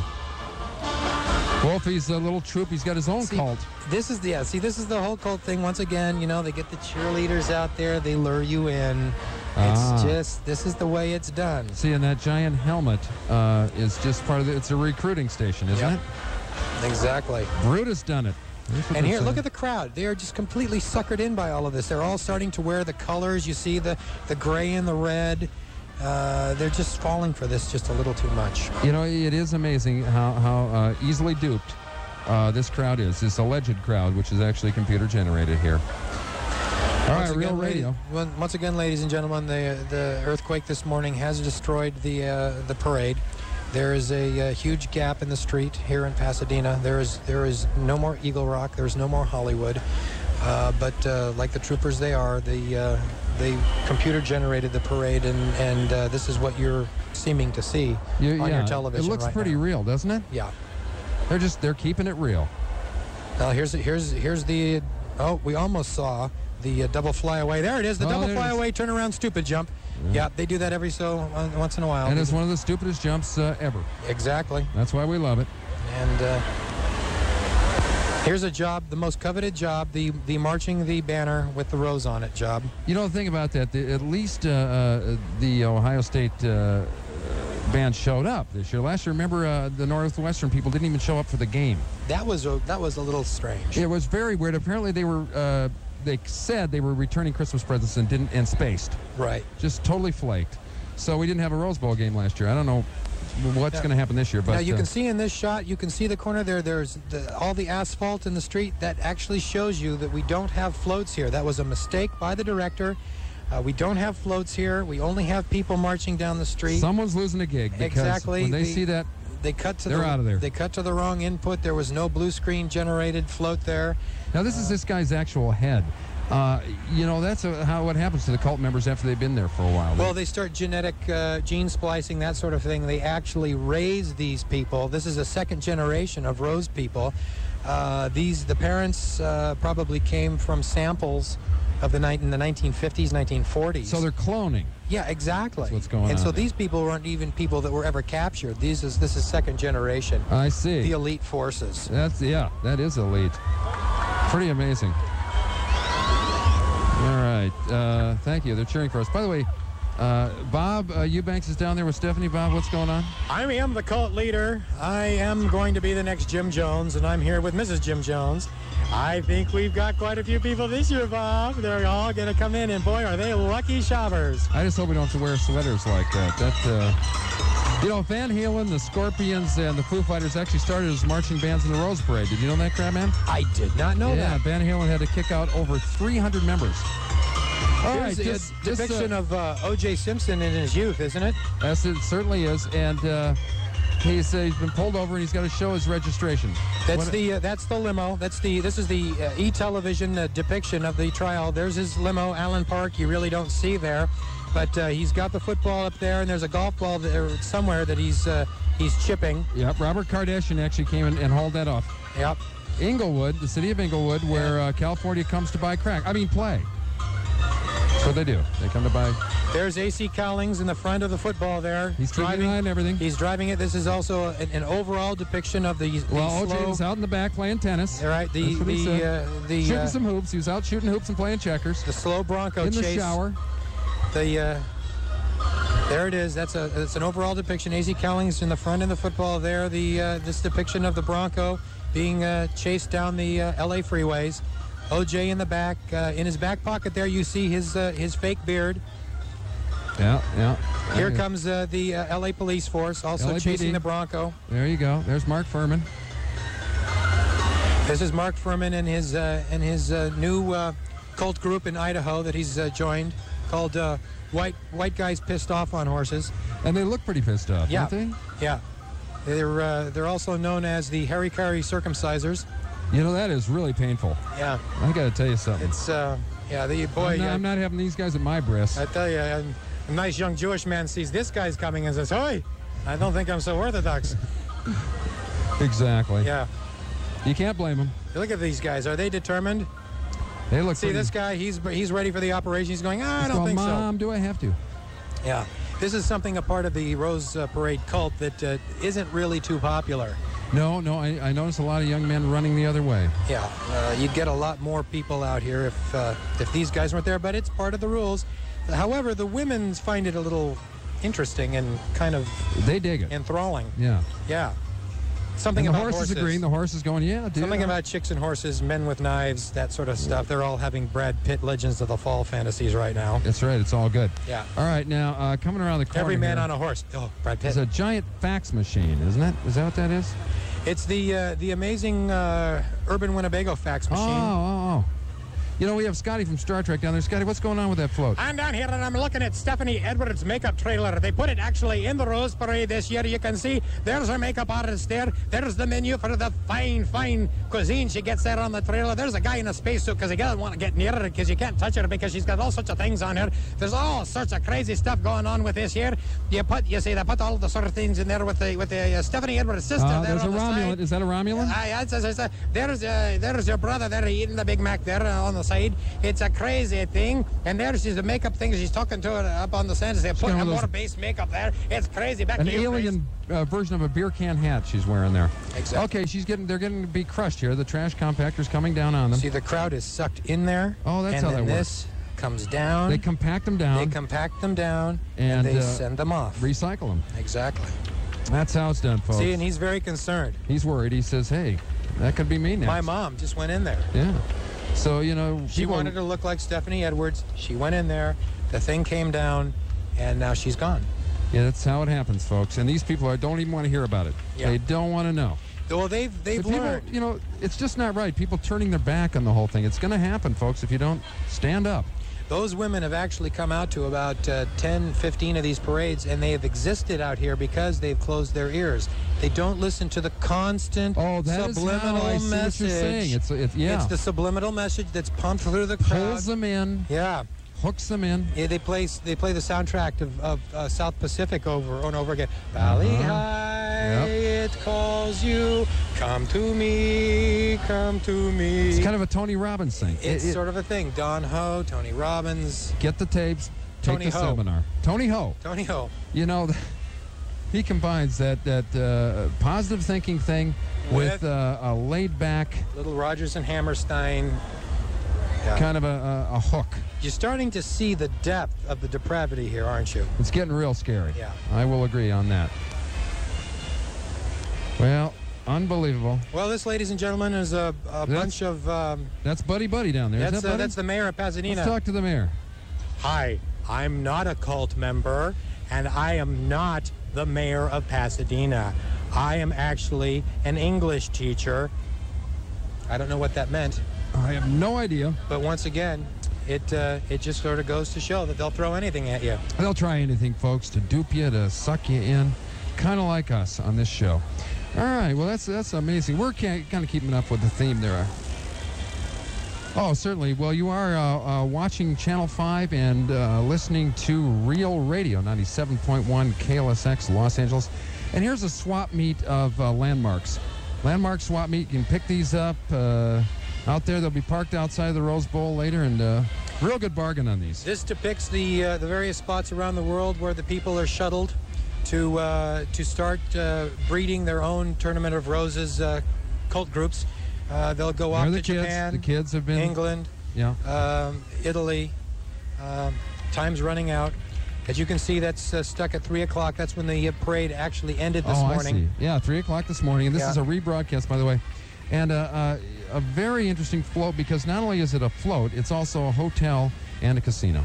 Wolfie's a little troop. He's got his own cult. This is the whole cult thing. Once again, you know, they get the cheerleaders out there. They lure you in. This is the way it's done. See, and that giant helmet is just part of it's a recruiting station, isn't it? Exactly. Brutus done it. And here, look at the crowd. They are just completely suckered in by all of this. They're all starting to wear the colors. You see the gray and the red. They're just falling for this just a little too much. You know, it is amazing how easily duped this crowd is, this alleged crowd, which is actually computer generated here. All right, Real Radio. Once again, ladies and gentlemen, the earthquake this morning has destroyed the parade. There is a huge gap in the street here in Pasadena. There is no more Eagle Rock. There is no more Hollywood. But like the troopers they are, they computer-generated the parade, and this is what you're seeming to see on your television. It looks right pretty now. Real, doesn't it? Yeah. They're keeping it real. Now here's the we almost saw the double flyaway. There it is, the double flyaway turnaround stupid jump. Yeah, they do that every so once in a while. And it's one of the stupidest jumps ever. Exactly. That's why we love it. And here's a job, the most coveted job, the marching the banner with the rose on it job. You know, the thing about that, at least the Ohio State band showed up this year. Last year, remember, the Northwestern people didn't even show up for the game. That was a little strange. It was very weird. Apparently, they said they were returning Christmas presents and spaced. Right. Just totally flaked. So we didn't have a Rose Bowl game last year. I don't know what's going to happen this year. But now you can see in this shot, you can see the corner there. There's all the asphalt in the street. That actually shows you that we don't have floats here. That was a mistake by the director. We don't have floats here. We only have people marching down the street. Someone's losing a gig. Because exactly. When they see that, they're out of there. They cut to the wrong input. There was no blue screen generated float there. Now this is this guy's actual head. You know, that's what happens to the cult members after they've been there for a while. Well, they start genetic gene splicing, that sort of thing. They actually raise these people. This is a second generation of Rose people. The parents probably came from samples of in the 1950s, 1940s. So they're cloning. Yeah, exactly. That's what's going on. And so these people weren't even people that were ever captured. This is second generation. I see. The elite forces. That is elite. Pretty amazing. All right. Thank you. They're cheering for us. By the way, Bob Eubanks is down there with Stephanie. Bob, what's going on? I am the cult leader. I am going to be the next Jim Jones, and I'm here with Mrs. Jim Jones. I think we've got quite a few people this year, Bob. They're all going to come in, and boy, are they lucky shoppers. I just hope we don't have to wear sweaters like that. You know, Van Halen, the Scorpions, and the Foo Fighters actually started as marching bands in the Rose Parade. Did you know that, Crabman? I did not know that. Yeah, Van Halen had to kick out over 300 members. All right, a depiction of O.J. Simpson in his youth, isn't it? Yes, it certainly is. And He's been pulled over and he's got to show his registration. That's the limo. This is the e-television depiction of the trial. There's his limo, Allen Park. You really don't see there, but he's got the football up there, and there's a golf ball there somewhere that he's chipping. Yep. Robert Kardashian actually came in and hauled that off. Yep. Inglewood, the city of Inglewood, where California comes to buy crack. Play. That's what they do. They come to buy. There's A.C. Cowlings in the front of the football there. He's driving and everything. He's driving it. This is also an overall depiction of the O.J. was out in the back playing tennis. All right. Shooting some hoops. He was out shooting hoops and playing checkers. The slow Bronco chase. In the shower. There it is. That's an overall depiction. A.C. Cowlings in the front of the football there. This depiction of the Bronco being chased down the L.A. freeways. O.J. in the back. In his back pocket there, you see his fake beard. Yeah. Here comes the L.A. police force, also LAPD. chasing the Bronco. There you go. There's Mark Furman. This is Mark Furman and his new cult group in Idaho that he's joined, called White Guys Pissed Off on Horses. And they look pretty pissed off, yeah. don't they? Yeah. They're also known as the Harry Carey Circumcisers. That is really painful. Yeah. I got to tell you something. It's I'm not having these guys at my breasts. I tell you, a nice young Jewish man sees this guy's coming and says, "Oi, I don't think I'm so orthodox." Exactly. Yeah. You can't blame them. Look at these guys. Are they determined? They look. See this guy. He's ready for the operation. He's going. I don't think so. Mom, do I have to? Yeah. This is a part of the Rose Parade cult that isn't really too popular. No. I noticed a lot of young men running the other way. Yeah. You'd get a lot more people out here if these guys weren't there, but it's part of the rules. However, the women find it a little interesting and kind of... They dig it. Enthralling. Yeah. Yeah. Something and the about horse is agreeing. The horse is going, yeah, dude. Something about chicks and horses, men with knives, that sort of stuff. They're all having Brad Pitt Legends of the Fall fantasies right now. That's right. It's all good. Yeah. All right. Now, coming around the corner Every man here, on a horse. Oh, Brad Pitt. It's a giant fax machine, isn't it? Is that what that is? It's the amazing Urban Winnebago fax machine. Oh. We have Scotty from Star Trek down there. Scotty, what's going on with that float? I'm down here and I'm looking at Stephanie Edwards' makeup trailer. They put it actually in the Rose Parade this year. You can see there's her makeup artist there. There's the menu for the fine cuisine she gets there on the trailer. There's a guy in a spacesuit because he doesn't want to get near her because you can't touch her because she's got all sorts of things on her. There's all sorts of crazy stuff going on with this here. They put all the sort of things in there with the Stephanie Edwards' sister there there's on a the Romulan. side. Is that a Romulan? There's your brother there eating the Big Mac there on the side. It's a crazy thing. And there's the makeup thing. She's talking to her up on the stand. They're putting more base makeup there. It's crazy. Back an to you, alien version of a beer can hat she's wearing there. Exactly. Okay, they're getting to be crushed here. The trash compactor's coming down on them. See, the crowd is sucked in there. Oh, that's how that works. And then this comes down. They compact them down. And they send them off. Recycle them. Exactly. That's how it's done, folks. See, and he's very concerned. He's worried. He says, hey, that could be me next. My mom just went in there. Yeah. So, she wanted to look like Stephanie Edwards. She went in there. The thing came down, and now she's gone. Yeah, that's how it happens, folks. And these people don't even want to hear about it. Yeah. They don't want to know. Well, they've learned. People, it's just not right. People turning their back on the whole thing. It's going to happen, folks, if you don't stand up. Those women have actually come out to about 10, 15 of these parades, and they have existed out here because they've closed their ears. They don't listen to the constant subliminal message. It's the subliminal message that's pumped through the crowd. Pulls them in. Yeah. Hooks them in. Yeah, they play the soundtrack of South Pacific over and over again. Valley High, it calls you. Come to me, come to me. It's kind of a Tony Robbins thing. It's sort of a thing. Don Ho, Tony Robbins. Get the tapes. Take Tony the Ho. seminar. Tony Ho. Tony Ho. He combines that positive thinking thing with a laid back little Rodgers and Hammerstein. Yeah. Kind of a hook. You're starting to see the depth of the depravity here, aren't you? It's getting real scary. Yeah. I will agree on that. Well, unbelievable. Well, this, ladies and gentlemen, is a bunch of... that's Buddy down there. That's the mayor of Pasadena. Let's talk to the mayor. Hi, I'm not a cult member, and I am not the mayor of Pasadena. I am actually an English teacher. I don't know what that meant. I have no idea. But once again, it just sort of goes to show that they'll throw anything at you. They'll try anything, folks, to dupe you, to suck you in. kind of like us on this show. All right, well, that's amazing. We're kind of keeping up with the theme there. Oh, certainly. Well, you are watching Channel 5 and listening to Real Radio 97.1 KLSX Los Angeles. And here's a swap meet of landmarks. Landmark swap meet. You can pick these up out there. They'll be parked outside the Rose Bowl later, and real good bargain on these. This depicts the various spots around the world where the people are shuttled to start breeding their own Tournament of Roses cult groups. They'll go off to Japan. The kids have been England. Yeah. Italy. Time's running out. As you can see, that's stuck at 3 o'clock. That's when the parade actually ended this morning. I see. Yeah, 3 o'clock this morning. And this is a rebroadcast, by the way. And a very interesting float, because not only is it a float, it's also a hotel and a casino.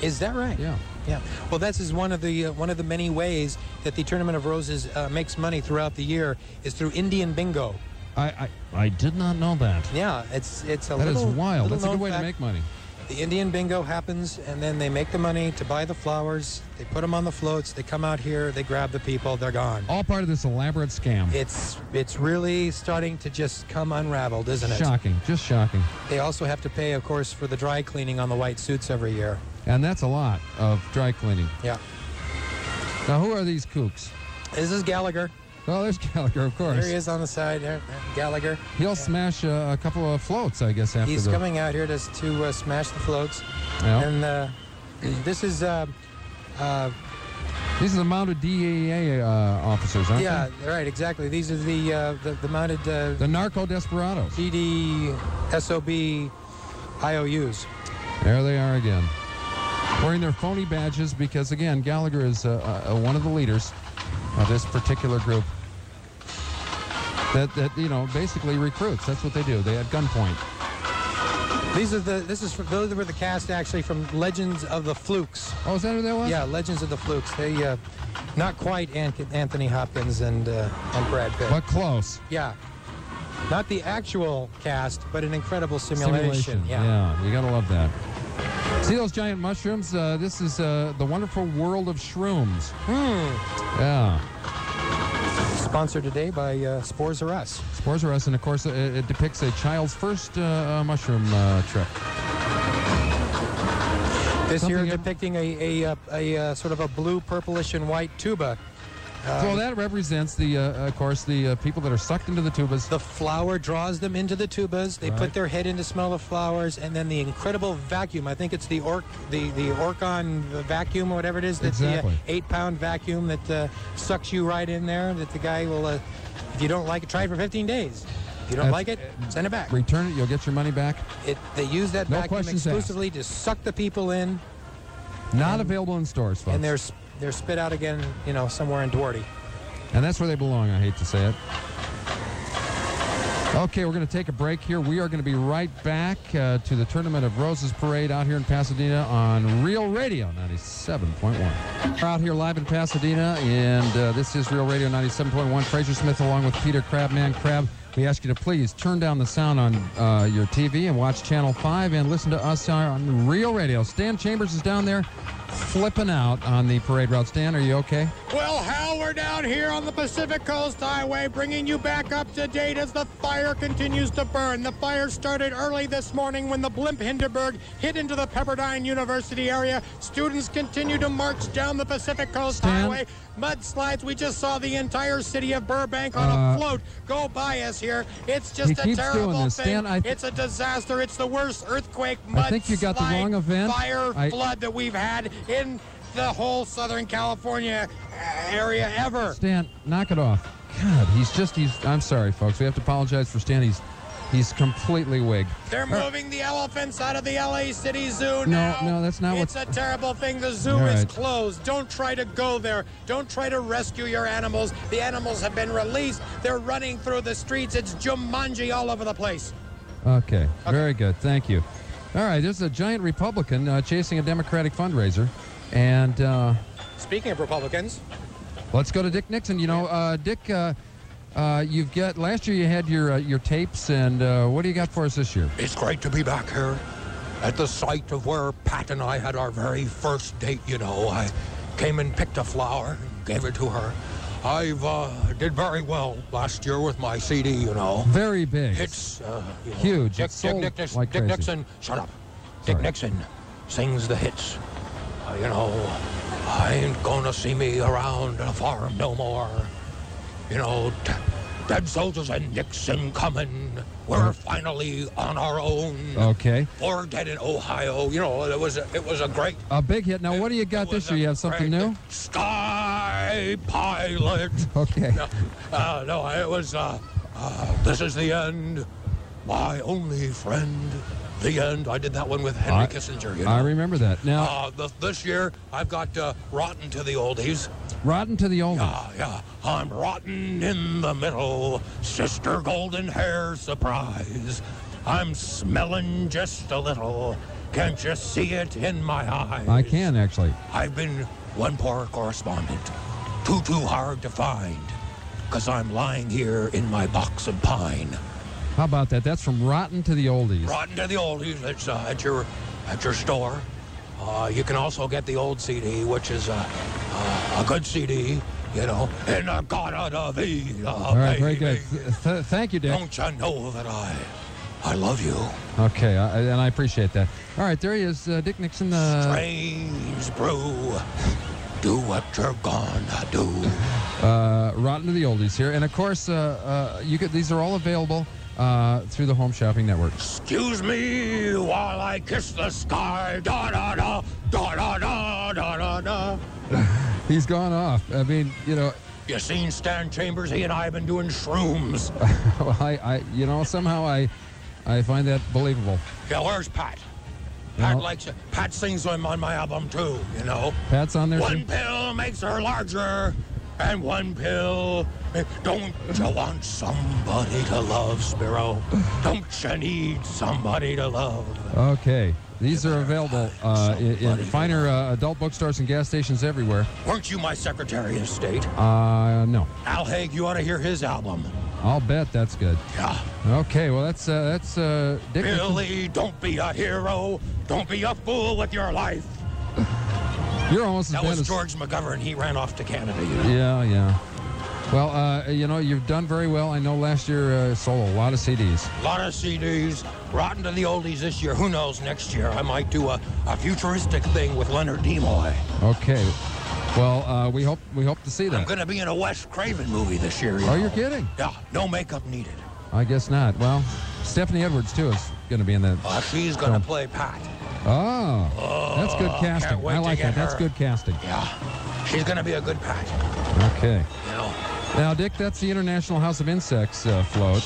Is that right? Yeah. Yeah. Well, that's one of the many ways that the Tournament of Roses makes money throughout the year, is through Indian bingo. I did not know that. Yeah, it's a that little. That is wild. Little That's a good way to make money. The Indian bingo happens, and then they make the money to buy the flowers. They put them on the floats. They come out here. They grab the people. They're gone. All part of this elaborate scam. It's really starting to just come unraveled, isn't it? Shocking. Just shocking. They also have to pay, of course, for the dry cleaning on the white suits every year. And that's a lot of dry cleaning. Yeah. Now, who are these kooks? This is Gallagher. Oh, there's Gallagher, of course. There he is on the side there, Gallagher. He'll smash a couple of floats, I guess, after He's coming out here to smash the floats. Yeah. And this is... these are the mounted DEA officers, aren't they? Yeah, right, exactly. These are the mounted... the narco desperados. PD, SOB, IOUs. There they are again. Wearing their phony badges because, again, Gallagher is one of the leaders of this particular group that basically recruits. That's what they do. They at gunpoint. Those were the cast actually from Legends of the Flukes. Oh, is that who that was? Yeah, Legends of the Flukes. They not quite Anthony Hopkins and Brad Pitt, but close. Yeah, not the actual cast, but an incredible simulation. Yeah, you gotta love that. See those giant mushrooms? This is the wonderful world of shrooms. Yeah. Sponsored today by Spores R Us. Spores R Us, and of course it depicts a child's first mushroom trip. This year depicting a sort of a blue, purplish, and white tuba. So that represents of course, the people that are sucked into the tubas. The flower draws them into the tubas. They put their head in to smell the flowers, and then the incredible vacuum. I think it's the Orcon vacuum or whatever it is. That's exactly. The 8-pound vacuum that sucks you right in there. That the guy will, if you don't like it, try it for 15 days. If you don't like it, send it back. Return it. You'll get your money back. They use that No vacuum questions exclusively asked. to suck the people in. Not available in stores, folks. And they're spit out again, somewhere in Duarte. And that's where they belong, I hate to say it. Okay, we're going to take a break here. We are going to be right back to the Tournament of Roses Parade out here in Pasadena on Real Radio 97.1. We're out here live in Pasadena, and this is Real Radio 97.1. Frazier Smith along with Peter Crabman Crab. We ask you to please turn down the sound on your TV and watch Channel 5 and listen to us on Real Radio. Stan Chambers is down there flipping out on the parade route. Stan, are you okay? Well, Hal, we're down here on the Pacific Coast Highway, bringing you back up to date as the fire continues to burn. The fire started early this morning when the blimp Hindenburg hit into the Pepperdine University area. Students continue to march down the Pacific Coast Highway. Mudslides. We just saw the entire city of Burbank on a float go by us here. It's just a terrible thing. It's a disaster. It's the worst earthquake, mudslide, I think you got the wrong event. Fire, flood that we've had in the whole Southern California area ever. Stan, knock it off. God, I'm sorry, folks. We have to apologize for Stan. He's completely wigged. They're moving the elephants out of the LA City Zoo now. No, that's not It's a terrible thing. The zoo is closed. Don't try to go there. Don't try to rescue your animals. The animals have been released. They're running through the streets. It's Jumanji all over the place. Okay. Very good. Thank you. All right, there's a giant Republican chasing a Democratic fundraiser. And speaking of Republicans, let's go to Dick Nixon. Dick, you've got last year you had your tapes, and what do you got for us this year? It's great to be back here at the site of where Pat and I had our very first date. I came and picked a flower and gave it to her. I've did very well last year with my CD, you know. Very big. Hits, you know, huge. Dick Nixon, shut up. Dick Nixon sings the hits. You know, I ain't gonna see me around the farm no more. You know, dead soldiers and Nixon coming. We're finally on our own. Okay. We're dead in Ohio. You know, it was a great. A big hit. Now, what do you got this year? You have something new? Sky Pilot. Okay. No, it was. This is the end. My only friend. The end. I did that one with Henry Kissinger. You know? I remember that. Now, this year I've got Rotten to the Oldies. Rotten to the Oldies. Yeah. I'm rotten in the middle. Sister Golden Hair surprise. I'm smelling just a little. Can't you see it in my eyes? I can, actually. I've been one poor correspondent. Too hard to find. 'Cause I'm lying here in my box of pine. How about that? That's from Rotten to the Oldies. Rotten to the Oldies. It's at your store. You can also get the old CD, which is a good CD, you know. In a Gata da Vida. All right, very good. Thank you, Dick. Don't you know that I love you? Okay, and I appreciate that. All right, there he is, Dick Nixon. Strange brew. Do what you're gonna do. Rotten to the Oldies here, and of course, these are all available through the Home Shopping Network. Excuse me while I kiss the sky. Da da da da da da da da. He's gone off. I mean, you know. You seen Stan Chambers? He and I have been doing shrooms. Well, somehow I find that believable. Yeah, where's Pat? Pat likes it. Pat sings on my album too, you know. Pat's on there. One pill makes her larger, and one pill. Don't you want somebody to love, Spiro? Don't you need somebody to love? Okay. These are available in finer adult bookstores and gas stations everywhere. Weren't you my Secretary of State? No. Al Haig, you ought to hear his album. I'll bet that's good. Yeah. Okay, well, that's Dick. Billy, don't be a hero. Don't be a fool with your life. You're almost as bad as... That was George McGovern. He ran off to Canada, you Yeah, know. yeah. Well, you've done very well. I know last year sold a lot of CDs. A lot of CDs. Rotten to the Oldies this year. Who knows next year? I might do a futuristic thing with Leonard Nimoy. Okay. Well, we hope to see that. I'm going to be in a Wes Craven movie this year. You know? You're kidding? Yeah, no makeup needed. I guess not. Well, Stephanie Edwards, too, is going to be in that. She's going to play Pat. Oh, that's good casting. I like that. That's good casting. Yeah, she's going to be a good Pat. Okay. You know. Now, Dick, that's the International House of Insects float.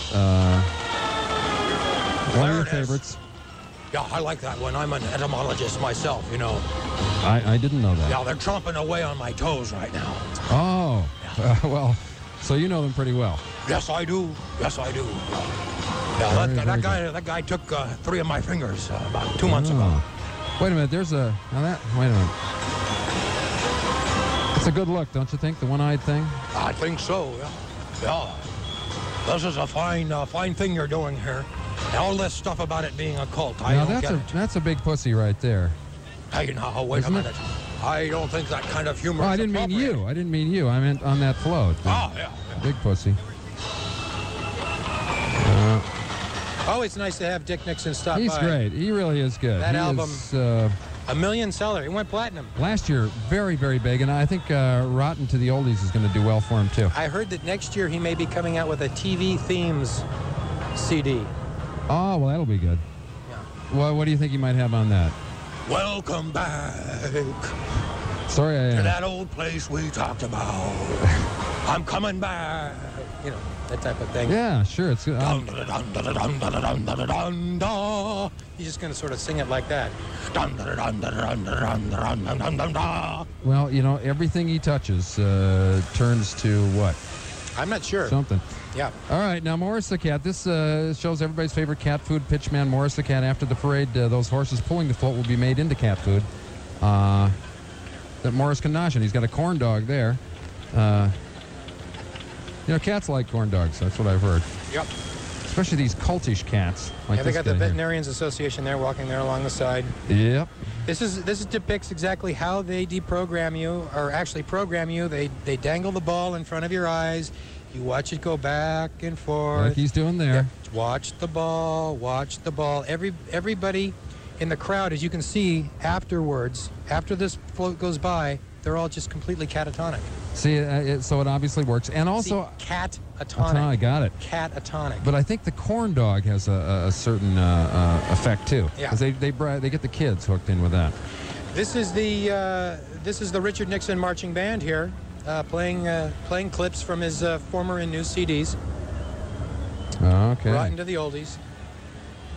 One of your favorites. Yeah, I like that one. I'm an etymologist myself, you know. I didn't know that. Yeah, they're chomping away on my toes right now. Oh, yeah. Well, so you know them pretty well. Yes, I do. Yes, I do. Yeah, that guy took 3 of my fingers about 2 months ago. Wait a minute. Wait a minute. It's a good look, don't you think? The one-eyed thing. I think so. Yeah. This is a fine thing you're doing here. All this stuff about it being a cult, that's a big pussy right there. Hey, now, wait a minute. I don't think that kind of humor. I didn't mean you. I meant on that float. Yeah. Big pussy. Always nice to have Dick Nixon stop by. He's great. He really is good. That album, a million seller. It went platinum. Last year, very, very big, and I think Rotten to the Oldies is going to do well for him, too. I heard that next year he may be coming out with a TV themes CD. Oh, well, that'll be good. Yeah. Well, what do you think he might have on that? Welcome back. Sorry, to that old place we talked about. I'm coming back. You know, that type of thing. Yeah, sure. It's good. He's just going to sort of sing it like that. Well, you know, everything he touches turns to what? I'm not sure. Something. Yeah. All right, now Morris the Cat. This shows everybody's favorite cat food, Pitchman Morris the Cat. After the parade, those horses pulling the float will be made into cat food that Morris can nosh. And he's got a corn dog there. You know, cats like corn dogs. That's what I've heard. Yep. Especially these cultish cats. Like they got the Veterinarians Association there walking there along the side. Yep. This depicts exactly how they deprogram you, or actually program you. They dangle the ball in front of your eyes. You watch it go back and forth. Like he's doing there. Yeah. Watch the ball. Watch the ball. Everybody in the crowd, as you can see afterwards, after this float goes by, they're all just completely catatonic. See, so it obviously works. And also... catatonic. I got it. Catatonic. But I think the corn dog has a certain effect, too. Yeah. Because they get the kids hooked in with that. This is the Richard Nixon Marching Band here, playing clips from his former and new CDs. Okay. Rotten to the oldies.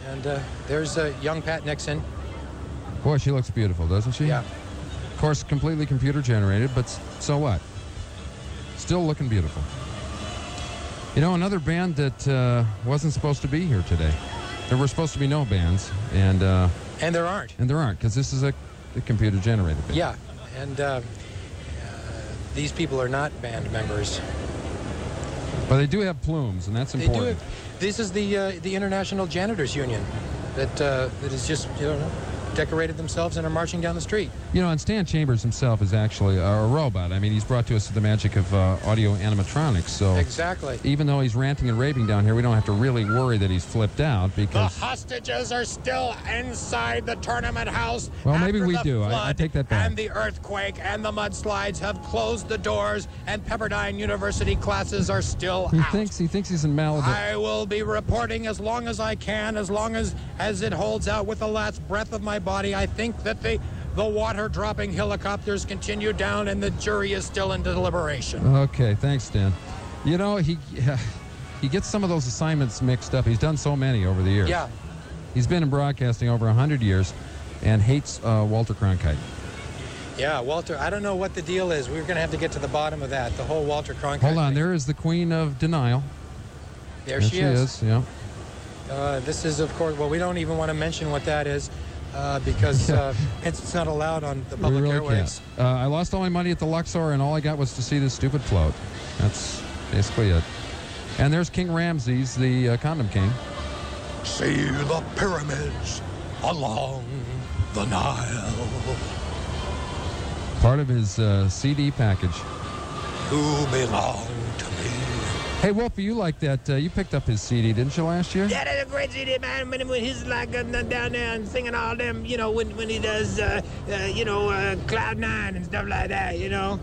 And there's young Pat Nixon. Boy, she looks beautiful, doesn't she? Yeah. Of course, completely computer generated, but so what? Still looking beautiful. You know, another band that wasn't supposed to be here today. There were supposed to be no bands, and there aren't. And there aren't, because this is a computer generated band. Yeah, and these people are not band members. But they do have plumes, and that's important. They do this is the International Janitors Union that is just, decorated themselves and are marching down the street. You know, and Stan Chambers himself is actually a robot. I mean, he's brought to us the magic of audio animatronics. So exactly. Even though he's ranting and raving down here, we don't have to really worry that he's flipped out, because the hostages are still inside the tournament house. Well, maybe we do. I take that back. And the earthquake and the mudslides have closed the doors, and Pepperdine University classes are still out. He thinks he's in Malibu. I will be reporting as long as I can, as long as it holds out with the last breath of my body. I think that the water-dropping helicopters continue down, and the jury is still in deliberation. Okay, thanks, Stan. You know, he gets some of those assignments mixed up. He's done so many over the years. Yeah. He's been in broadcasting over 100 years and hates Walter Cronkite. Yeah, Walter, I don't know what the deal is. We're going to have to get to the bottom of that, the whole Walter Cronkite Hold on, thing. there is the Queen of Denial. There she is. Yeah. This is, of course, well, we don't even want to mention what that is because it's not allowed on the public airwaves. I lost all my money at the Luxor, and all I got was to see this stupid float. That's basically it. And there's King Ramses, the condom king. See the pyramids along the Nile. Part of his CD package. You belong to me. Hey, Wolfie, you like that? You picked up his CD, didn't you, last year? Yeah, that's a great CD, man. When he's like down there and singing all them, when he does, Cloud 9 and stuff like that,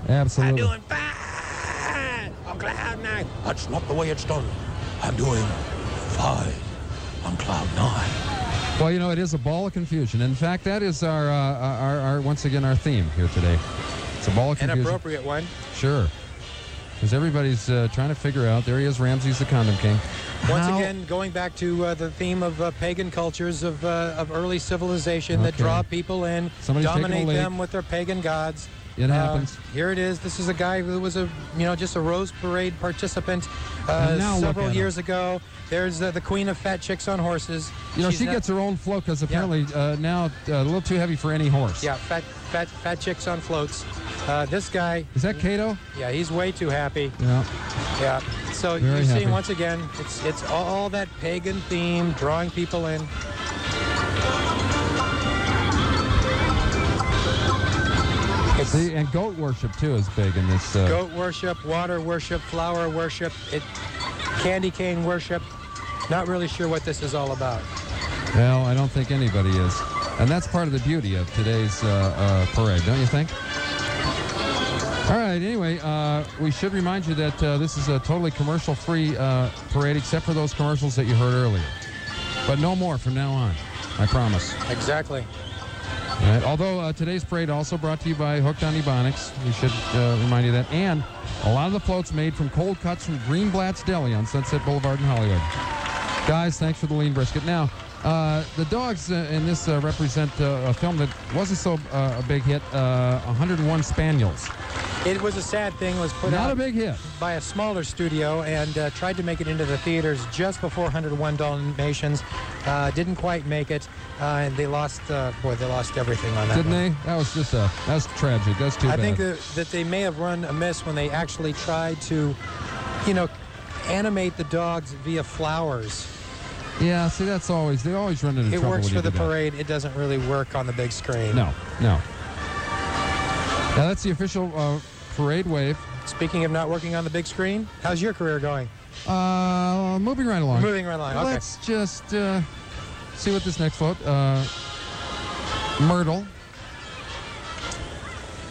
Absolutely. I'm doing fine on Cloud 9. That's not the way it's done. I'm doing fine on Cloud 9. Well, it is a ball of confusion. In fact, that is our once again, our theme here today. It's a ball of confusion. An appropriate one. Sure. Because everybody's trying to figure out. There he is, Ramses the Condom King. Once again, going back to the theme of pagan cultures of early civilization that draw people in, dominate them with their pagan gods. It happens. Here it is. This is a guy who was just a Rose Parade participant several years ago. There's the Queen of Fat Chicks on Horses. She gets her own float because apparently now a little too heavy for any horse. Yeah, fat chicks on floats. This guy. Is that Cato? Yeah, he's way too happy. Yeah. Yeah. So you're seeing once again, it's all that pagan theme drawing people in. See, and goat worship too is big in this. Goat worship, water worship, flower worship, candy cane worship. Not really sure what this is all about. Well, I don't think anybody is, and that's part of the beauty of today's parade, don't you think? All right. Anyway, we should remind you that this is a totally commercial-free parade, except for those commercials that you heard earlier. But no more from now on. I promise. Exactly. Right. Although today's parade also brought to you by Hooked on Ebonics. We should remind you that. And a lot of the floats made from cold cuts from Greenblatt's Deli on Sunset Boulevard in Hollywood. Guys, thanks for the lean brisket. Now, the dogs in this represent a film that wasn't so a big hit, 101 Spaniels. It was a sad thing. It was put Not out a big hit. by a smaller studio and tried to make it into the theaters just before 101 Dalmatians. Didn't quite make it, and they lost. They lost everything on that. Didn't one. they? That was just that's tragic. That's too bad. I think that they may have run amiss when they actually tried to, animate the dogs via flowers. Yeah, see, they always run into trouble. It works when for you the do that. parade. It doesn't really work on the big screen. No. Now, that's the official parade wave. Speaking of not working on the big screen, how's your career going? Moving right along. Moving right along, okay. Let's just see what this next float. Myrtle.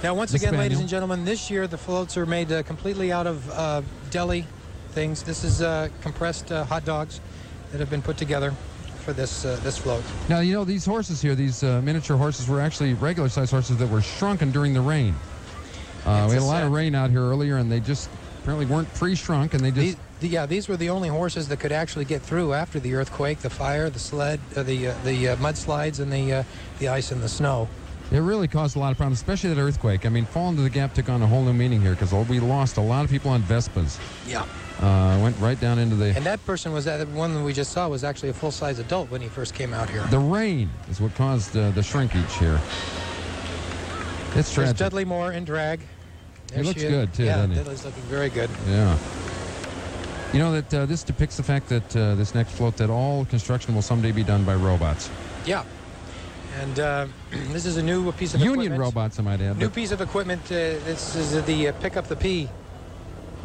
Now, once again, ladies and gentlemen, this year the floats are made completely out of deli things. This is compressed hot dogs that have been put together for this float. Now, you know, these horses here, these miniature horses, were actually regular-sized horses that were shrunken during the rain. We had a lot of rain out here earlier, and they just apparently weren't pre-shrunk, and they just... These were the only horses that could actually get through after the earthquake, the fire, the sled, the mudslides, and the ice and the snow. It really caused a lot of problems, especially that earthquake. I mean, Fall into the Gap took on a whole new meaning here because we lost a lot of people on Vespas. Yeah. Went right down into the... And that person was the one that we just saw was actually a full-size adult when he first came out here. The rain is what caused the shrinkage here. It's tragic. There's Dudley Moore in drag. He looks good, too, doesn't he? Yeah, Dudley's looking very good. Yeah. You know that this depicts the fact that this next float, that all construction will someday be done by robots. Yeah. And this is a new piece of equipment. Union robots, I might add. New piece of equipment. This is the pick up the pea.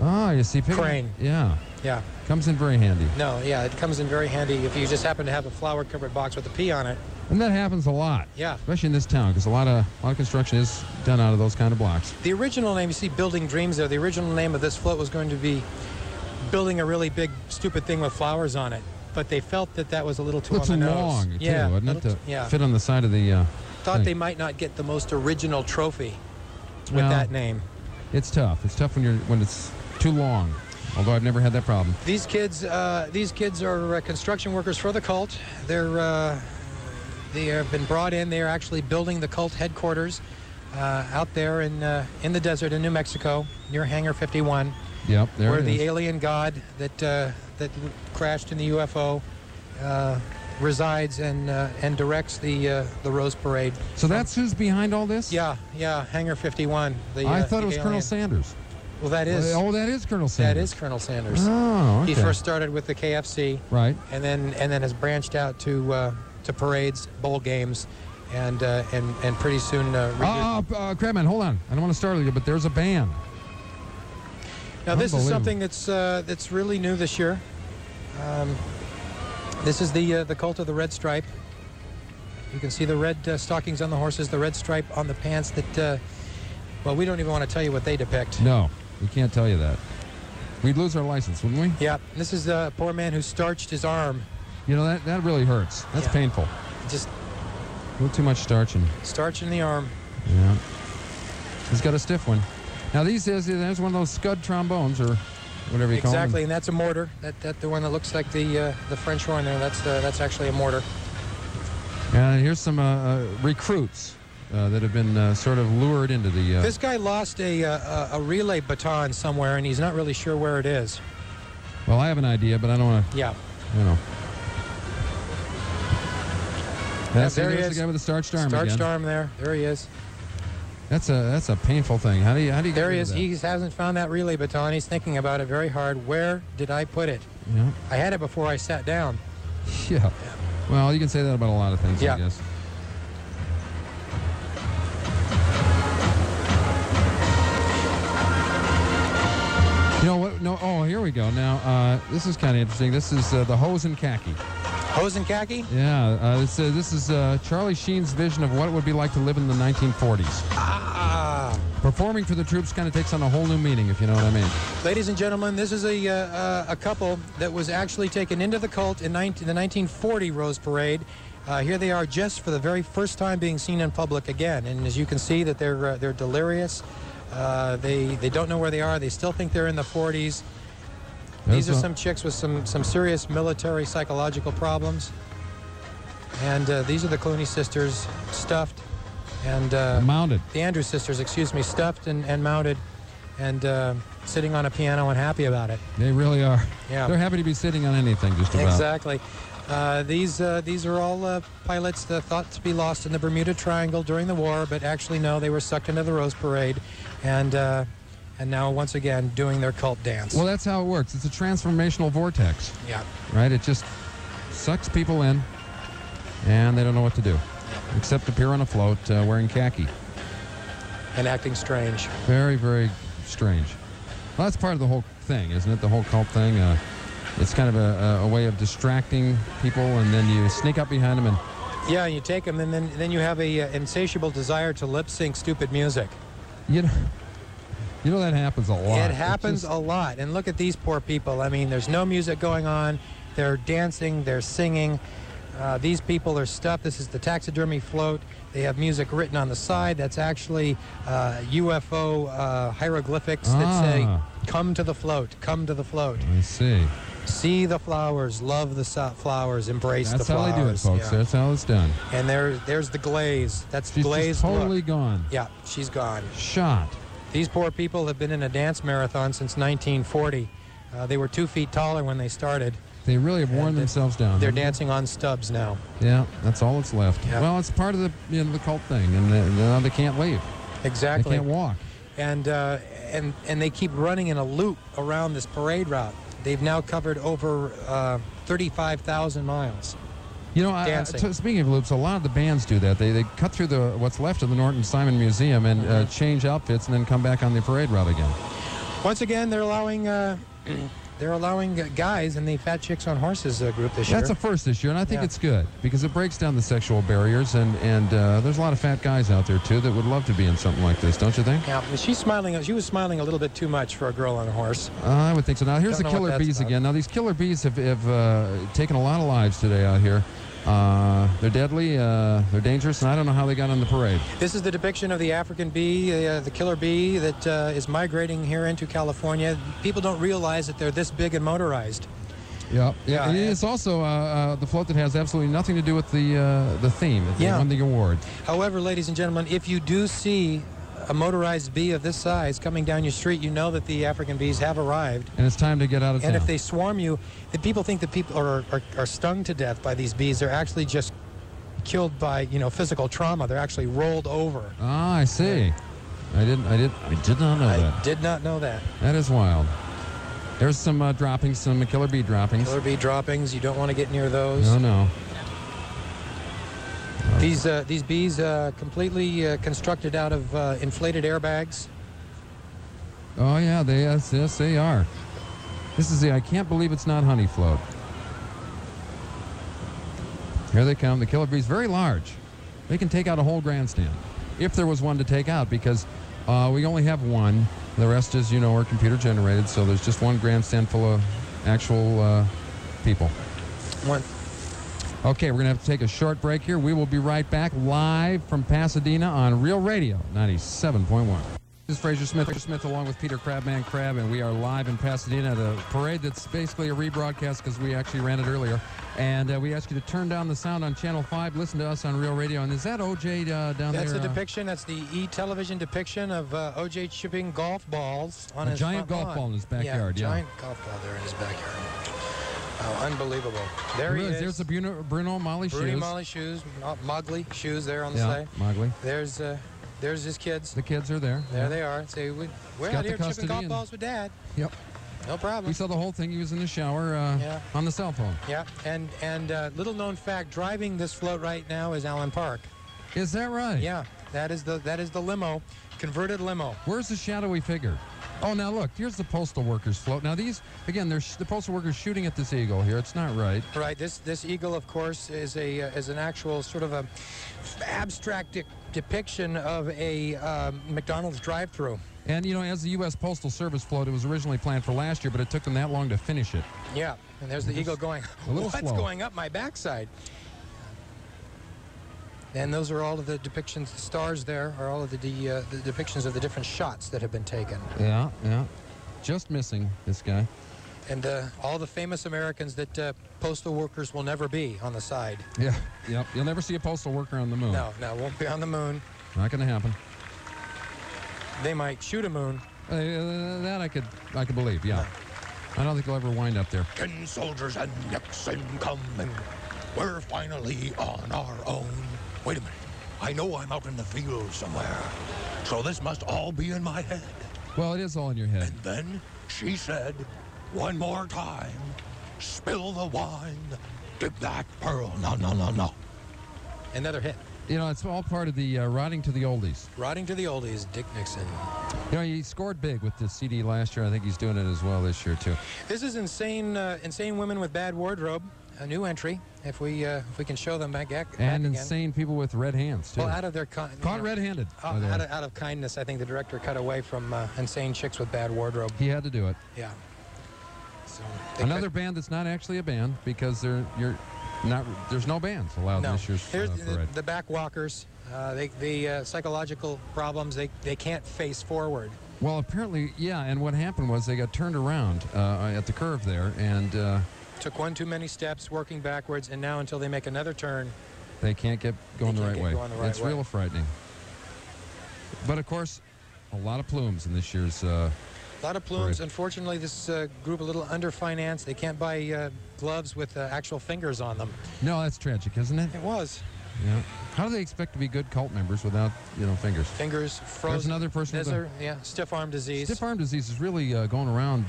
Ah, you see, crane. Yeah. Yeah. Comes in very handy. No, yeah, it comes in very handy if you just happen to have a flour-covered box with a pea on it. And that happens a lot. Yeah. Especially in this town, because a lot of construction is done out of those kind of blocks. The original name, you see Building Dreams there, the original name of this float was going to be building a really big, stupid thing with flowers on it. But they felt that was a little too on the nose. Long, too, yeah, wasn't it? To fit on the side of the Thought thing. they might not get the most original trophy with that name. It's tough. It's tough when it's too long. Although I've never had that problem. These kids are construction workers for the cult. They have been brought in. They are actually building the cult headquarters out there in the desert in New Mexico near Hangar 51. Yep, there where it the is. alien god that crashed in the UFO resides and directs the Rose Parade. So that's who's behind all this? Yeah, Hangar 51. I thought it was alien. Colonel Sanders. Well, that is. Oh, that is Colonel Sanders. That is Colonel Sanders. Oh, okay. He first started with the KFC, right, and then has branched out to parades, bowl games, and pretty soon. Crabman, hold on. I don't want to startle you, but there's a band. Now this is something that's really new this year. This is the cult of the red stripe. You can see the red stockings on the horses, the red stripe on the pants. That well, we don't even want to tell you what they depict. No, we can't tell you that. We'd lose our license, wouldn't we? Yeah. This is a poor man who starched his arm. You know that really hurts. That's painful. Just a little too much starch in the arm. Yeah. He's got a stiff one. Now there's one of those scud trombones or whatever you call them. Exactly, and that's a mortar. That the one that looks like the French horn there. That's actually a mortar. And here's some recruits that have been sort of lured into the. This guy lost a relay baton somewhere, and he's not really sure where it is. Well, I have an idea, but I don't want to. Yeah. You know. There's There he is. the guy with the starched arm Starched again. arm there. There he is. That's a painful thing. How do you get There he rid is. of that? He hasn't found that relay baton. He's thinking about it very hard. Where did I put it? Yeah. I had it before I sat down. Yeah. Well, you can say that about a lot of things, Yeah. I guess. You know what? No. Oh, here we go. Now, this is kind of interesting. This is the Hose and Khaki. Hose and Khaki? Yeah. This is Charlie Sheen's vision of what it would be like to live in the 1940s. Performing for the troops kind of takes on a whole new meaning, if you know what I mean. Ladies and gentlemen, this is a couple that was actually taken into the cult in the 1940 Rose Parade. Here they are just for the very first time being seen in public again. And as you can see that they're delirious. They don't know where they are. They still think they're in the 40s. These are some chicks with some serious military psychological problems. And these are the Clooney sisters, stuffed. And mounted. The Andrews sisters, excuse me, stuffed and mounted. And sitting on a piano and happy about it. They really are. Yeah. They're happy to be sitting on anything, just about. Exactly. These are all pilots that thought to be lost in the Bermuda Triangle during the war, but actually no, they were sucked into the Rose Parade, and now once again doing their cult dance. Well, that's how it works. It's a transformational vortex. Yeah. Right? It just sucks people in, and they don't know what to do, except appear on a float wearing khaki. And acting strange. Very, very strange. Well, that's part of the whole thing, isn't it? The whole cult thing. It's kind of a way of distracting people, and then you sneak up behind them and... Yeah, you take them, and then you have a insatiable desire to lip sync stupid music. You know that happens a lot. It happens a lot. And look at these poor people. I mean, there's no music going on. They're dancing. They're singing. These people are stuffed. This is the taxidermy float. They have music written on the side. That's actually UFO hieroglyphics that say, "Come to the float. Come to the float." I see. See the flowers. Love the flowers. Embrace the flowers. That's how they do it, folks. Yeah. That's how it's done. And there's the glaze. That's she's glazed. She's totally look. Gone. Yeah, she's gone. Shot. These poor people have been in a dance marathon since 1940. They were 2 feet taller when they started. They really have worn themselves down. They're dancing on stubs now. Yeah, that's all that's left. Yeah. Well, it's part of the the cult thing, and now they can't leave. Exactly. They can't walk. And they keep running in a loop around this parade route. They've now covered over 35,000 miles. You know, speaking of loops, a lot of the bands do that. They cut through what's left of the Norton Simon Museum and change outfits, and then come back on the parade route again. Once again, they're allowing guys in the Fat Chicks on Horses group this year. That's a first this year, and I think it's good because it breaks down the sexual barriers, and there's a lot of fat guys out there too that would love to be in something like this, don't you think? Yeah, she's smiling. She was smiling a little bit too much for a girl on a horse. I would think so. Now here's the killer bees again. Now these killer bees have taken a lot of lives today out here. They're deadly, they're dangerous, and I don't know how they got on the parade. This is the depiction of the African bee, the killer bee that is migrating here into California. People don't realize that they're this big and motorized. Yeah. And it's also the float that has absolutely nothing to do with the theme. They won the award. However, ladies and gentlemen, if you do see a motorized bee of this size coming down your street, you know that the African bees have arrived. And it's time to get out of town. And if they swarm you, the people think that people are stung to death by these bees. They're actually just killed by, physical trauma. They're actually rolled over. Ah, I see. I did not know that. I did not know that. That is wild. There's some droppings, some killer bee droppings. Killer bee droppings. You don't want to get near those. No. These bees completely constructed out of inflated airbags. Oh yeah, yes they are. This is the I can't believe it's not honey float. Here they come. The killer bees, very large. They can take out a whole grandstand if there was one to take out, because we only have one. The rest is are computer generated, so there's just one grandstand full of actual people. One. Okay, we're going to have to take a short break here. We will be right back live from Pasadena on Real Radio 97.1. This is Frazier Smith along with Peter Crabman Crab, and we are live in Pasadena at a parade that's basically a rebroadcast because we actually ran it earlier. And we ask you to turn down the sound on Channel 5, listen to us on Real Radio. And is that OJ down there? That's a depiction. That's the E-television depiction of OJ chipping golf balls on his giant golf ball in his backyard. Yeah, giant golf ball there in his backyard. Oh, unbelievable. There he is. There's the Bruno Mali shoes. Bruno Mali shoes, Mowgli shoes there on the side. Mowgli. There's his kids. The kids are there. There they are. So we're out here chipping golf balls with Dad. Yep. No problem. We saw the whole thing. He was in the shower on the cell phone. Yeah, and little known fact, driving this float right now is Alan Park. Is that right? Yeah, that is the limo, converted limo. Where's the shadowy figure? Oh, now look, here's the postal workers float. Now these, again, there's the postal workers shooting at this eagle here. It's not right. Right. This eagle, of course, is an actual sort of a abstract depiction of a McDonald's drive-through. And, as the U.S. Postal Service float, it was originally planned for last year, but it took them that long to finish it. Yeah, and there's the eagle going, what's going up my backside? And those are all of the depictions, the stars there are all of the depictions of the different shots that have been taken. Yeah. Just missing this guy. And all the famous Americans that postal workers will never be on the side. Yeah, yep. You'll never see a postal worker on the moon. No, won't be on the moon. Not going to happen. They might shoot a moon. That I could believe, yeah. No. I don't think they'll ever wind up there. 10 soldiers and Nixon coming. We're finally on our own. Wait a minute. I know I'm out in the field somewhere. So this must all be in my head. Well, it is all in your head. And then she said, one more time, spill the wine, Dig that, Pearl. No, no, no, no. Another hit. You know, it's all part of the Rotting to the Oldies. Rotting to the Oldies, Dick Nixon. You know, he scored big with the CD last year. I think he's doing it as well this year, too. This is Insane Women with Bad Wardrobe, a new entry. If we can show them back and again. Insane People with Red Hands, too. Well, out of their... Caught red-handed. Out of kindness, I think the director cut away from Insane Chicks with Bad Wardrobe. He had to do it. Yeah. So another band that's not actually a band because there's no bands allowed in this year's Here's parade. the Backwalkers. The psychological problems, they can't face forward. Well, apparently, yeah, and what happened was they got turned around at the curve there and... took one too many steps, working backwards, and now until they make another turn... They can't get going the right way. It's way. real frightening. But, of course, a lot of plumes in this year's... a lot of plumes. parade. Unfortunately, this group a little underfinanced. They can't buy gloves with actual fingers on them. No, that's tragic, isn't it? It was. Yeah. How do they expect to be good cult members without, fingers? Fingers frozen. There's another person with stiff arm disease. Stiff arm disease is really going around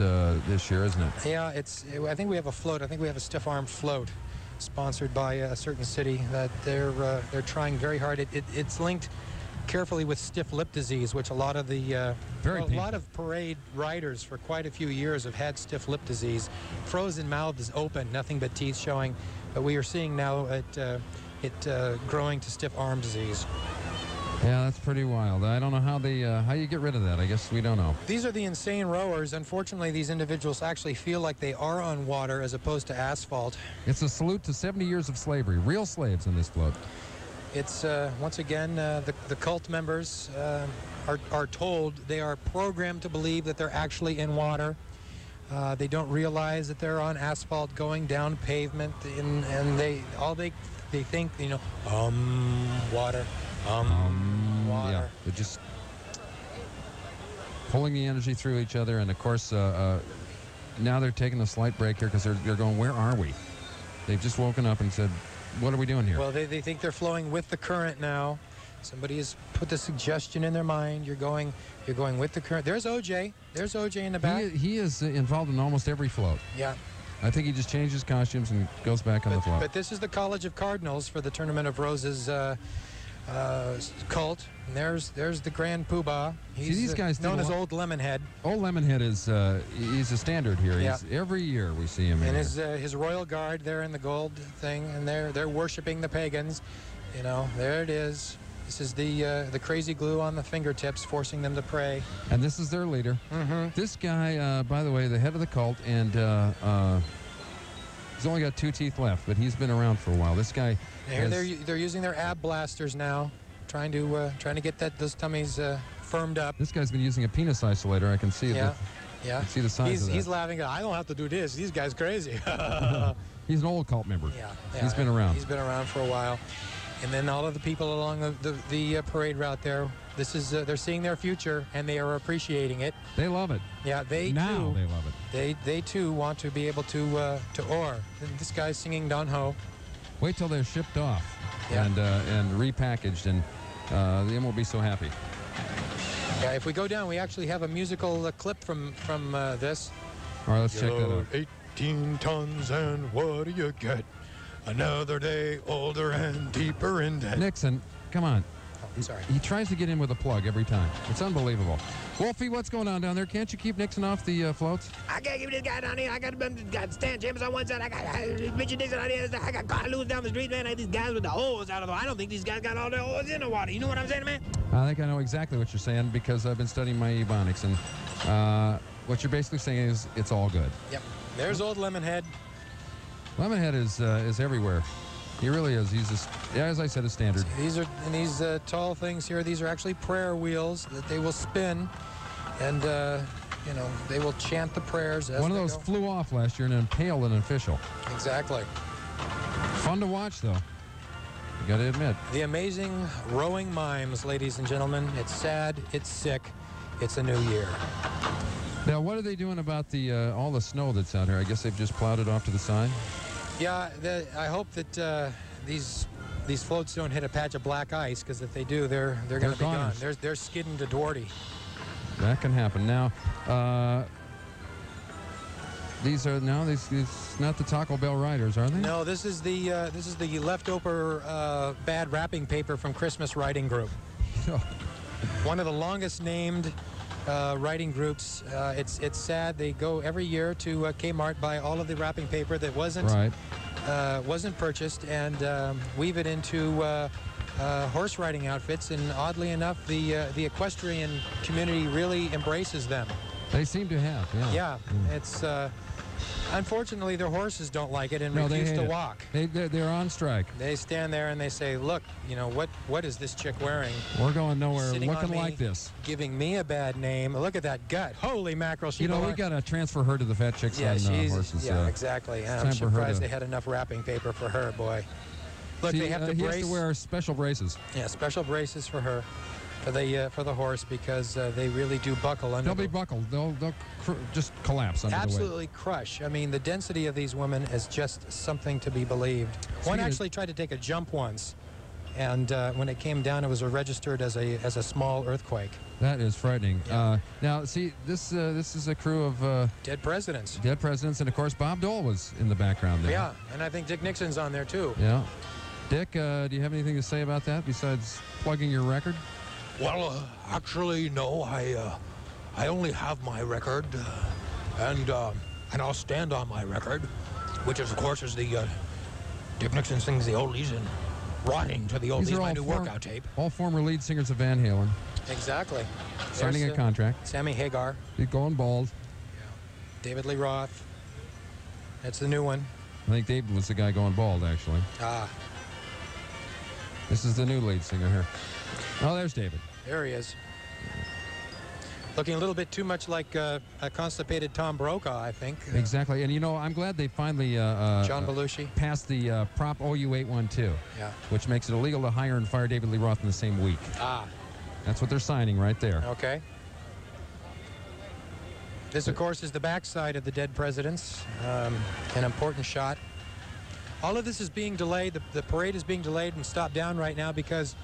this year, isn't it? Yeah, I think we have a float. I think we have a stiff arm float, sponsored by a certain city that they're trying very hard. It's linked carefully with stiff lip disease, which a lot of parade riders for quite a few years have had stiff lip disease. Frozen mouth is open, nothing but teeth showing. But we are seeing now it growing to stiff arm disease. Yeah, that's pretty wild. I don't know how you get rid of that. I guess we don't know. These are the insane rowers. Unfortunately, these individuals actually feel like they are on water as opposed to asphalt. It's a salute to 70 years of slavery. Real slaves in this float. It's, once again, the cult members are told, they are programmed to believe that they're actually in water. They don't realize that they're on asphalt going down pavement, and they think, water, water. Yeah, they're just pulling the energy through each other, and of course, now they're taking a slight break here because they're going, where are we? They've just woken up and said, what are we doing here? Well, they think they're flowing with the current now. Somebody has put the suggestion in their mind. You're going with the current. There's OJ. There's OJ in the back. He is involved in almost every float. Yeah. I think he just changes costumes and goes back on the float. But this is the College of Cardinals for the Tournament of Roses cult. And there's the Grand Poobah. He's these guys known as Old Lemonhead. Old Lemonhead is he's a standard here. Yeah. Every year we see him. And his royal guard there in the gold thing, and they're worshiping the pagans. There it is. This is the crazy glue on the fingertips, forcing them to pray. And this is their leader. Mm-hmm. This guy, by the way, the head of the cult, and he's only got 2 teeth left, but he's been around for a while. This guy. They're using their ab blasters now, trying to get those tummies firmed up. This guy's been using a penis isolator. I can see it. Yeah. See the size of that. He's laughing. I don't have to do this. These guys crazy. He's an old cult member. Yeah. He's been around. He's been around for a while. And then all of the people along the parade route there, this is they're seeing their future and they are appreciating it. They love it. Yeah, they love it. They too want to be able to oar. This guy's singing Don Ho. Wait till they're shipped off and repackaged, and then we'll be so happy. Yeah, if we go down, we actually have a musical clip from this. All right, let's check that out. 18 tons, and what do you get? Another day older and deeper in debt. Nixon, come on. Oh, sorry. He tries to get in with a plug every time. It's unbelievable. Wolfie, what's going on down there? Can't you keep Nixon off the floats? I can't keep this guy down here. I got Stan Chambers on one side. I got Richard Nixon on the other side. I got Carl Lewis down the street, man. I got these guys with the hose out of the water. I don't think these guys got all their hose in the water. You know what I'm saying, man? I think I know exactly what you're saying because I've been studying my ebonics. And what you're basically saying is it's all good. Yep. There's Old Lemonhead. Lemonhead is everywhere. He really is. He's just, as I said, a standard. These tall things here. These are actually prayer wheels that they will spin, and they will chant the prayers as One of those flew off last year and impaled an official. Exactly. Fun to watch, though. You got to admit. The amazing rowing mimes, ladies and gentlemen. It's sad. It's sick. It's a new year. Now, what are they doing about all the snow that's out here? I guess they've just plowed it off to the side. Yeah, I hope that these floats don't hit a patch of black ice, because if they do, they're going to be gone. They're skidding to Doherty. That can happen. Now, These are these not the Taco Bell riders, are they? No, this is the leftover bad wrapping paper from Christmas Writing Group. One of the longest named writing groups. It's sad. They go every year to Kmart, buy all of the wrapping paper that wasn't purchased, and weave it into horse riding outfits. And oddly enough, the equestrian community really embraces them. They seem to have, yeah. It's unfortunately their horses don't like it and refuse to walk. They're on strike. They stand there and they say, "Look, you know what is this chick wearing? We're going nowhere Sitting looking on me, like this, giving me a bad name. Look at that gut. Holy mackerel! We got to transfer her to the fat chicks on horses. Yeah, exactly. I'm surprised they had enough wrapping paper for her, boy. Look, they have to brace. He has to wear special braces. Yeah, special braces for her. For the horse, because they really do buckle under. They'll be buckled. They'll just collapse under the weight. Absolutely crush. I mean, the density of these women is just something to be believed. One actually tried to take a jump once, and when it came down, it was registered as a small earthquake. That is frightening. Yeah. Now, see, this is a crew of dead presidents. Dead presidents, and of course, Bob Dole was in the background there. Yeah, and I think Dick Nixon's on there too. Yeah. Dick, do you have anything to say about that besides plugging your record? Well, actually, no. I only have my record, and I'll stand on my record, which is, of course, is the Dick Nixon sings the oldies and rotting to the oldies. My new workout tape. All former lead singers of Van Halen. Exactly. Signing a contract. Sammy Hagar. He's going bald. Yeah. David Lee Roth. That's the new one. I think David was the guy going bald, actually. Ah. This is the new lead singer here. Oh, there's David. There he is. Looking a little bit too much like a constipated Tom Brokaw, I think. Exactly. And, you know, I'm glad they finally John Belushi passed the Prop OU 812, which makes it illegal to hire and fire David Lee Roth in the same week. Ah. That's what they're signing right there. Okay. This, of course, is the backside of the dead presidents. An important shot. All of this is being delayed. The parade is being delayed and stopped down right now because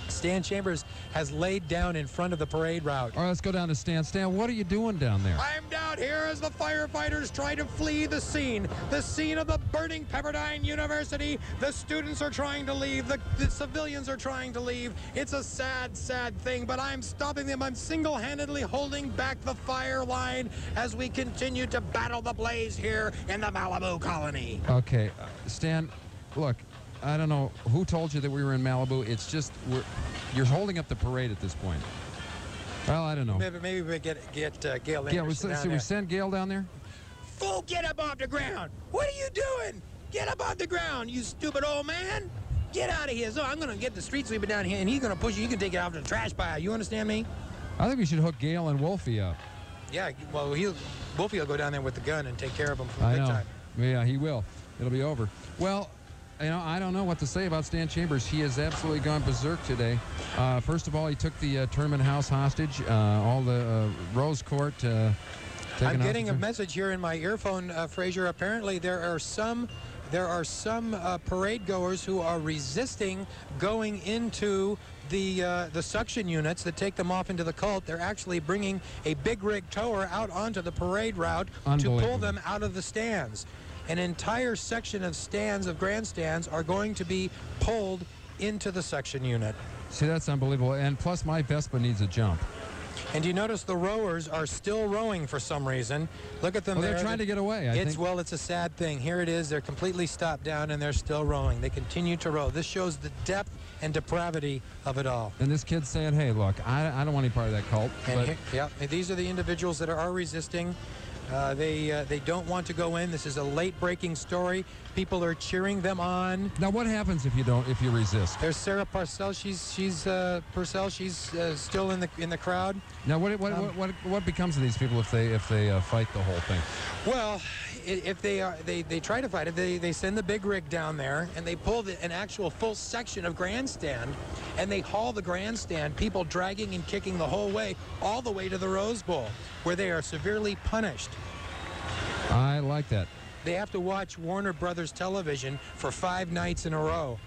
Stan Chambers has laid down in front of the parade route. All right, let's go down to Stan. Stan, what are you doing down there? I'm down here as the firefighters try to flee the scene of the burning Pepperdine University. The students are trying to leave. The civilians are trying to leave. It's a sad, sad thing, but I'm stopping them. I'm single-handedly holding back the fire line as we continue to battle the blaze here in the Malibu colony. Okay, Stan, look, I don't know who told you that we were in Malibu. It's just you're holding up the parade at this point. Well, I don't know. Maybe we get Gail Anderson should we send Gail down there? Fool, get up off the ground. What are you doing? Get up off the ground, you stupid old man. Get out of here. So I'm going to get the street sweeper down here, and he's going to push you. You can take it off to the trash pile. You understand me? I think we should hook Gail and Wolfie up. Yeah, well, Wolfie will go down there with the gun and take care of him from big time. Yeah, he will. It'll be over. Well, you know, I don't know what to say about Stan Chambers. He has absolutely gone berserk today. First of all, he took the tournament house hostage, all the Rose Court. I'm getting a message here in my earphone, Frazier. Apparently, there are some parade goers who are resisting going into the suction units that take them off into the cult. They're actually bringing a big rig tower out onto the parade route to pull them out of the stands. An entire section of grandstands are going to be pulled into the suction unit. See, that's unbelievable. And plus, my Vespa needs a jump. And you notice the rowers are still rowing for some reason. Look at them there. They're trying to get away, I think. Well, it's a sad thing. Here it is. They're completely stopped down, and they're still rowing. They continue to row. This shows the depth and depravity of it all. And this kid's saying, hey, look, I don't want any part of that cult. And these are the individuals that are resisting. They don't want to go in. This is a late-breaking story. People are cheering them on. Now, what happens if you resist? There's Sarah Parcell. She's still in the crowd. Now, what becomes of these people if they fight the whole thing? Well, if they try to fight it, they send the big rig down there and they pull an actual full section of grandstand and they haul the grandstand, people dragging and kicking the whole way, all the way to the Rose Bowl, where they are severely punished. I like that. They have to watch Warner Brothers television for 5 nights in a row.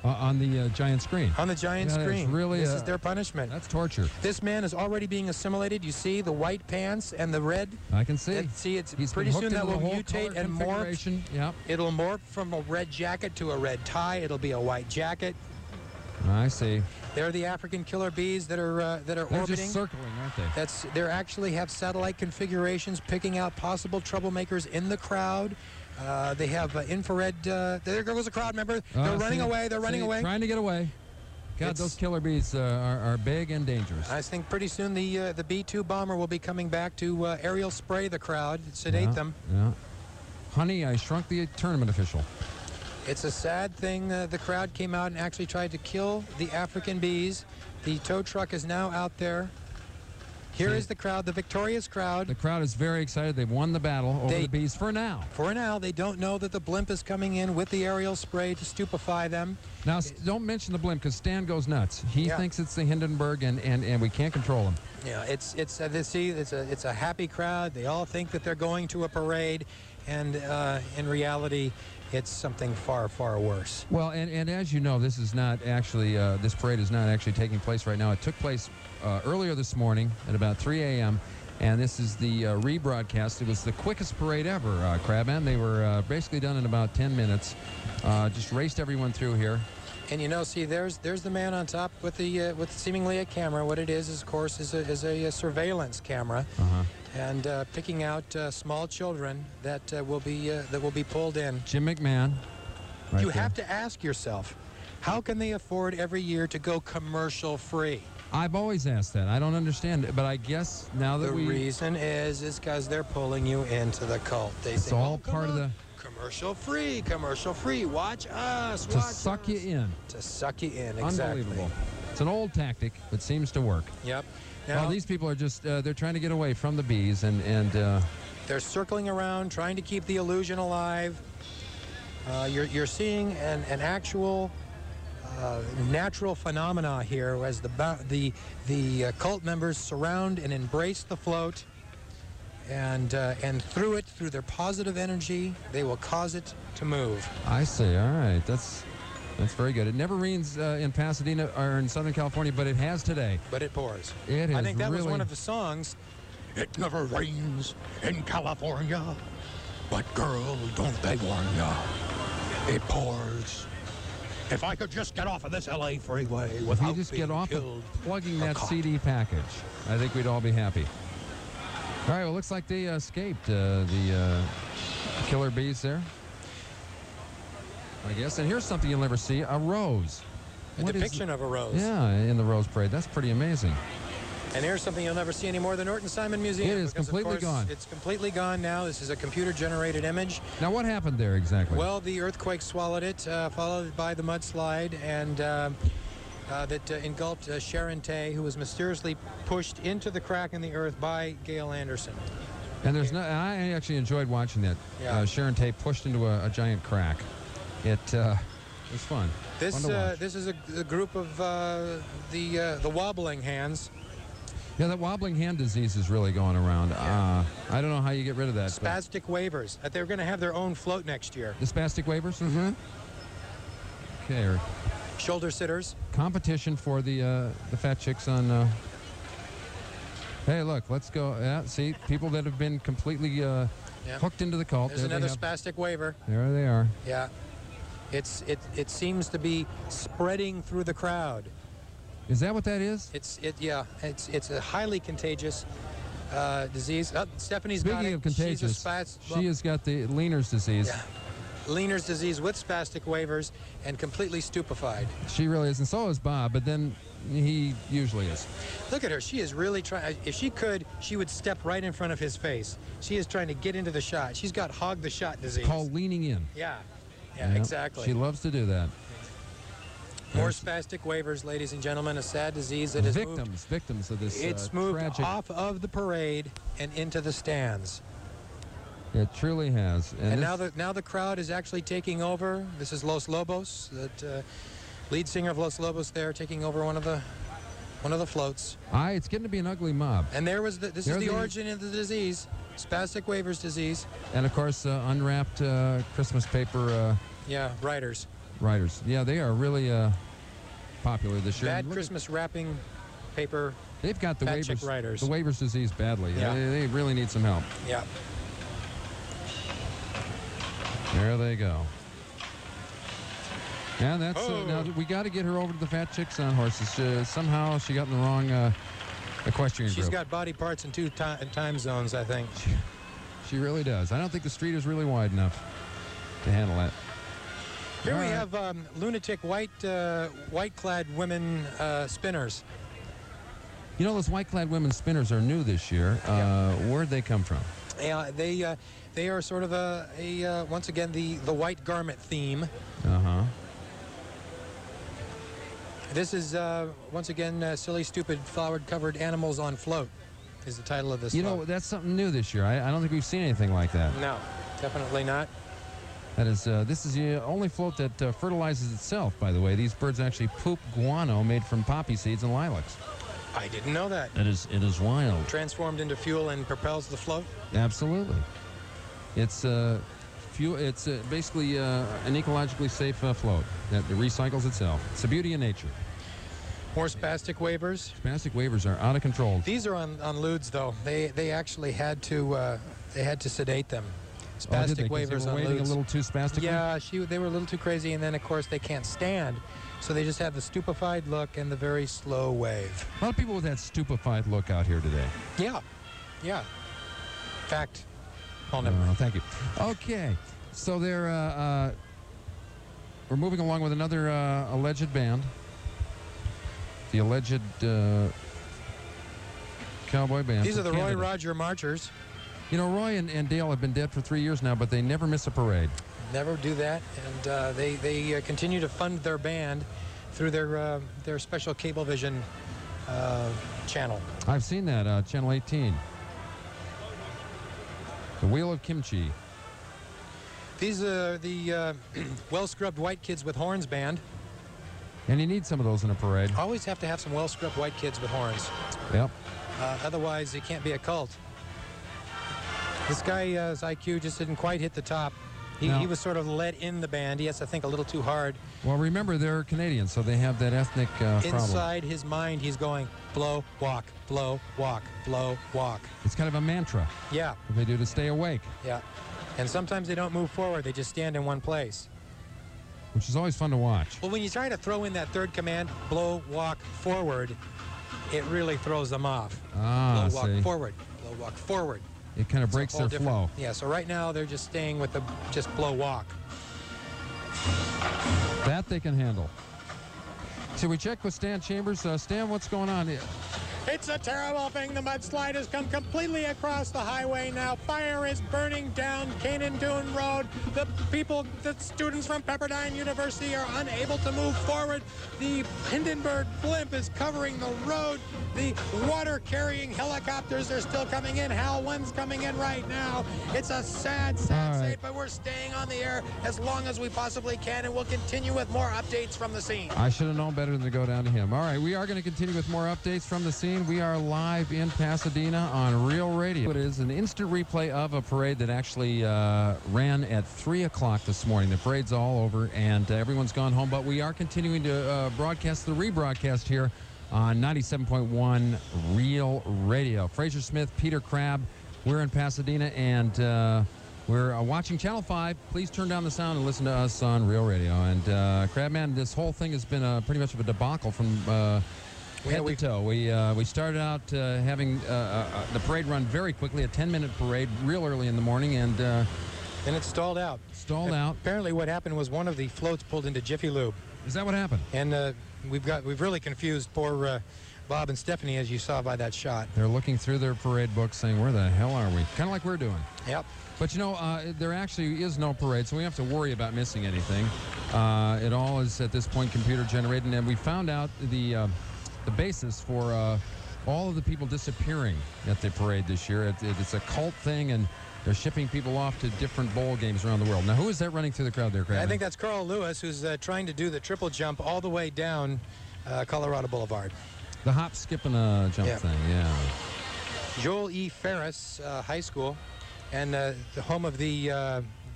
On the giant screen. On the giant screen. Really, this is their punishment. That's torture. This man is already being assimilated. You see the white pants and the red? I can see. It's pretty soon that will mutate and morph. Yep. It'll morph from a red jacket to a red tie. It'll be a white jacket. I see. They're the African killer bees that are They're orbiting. just circling, aren't they? They actually have satellite configurations picking out possible troublemakers in the crowd. They have infrared. There goes a crowd member. They're running away. They're running away. Trying to get away. God, those killer bees are big and dangerous. I think pretty soon the B-2 bomber will be coming back to aerial spray the crowd, sedate them. Yeah. Honey, I shrunk the tournament official. It's a sad thing. The crowd came out and actually tried to kill the African bees. The tow truck is now out there. Here is the crowd, the victorious crowd. The crowd is very excited. They've won the battle over the bees for now. For now, they don't know that the blimp is coming in with the aerial spray to stupefy them. Now, don't mention the blimp because Stan goes nuts. He thinks it's the Hindenburg, and we can't control him. Yeah, it's a happy crowd. They all think that they're going to a parade, and in reality, it's something far, far worse. Well, and as you know, this is not actually this parade is not actually taking place right now. It took place earlier this morning at about 3 a.m. And this is the rebroadcast. It was the quickest parade ever, Crabman. They were basically done in about 10 minutes. Just raced everyone through here. And you know, see, there's the man on top with the with seemingly a camera. What it is, of course, is a surveillance camera, and picking out small children that will be pulled in. Jim McMahon. You have to ask yourself, how can they afford every year to go commercial free? I've always asked that. I don't understand it, but I guess now that the reason is because they're pulling you into the cult. It's all part of the commercial free, watch us, to suck you in. To suck you in, exactly. Unbelievable. It's an old tactic, but seems to work. Yep. Now, these people are just, they're trying to get away from the bees, and they're circling around, trying to keep the illusion alive. You're seeing an actual natural phenomena here as the cult members surround and embrace the float, and through their positive energy, they will cause it to move. I see. All right, that's very good. It never rains in Pasadena or in Southern California, but it has today. But it pours. It is. I think that was one of the songs. It never rains in California, but girl, don't they warn ya? It pours. If I could just get off of this LA freeway without if you just get off of plugging that CD package, I think we'd all be happy. All right, well, looks like they escaped the killer bees there, I guess. And here's something you'll never see, a rose. A depiction of a rose. Yeah, in the Rose Parade. That's pretty amazing. And here's something you'll never see anymore, the Norton Simon Museum. It is completely gone. It's completely gone now. This is a computer-generated image. Now, what happened there exactly? Well, the earthquake swallowed it, followed by the mudslide, and that engulfed Sharon Tate, who was mysteriously pushed into the crack in the earth by Gail Anderson. And there's no. I actually enjoyed watching that. Yeah. Sharon Tate pushed into a giant crack. It was fun. This fun to watch. this is a group of the wobbling hands. Yeah, that wobbling hand disease is really going around. I don't know how you get rid of that. Spastic waivers. They're going to have their own float next year. The spastic waivers? Mm-hmm. Okay. Shoulder sitters. Competition for the fat chicks on... Hey, look, let's go. Yeah, see, people that have been completely hooked into the cult. There's another spastic waiver. There they are. Yeah. It seems to be spreading through the crowd. Is that what that is? It's a highly contagious disease. Stephanie's Speaking got it. of contagious, she has got the Leaner's disease. Yeah. Leaner's disease with spastic waivers and completely stupefied. She really is, and so is Bob, but then he usually is. Look at her. She is really trying. If she could, she would step right in front of his face. She is trying to get into the shot. She's got hog the shot disease. Called leaning in. Yeah, exactly. She loves to do that. More spastic waivers, ladies and gentlemen, a sad disease that is victims of this It's moved tragic... off of the parade and into the stands. It truly has. And now the crowd is actually taking over. This is Los Lobos, that lead singer of Los Lobos there, taking over one of the floats. It's getting to be an ugly mob. And this is the origin of the disease, spastic waivers disease. And of course, unwrapped Christmas paper. Yeah, writers. Riders. Yeah, they are really popular this year. Bad Christmas wrapping paper. They've got the Fat chick waivers, riders. the waivers disease badly. Yeah. They really need some help. Yeah. There they go. And that's Oh. now we got to get her over to the fat chicks on horses. Somehow she got in the wrong equestrian She's group. got body parts in two time zones, I think. She really does. I don't think the street is really wide enough to handle that. Here All we right. have lunatic white-clad women spinners. You know, those white-clad women spinners are new this year. Where'd they come from? Yeah, they are sort of a once again the white garment theme. Uh-huh. This is once again silly, stupid, flowered-covered animals on float. Is the title of this? You know, that's something new this year. I don't think we've seen anything like that. No, definitely not. That is, this is the only float that fertilizes itself, by the way. These birds actually poop guano made from poppy seeds and lilacs. I didn't know that. It is wild. Transformed into fuel and propels the float. Absolutely. It's fuel. It's basically an ecologically safe float that recycles itself. It's the beauty of nature. More spastic waivers. Spastic waivers are out of control. These are on ludes though. They actually had to sedate them. Spastic waivers on waving ludes. a little too spastically? Yeah, they were a little too crazy, and then of course they can't stand, so they just have the stupefied look and the very slow wave. A lot of people with that stupefied look out here today. Yeah, yeah. In fact, oh, never mind. Thank you. Okay, so we're moving along with another alleged band. The alleged cowboy band. These are the from Roy Canada. Roger Marchers. You know, Roy and Dale have been dead for 3 years now, but they never miss a parade. Never do that, and they continue to fund their band through their special Cablevision channel. I've seen that, Channel 18. The Wheel of Kimchi. These are the well-scrubbed white kids with horns band. And you need some of those in a parade. Always have to have some well-scrubbed white kids with horns. Yep. Otherwise, it can't be a cult. This guy's IQ just didn't quite hit the top. He was sort of let in the band. Yes, I think a little too hard. Well, remember, they're Canadians, so they have that ethnic problem. Inside his mind, he's going, blow, walk, blow, walk, blow, walk. It's kind of a mantra. Yeah. That they do to stay awake. Yeah. And sometimes they don't move forward. They just stand in one place. Which is always fun to watch. Well, when you try to throw in that third command, blow, walk, forward, it really throws them off. Ah, blow, walk, see. forward, blow, walk, forward. It kind of It's a breaks whole their different- flow. Yeah, so right now they're just staying with the just blow, walk. That they can handle. So we check with Stan Chambers. Stan, what's going on here? It's a terrible thing. The mudslide has come completely across the highway now. Fire is burning down Canaan Dune Road. The students from Pepperdine University are unable to move forward. The Hindenburg blimp is covering the road. The water-carrying helicopters are still coming in. Hal 1's coming in right now. It's a sad state, but we're staying on the air as long as we possibly can, and we'll continue with more updates from the scene. I should have known better than to go down to him. All right, we are going to continue with more updates from the scene. We are live in Pasadena on Real Radio. It is an instant replay of a parade that actually ran at 3 o'clock this morning. The parade's all over, and everyone's gone home, but we are continuing to broadcast the rebroadcast here on 97.1 Real Radio. Frazier Smith, Peter Crabb, we're in Pasadena, and we're watching Channel 5. Please turn down the sound and listen to us on Real Radio. And Crabman, this whole thing has been pretty much of a debacle from head to toe. We started out having the parade run very quickly, a 10-minute parade, real early in the morning, and then it stalled out. Out. Apparently, what happened was one of the floats pulled into Jiffy Lube. Is that what happened? And we've really confused poor Bob and Stephanie, as you saw by that shot. They're looking through their parade book, saying, "Where the hell are we?" Kind of like we're doing. Yep. But you know, there actually is no parade, so we don't have to worry about missing anything. It all is at this point computer generated, and we found out the basis for all of the people disappearing at the parade this year. It's a cult thing, and they're shipping people off to different bowl games around the world. Now, who is that running through the crowd there, Craig? I think that's Carl Lewis, who's trying to do the triple jump all the way down Colorado Boulevard. The hop, skip, and a jump thing, yeah. Joel E. Ferris High School, and the home of the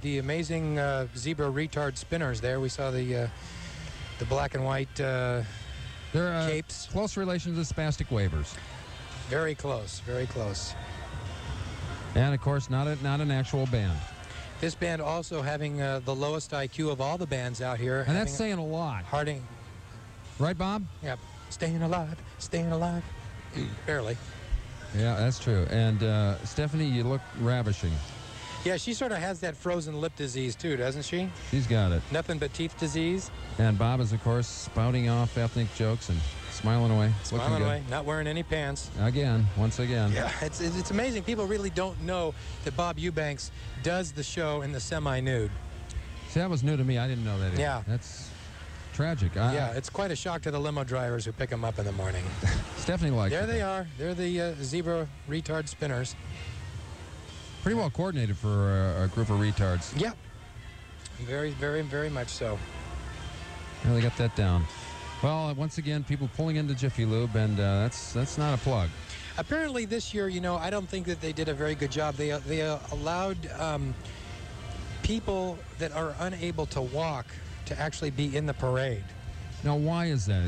the amazing zebra retard spinners there. We saw the black and white They're capes. Close relation to the spastic wavers. Very close, very close. And, of course, not an actual band. This band also having the lowest IQ of all the bands out here. And that's saying a lot. Harding. Right, Bob? Yep. Staying alive, staying alive. Barely. Yeah, that's true. And, Stephanie, you look ravishing. Yeah, she sort of has that frozen lip disease, too, doesn't she? She's got it. Nothing but teeth disease. And Bob is, of course, spouting off ethnic jokes and smiling away. Smiling away, not wearing any pants. Again, once again. Yeah, it's amazing. People really don't know that Bob Eubanks does the show in the semi-nude. See, that was new to me. I didn't know that. Yeah. That's tragic. Yeah, it's quite a shock to the limo drivers who pick him up in the morning. Stephanie likes it. There they are. They're the zebra retard spinners. Pretty well coordinated for a group of retards. Yeah. Very, very, very much so. Really got that down. Well, once again, people pulling into Jiffy Lube, and that's not a plug. Apparently this year, you know, I don't think that they did a very good job. They allowed people that are unable to walk to actually be in the parade. Now, why is that?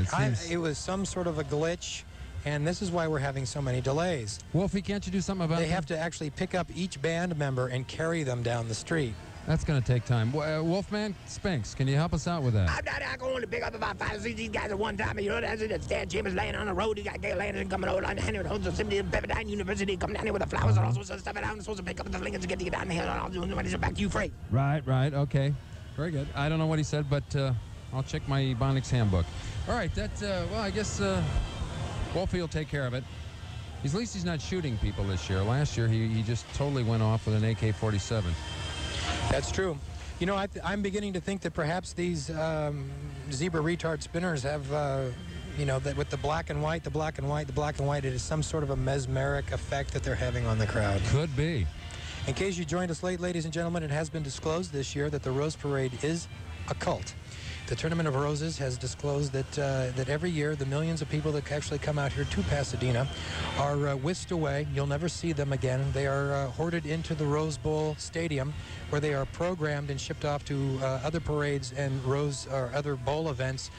It was some sort of a glitch, and this is why we're having so many delays. Wolfie, can't you do something about it? They have to actually pick up each band member and carry them down the street. That's going to take time. Wolfman Spinks, can you help us out with that? I'm not going to pick up about 5 or 6 these guys at one time. You know, that's it. Stan Chambers laying on the road. You got Gail Anderson coming over on the Henry Holmes of Pasadena University, coming down here with the flowers and all sorts of stuff. And I'm supposed to pick up the Lincolns and get down here. And I'll do it back to you, Frank. Right. Okay. Very good. I don't know what he said, but I'll check my Ebonics handbook. All right. Well, I guess Wolfie will take care of it. At least he's not shooting people this year. Last year, he just totally went off with an AK-47. That's true. You know, I'm beginning to think that perhaps these zebra retard spinners have, you know, that with the black and white, it is some sort of a mesmeric effect that they're having on the crowd. Could be. In case you joined us late, ladies and gentlemen, it has been disclosed this year that the Rose Parade is a cult. The Tournament of Roses has disclosed that every year the millions of people that actually come out here to Pasadena are whisked away. You'll never see them again. They are hoarded into the Rose Bowl Stadium, where they are programmed and shipped off to other parades and other bowl events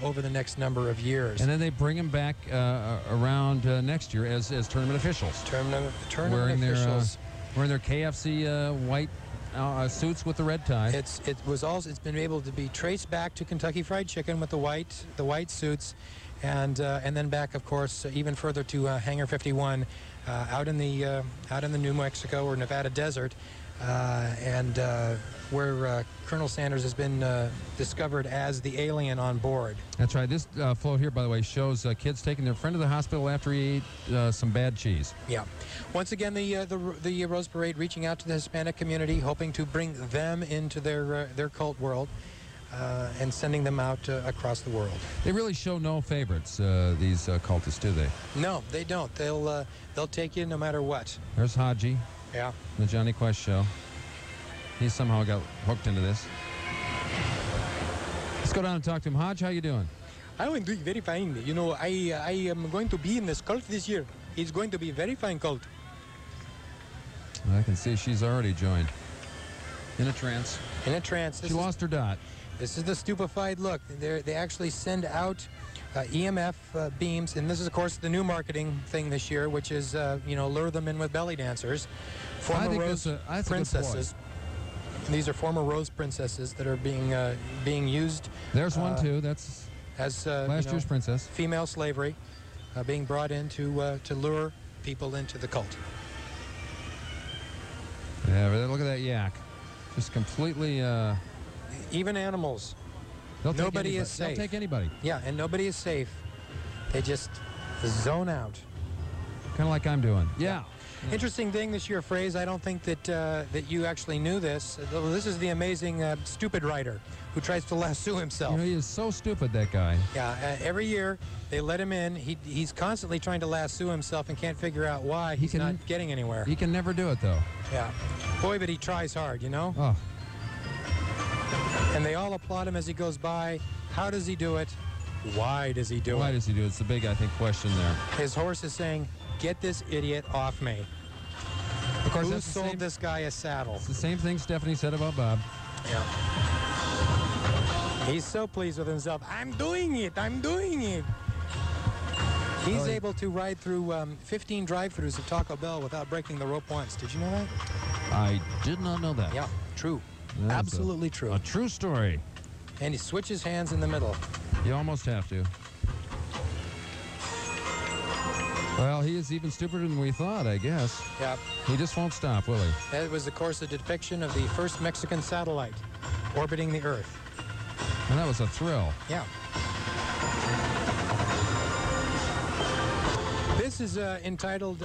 over the next number of years. And then they bring them back around next year as tournament officials. Tournament officials. Wearing their KFC white suits with the red tie. It's been able to be traced back to Kentucky Fried Chicken with the white suits, and then back, of course, even further to Hangar 51, out in the New Mexico or Nevada desert, and where Colonel Sanders has been discovered as the alien on board. That's right. This float here, by the way, shows kids taking their friend to the hospital after he ate some bad cheese. Yeah. Once again, the Rose Parade reaching out to the Hispanic community, hoping to bring them into their cult world, and sending them out across the world. They really show no favorites, these cultists, do they? No, they don't. They'll take you no matter what. There's Haji. Yeah. The Johnny Quest show. He somehow got hooked into this. Let's go down and talk to him. Hodge, how you doing? I'm doing very fine. You know, I am going to be in this cult this year. It's going to be a very fine cult. I can see she's already joined. In a trance. In a trance. She lost her dot. This is the stupefied look. They actually send out EMF beams, and this is, of course, the new marketing thing this year, which is, you know, lure them in with belly dancers. Former Rose princesses. These are former Rose princesses that are being used. There's one too. That's as last year's princess. Female slavery being brought in to lure people into the cult. Yeah, but look at that yak. Just completely. Even animals. Nobody is safe. They'll take anybody. Yeah, and nobody is safe. They just zone out. Kind of like I'm doing. Yeah. Interesting thing this year, Fraze. I don't think that you actually knew this. This is the amazing stupid writer who tries to lasso himself. You know, he is so stupid, that guy. Yeah, every year they let him in. He's constantly trying to lasso himself and can't figure out why he's not getting anywhere. He can never do it, though. Yeah. Boy, but he tries hard, you know? Oh. And they all applaud him as he goes by. How does he do it? Why does he do it? Why does he do it? It's the big, I think, question there. His horse is saying, "Get this idiot off me." Of course, Who that's the sold same, this guy a saddle? it's the same thing Stephanie said about Bob. Yeah. He's so pleased with himself. I'm doing it. I'm doing it. He's able to ride through 15 drive-thrus of Taco Bell without breaking the rope once. Did you know that? I did not know that. Yeah, true. That's Absolutely true. A true story. And he switches hands in the middle. You almost have to. Well, he is even stupider than we thought, I guess. Yeah. He just won't stop, will he? That was, of course, a depiction of the first Mexican satellite orbiting the Earth. And that was a thrill. Yeah. This is entitled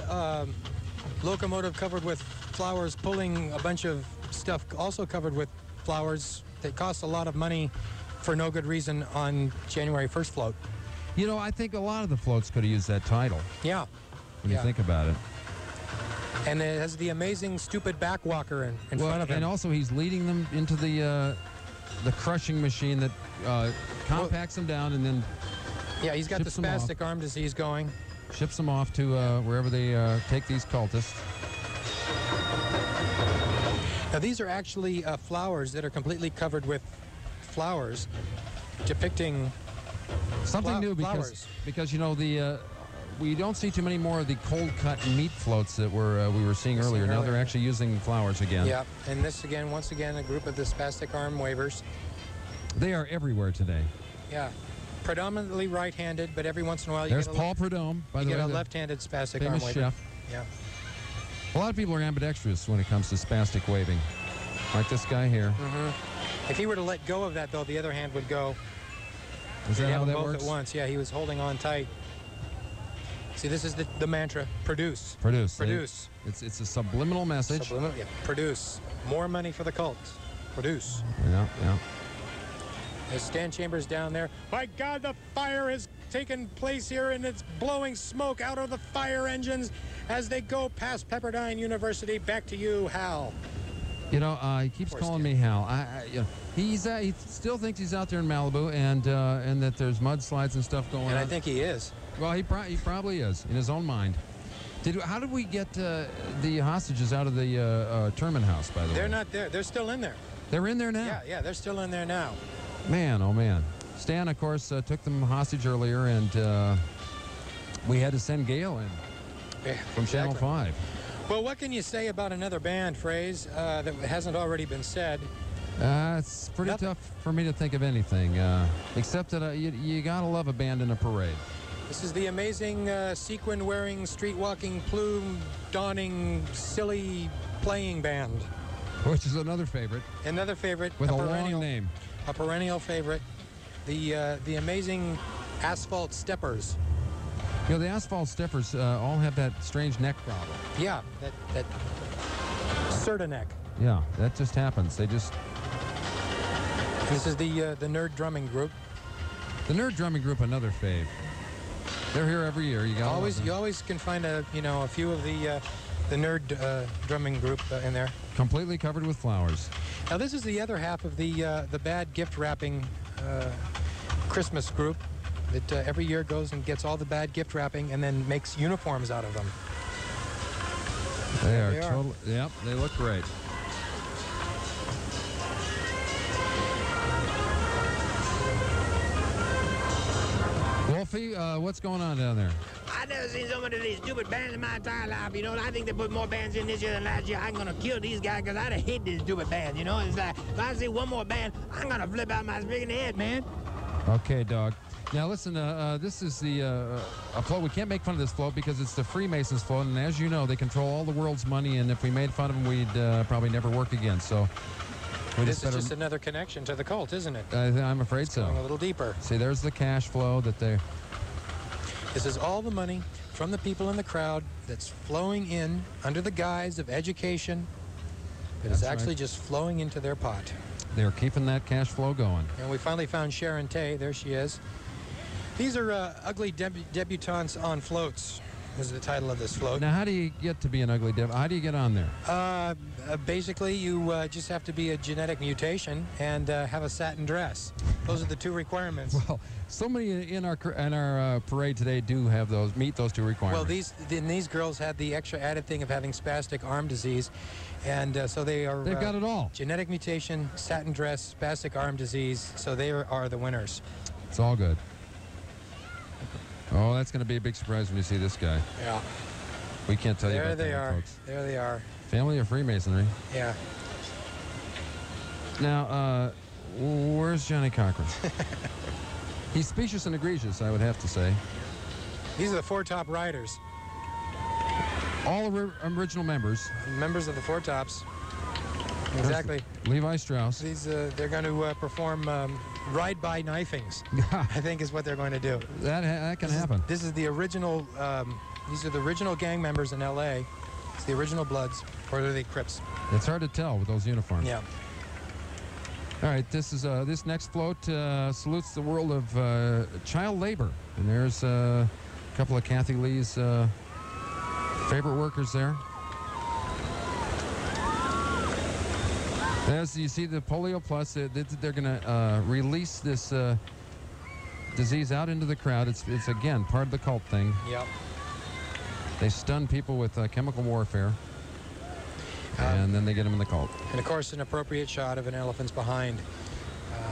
Locomotive Covered with Flowers, pulling a bunch of stuff also covered with flowers that cost a lot of money for no good reason on January 1st float. You know, I think a lot of the floats could have used that title. Yeah. When you think about it. And it has the amazing stupid backwalker in front of him. And also he's leading them into the crushing machine that compacts them down and then yeah, he's got the spastic arm disease going. Ships them off to wherever they take these cultists. Now these are actually flowers that are completely covered with flowers depicting something new because you know we don't see too many more of the cold cut meat floats that we were seeing earlier. Now they're actually using flowers again. Yeah, and this again, once again, a group of the spastic arm wavers. They are everywhere today. Yeah, predominantly right-handed, but every once in a while there's Paul Prudhomme, by the way, a left-handed spastic arm famous waver. chef. Yeah. A lot of people are ambidextrous when it comes to spastic waving, like this guy here. If he were to let go of that, though, the other hand would go. Is that how that both works? At once. Yeah, he was holding on tight. See, this is the mantra: produce. Produce. Produce. It's a subliminal message. Subliminal. Yeah. Produce. More money for the cult. Produce. Yeah. There's Stan Chambers down there. By God, the fire has taken place here, and it's blowing smoke out of the fire engines as they go past Pepperdine University. Back to you, Hal. You know, he keeps calling me Hal. You know, he still thinks he's out there in Malibu, and that there's mudslides and stuff going on. And I think he is. Well, he probably is in his own mind. How did we get the hostages out of the Terman house? By the way, they're not there. They're still in there. They're in there now. Yeah, they're still in there now. Man, oh man. Stan, of course, took them hostage earlier, and we had to send Gail in from Channel 5. Well, what can you say about another band, Phrase, that hasn't already been said? It's pretty tough for me to think of anything, except that you gotta love a band in a parade. This is the amazing sequin-wearing, street-walking, plume-donning, silly playing band. Which is another favorite. Another favorite. With a long name. A perennial favorite. The amazing Asphalt Steppers. You know, the Asphalt Steppers all have that strange neck problem. Yeah, that Serta neck. Yeah, that just happens. They just... This is the Nerd Drumming Group. The Nerd Drumming Group, another fave. They're here every year. You always can find a few of the Nerd Drumming Group in there. Completely covered with flowers. Now this is the other half of the bad gift wrapping Christmas group that every year goes and gets all the bad gift wrapping and then makes uniforms out of them. They are totally. Yep, they look great. Wolfie, what's going on down there? I've never seen so many of these stupid bands in my entire life, you know. I think they put more bands in this year than last year. I'm going to kill these guys because I hate these stupid bands, you know. It's like, if I see one more band, I'm going to flip out my spigot head, man. Okay, dog. Now, listen, this is a float. We can't make fun of this float because it's the Freemasons float, and as you know, they control all the world's money, and if we made fun of them, we'd probably never work again, so... This is just another connection to the cult, isn't it? I'm afraid so. Going a little deeper. See, there's the cash flow that they... This is all the money from the people in the crowd that's flowing in under the guise of education that is actually just flowing into their pot. They're keeping that cash flow going. And we finally found Sharon Tay. There she is. These are ugly debutantes on floats. is the title of this float. Now, how do you get to be an ugly devil? How do you get on there? Basically, you just have to be a genetic mutation and have a satin dress. Those are the two requirements. Well, so many in our parade today do have meet those two requirements. Well, these girls had the extra added thing of having spastic arm disease, and so they've got it all. Genetic mutation, satin dress, spastic arm disease. So they are the winners. It's all good. Oh, that's going to be a big surprise when you see this guy. Yeah. We can't tell you about that, folks. There they are. Family of Freemasonry. Yeah. Now, where's Johnny Cochran? He's specious and egregious, I would have to say. These are the Four Top Riders. All original members. Members of the Four Tops. Exactly. Levi Strauss. They're going to perform ride-by knifings, I think is what they're going to do. That can happen. This is the original, these are the original gang members in L.A. It's the original Bloods, or are they Crips? It's hard to tell with those uniforms. Yeah. All right, this next float salutes the world of child labor. And there's a couple of Kathy Lee's favorite workers there. As you see the Polio Plus, they're going to release this disease out into the crowd. It's again part of the cult thing. Yep. They stun people with chemical warfare, and then they get them in the cult. And of course, an appropriate shot of an elephant's behind.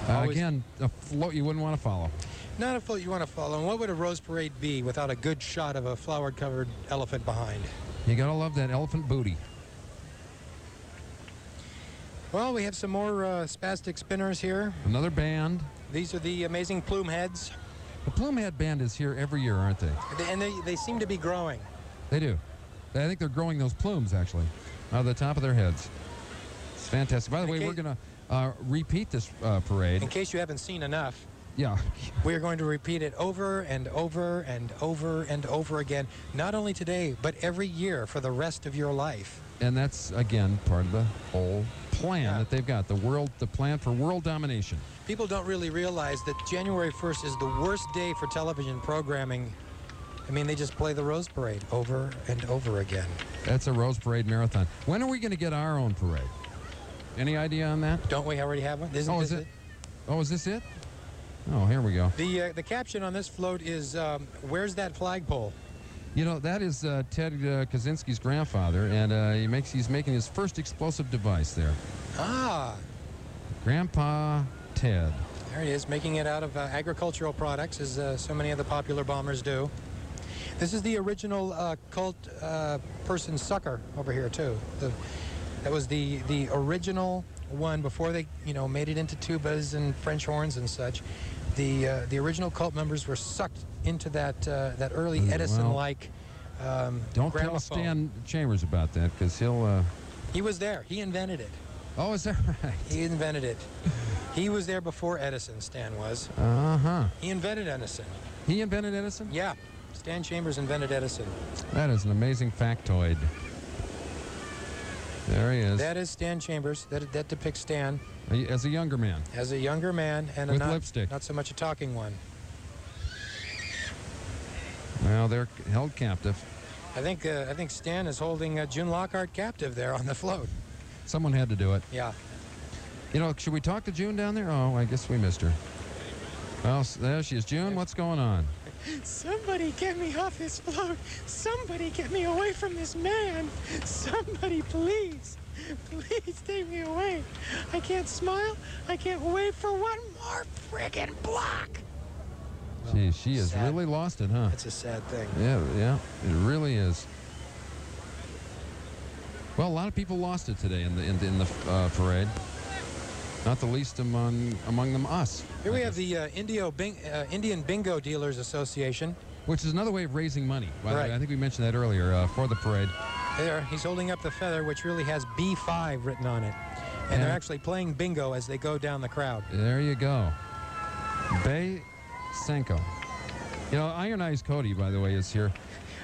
Again, a float you wouldn't want to follow. Not a float you want to follow. And what would a Rose Parade be without a good shot of a flowered-covered elephant behind? You gotta love that elephant booty. Well, we have some more spastic spinners here. Another band. These are the amazing Plume Heads. The Plume Head band is here every year, aren't they? And they seem to be growing. They do. I think they're growing those plumes, actually, out of the top of their heads. It's fantastic. By the way, we're going to repeat this parade. In case you haven't seen enough. Yeah. We're going to repeat it over and over and over and over again, not only today, but every year for the rest of your life. And that's, again, part of the whole plan that they've got, the plan for world domination. People don't really realize that January 1st is the worst day for television programming. I mean, they just play the Rose Parade over and over again. That's a Rose Parade marathon. When are we going to get our own parade? Any idea on that? Don't we already have one? Is it? Oh, is this it? Oh, here we go. The caption on this float is, where's that flagpole? You know, that is Ted Kaczynski's grandfather, and he's making his first explosive device there. Ah. Grandpa Ted. There he is, making it out of agricultural products, as so many of the popular bombers do. This is the original cult person sucker over here, too. That was the original one before they, made it into tubas and French horns and such. The original cult members were sucked into that early Edison-like don't gramophone. tell Stan Chambers about that, because he'll... He was there. He invented it. Oh, is that right? He invented it. He was there before Edison, Stan was. Uh-huh. He invented Edison. He invented Edison? Yeah. Stan Chambers invented Edison. That is an amazing factoid. There he is. That is Stan Chambers. That depicts Stan. As a younger man. As a younger man, and with lipstick. Not so much a talking one. Well, they're held captive. I think Stan is holding June Lockhart captive there on the float. Someone had to do it. Yeah. Should we talk to June down there? Oh, I guess we missed her. Well, there she is. June, what's going on? Somebody get me off this float. Somebody get me away from this man. Somebody, please. Please take me away. I can't smile. I can't wait for one more friggin' block. Gee, she has sad. really lost it, huh? It's a sad thing. Yeah, it really is. Well, a lot of people lost it today in the parade. Not the least among them us. Here we have the Indian Bingo Dealers Association. Which is another way of raising money. By the Right. way, I think we mentioned that earlier for the parade. There, he's holding up the feather, which really has B5 written on it. And they're actually playing bingo as they go down the crowd. There you go. Bay Senko. Iron Eyes Cody, by the way, is here.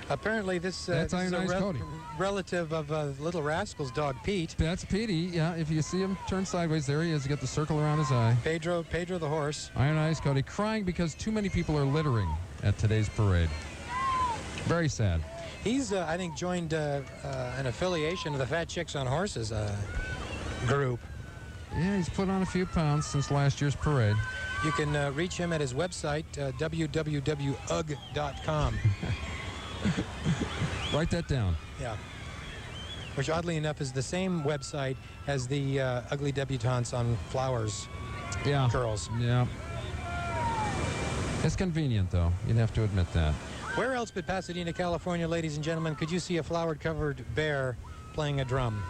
Apparently, this is a relative of Little Rascal's dog, Pete. That's Petey, yeah. If you see him turn sideways, there he is. He's got the circle around his eye. Pedro the horse. Iron Eyes Cody crying because too many people are littering at today's parade. Very sad. He's, I think, joined an affiliation of the Fat Chicks on Horses group. Yeah, he's put on a few pounds since last year's parade. You can reach him at his website, www.ugg.com. Write that down. Yeah. Which, oddly enough, is the same website as the Ugly Debutantes on Flowers girls. Yeah. It's convenient, though. You'd have to admit that. Where else but Pasadena, California, ladies and gentlemen, could you see a flower-covered bear playing a drum?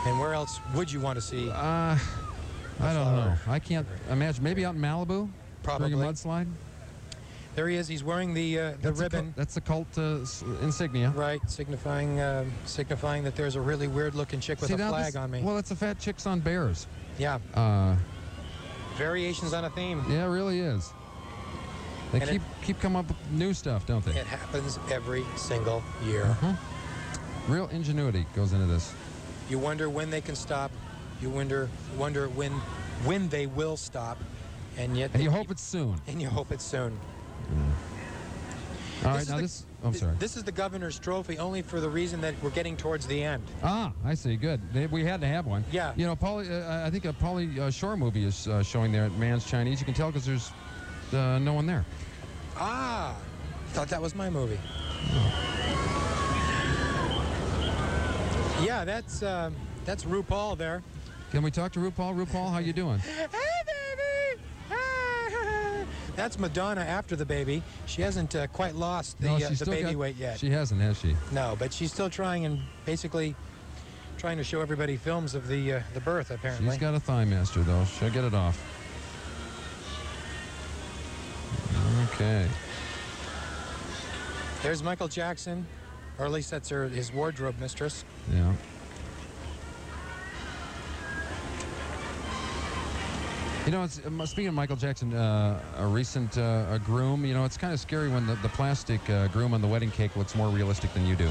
And where else would you want to see? I don't know. I can't imagine. Maybe out in Malibu? Probably. During a mudslide? There he is. He's wearing the ribbon. That's the cult insignia. Right, signifying that there's a really weird-looking chick with a flag on me. Well, it's the Fat Chicks on Bears. Yeah. Variations on a theme. Yeah, it really is. They keep coming up with new stuff, don't they? It happens every single year. Real ingenuity goes into this. You wonder when they can stop. You wonder when they will stop, and yet. And you hope it's soon. And you hope it's soon. All right, now this. I'm sorry. This is the governor's trophy, only for the reason that we're getting towards the end. Ah, I see. Good. We had to have one. Yeah. You know, I think a Pauly Shore movie is showing there at Man's Chinese. You can tell because there's no one there. Ah, thought that was my movie. Yeah, that's RuPaul there. Can we talk to RuPaul? RuPaul, how you doing? Hey, baby! That's Madonna after the baby. She hasn't quite lost the baby weight yet. She hasn't, has she? No, but she's still trying and basically trying to show everybody films of the birth, apparently. She's got a thigh master, though. She'll get it off. Okay. There's Michael Jackson, or at least that's his wardrobe mistress. Yeah. You know, speaking of Michael Jackson, a recent groom, you know, it's kind of scary when the plastic groom on the wedding cake looks more realistic than you do.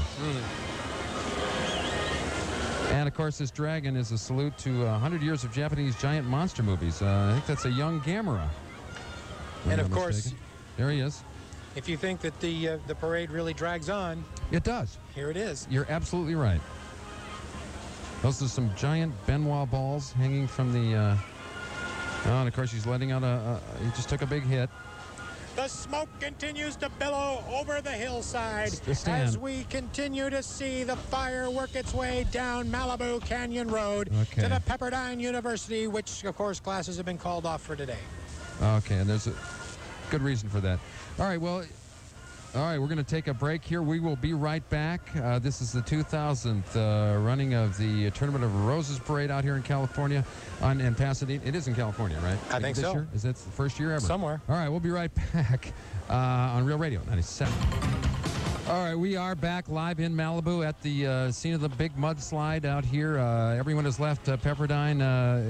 And, of course, this dragon is a salute to 100 years of Japanese giant monster movies. I think that's a young Gamera. And, of course, there he is. If you think that the parade really drags on, it does. Here it is. You're absolutely right. Those are some giant Benoit balls hanging from the... and, of course, he's letting out he just took a big hit. The smoke continues to billow over the hillside as we continue to see the fire work its way down Malibu Canyon Road to the Pepperdine University, which, of course, classes have been called off for today. Okay, and there's a good reason for that. All right, well, we're going to take a break here. We will be right back. This is the 2000th running of the Tournament of Roses Parade out here in California, in Pasadena. It is in California, right? I think so. Year? Is that the first year ever? Somewhere. All right, we'll be right back on Real Radio 97. All right, we are back live in Malibu at the scene of the big mudslide out here. Everyone has left Pepperdine.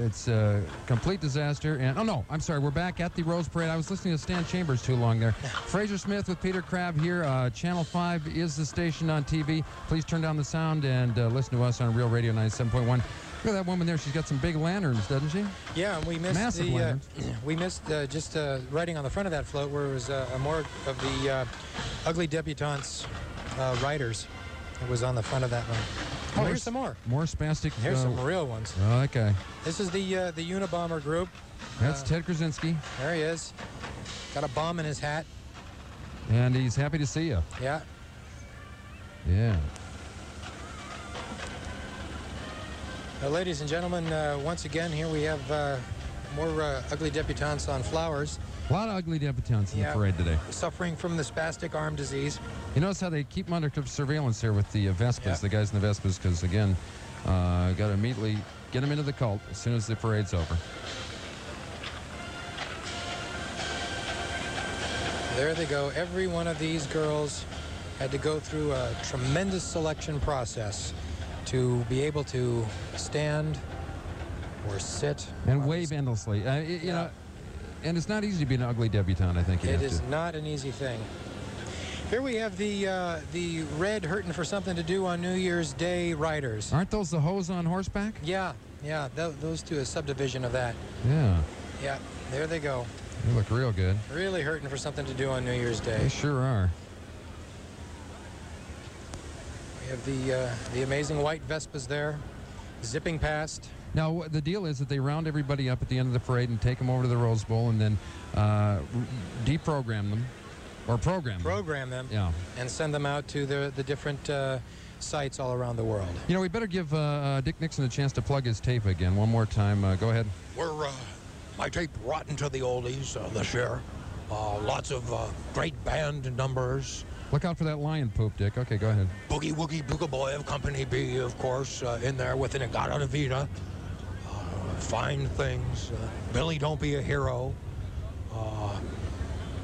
It's a complete disaster. And oh no, I'm sorry. We're back at the Rose Parade. I was listening to Stan Chambers too long there. Frazier Smith with Peter Crabb here. Channel 5 is the station on TV. Please turn down the sound and listen to us on Real Radio 97.1. Look at that woman there. She's got some big lanterns, doesn't she? Yeah, and we missed massive lanterns. We missed just writing on the front of that float where it was more of the Ugly Debutantes writers. It was on the front of that one. Oh, here's some more. More spastic. Here's some real ones. Oh, okay. This is the Unabomber group. That's Ted Krasinski. There he is. Got a bomb in his hat. And he's happy to see you. Yeah. Yeah. Ladies and gentlemen, once again, here we have more Ugly Debutantes on Flowers. A lot of Ugly Debutantes in the parade today. Suffering from the spastic arm disease. You notice how they keep them under surveillance there with the Vespas, the guys in the Vespas, because, again, got to immediately get them into the cult as soon as the parade's over. There they go. Every one of these girls had to go through a tremendous selection process to be able to stand or sit and wave endlessly. You know, and it's not easy to be an ugly debutante, I think. It is not an easy thing. Here we have the red hurting for something to do on New Year's Day riders. Aren't those the hoes on horseback? Yeah, those two, a subdivision of that. Yeah. Yeah, there they go. They look real good. Really hurting for something to do on New Year's Day. They sure are. We have the amazing white Vespas there, zipping past. Now, the deal is that they round everybody up at the end of the parade and take them over to the Rose Bowl and then deprogram them, or program them, yeah, and send them out to the different sites all around the world. You know, we better give Dick Nixon a chance to plug his tape again one more time. Go ahead. We're my tape Rotten to the Oldies this year. Lots of great band numbers. Look out for that lion poop, Dick. Okay, go ahead. Boogie Woogie Booga Boy of Company B, of course, in there with an Agata Vida. Fine things. Billy Don't Be a Hero.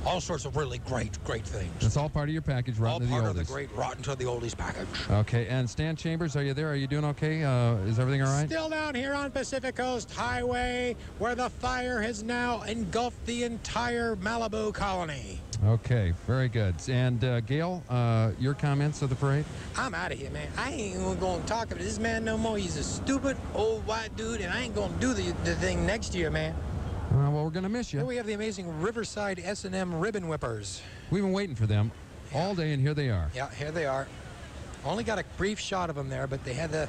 All sorts of really great things. That's all part of your package, Rotten to the Oldies. All part of the great Rotten to the Oldies package. Okay, and Stan Chambers, are you there? Are you doing okay? Is everything all right? Still down here on Pacific Coast Highway, where the fire has now engulfed the entire Malibu colony. Okay, very good. And Gail, your comments of the parade? I'm out of here, man. I ain't even going to talk about this man no more. He's a stupid old white dude, and I ain't going to do the thing next year, man. Well, we're going to miss you. Here we have the amazing Riverside S&M Ribbon Whippers. We've been waiting for them all day, and here they are. Yeah, here they are. Only got a brief shot of them there, but they had the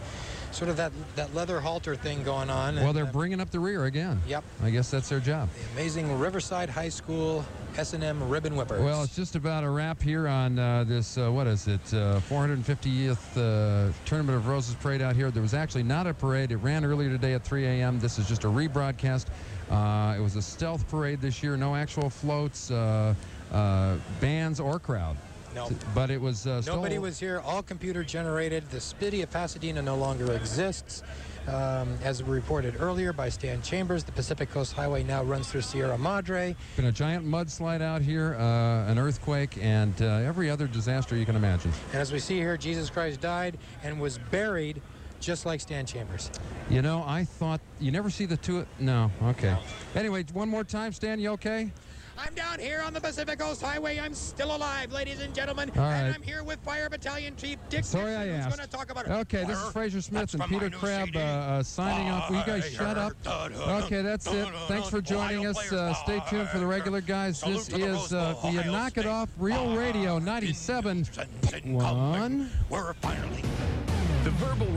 sort of that leather halter thing going on. Well, they're bringing up the rear again. Yep. I guess that's their job. The amazing Riverside High School S&M Ribbon Whippers. Well, it's just about a wrap here on this, what is it, 450th Tournament of Roses parade out here. There was actually not a parade. It ran earlier today at 3 a.m. This is just a rebroadcast. It was a stealth parade this year. No actual floats, bands, or crowd. No. But it was nobody was here. All computer generated. The city of Pasadena no longer exists. As reported earlier by Stan Chambers, the Pacific Coast Highway now runs through Sierra Madre. Been a giant mudslide out here, an earthquake, and every other disaster you can imagine. And as we see here, Jesus Christ died and was buried just like Stan Chambers. You know, I thought you never see the two. No, okay. No. Anyway, one more time, Stan, you okay? I'm down here on the Pacific Coast Highway. I'm still alive, ladies and gentlemen. All right. And I'm here with Fire Battalion Chief Dick Sorry Nixon, I who's asked. going to talk about Okay, this is Frazier Smith and Peter Crabb signing off. Will you guys shut up? Okay, that's it. Thanks for joining us. Stay tuned for the regular guys. This is the Knock It Off Real Radio 97.1. We're finally... The verbal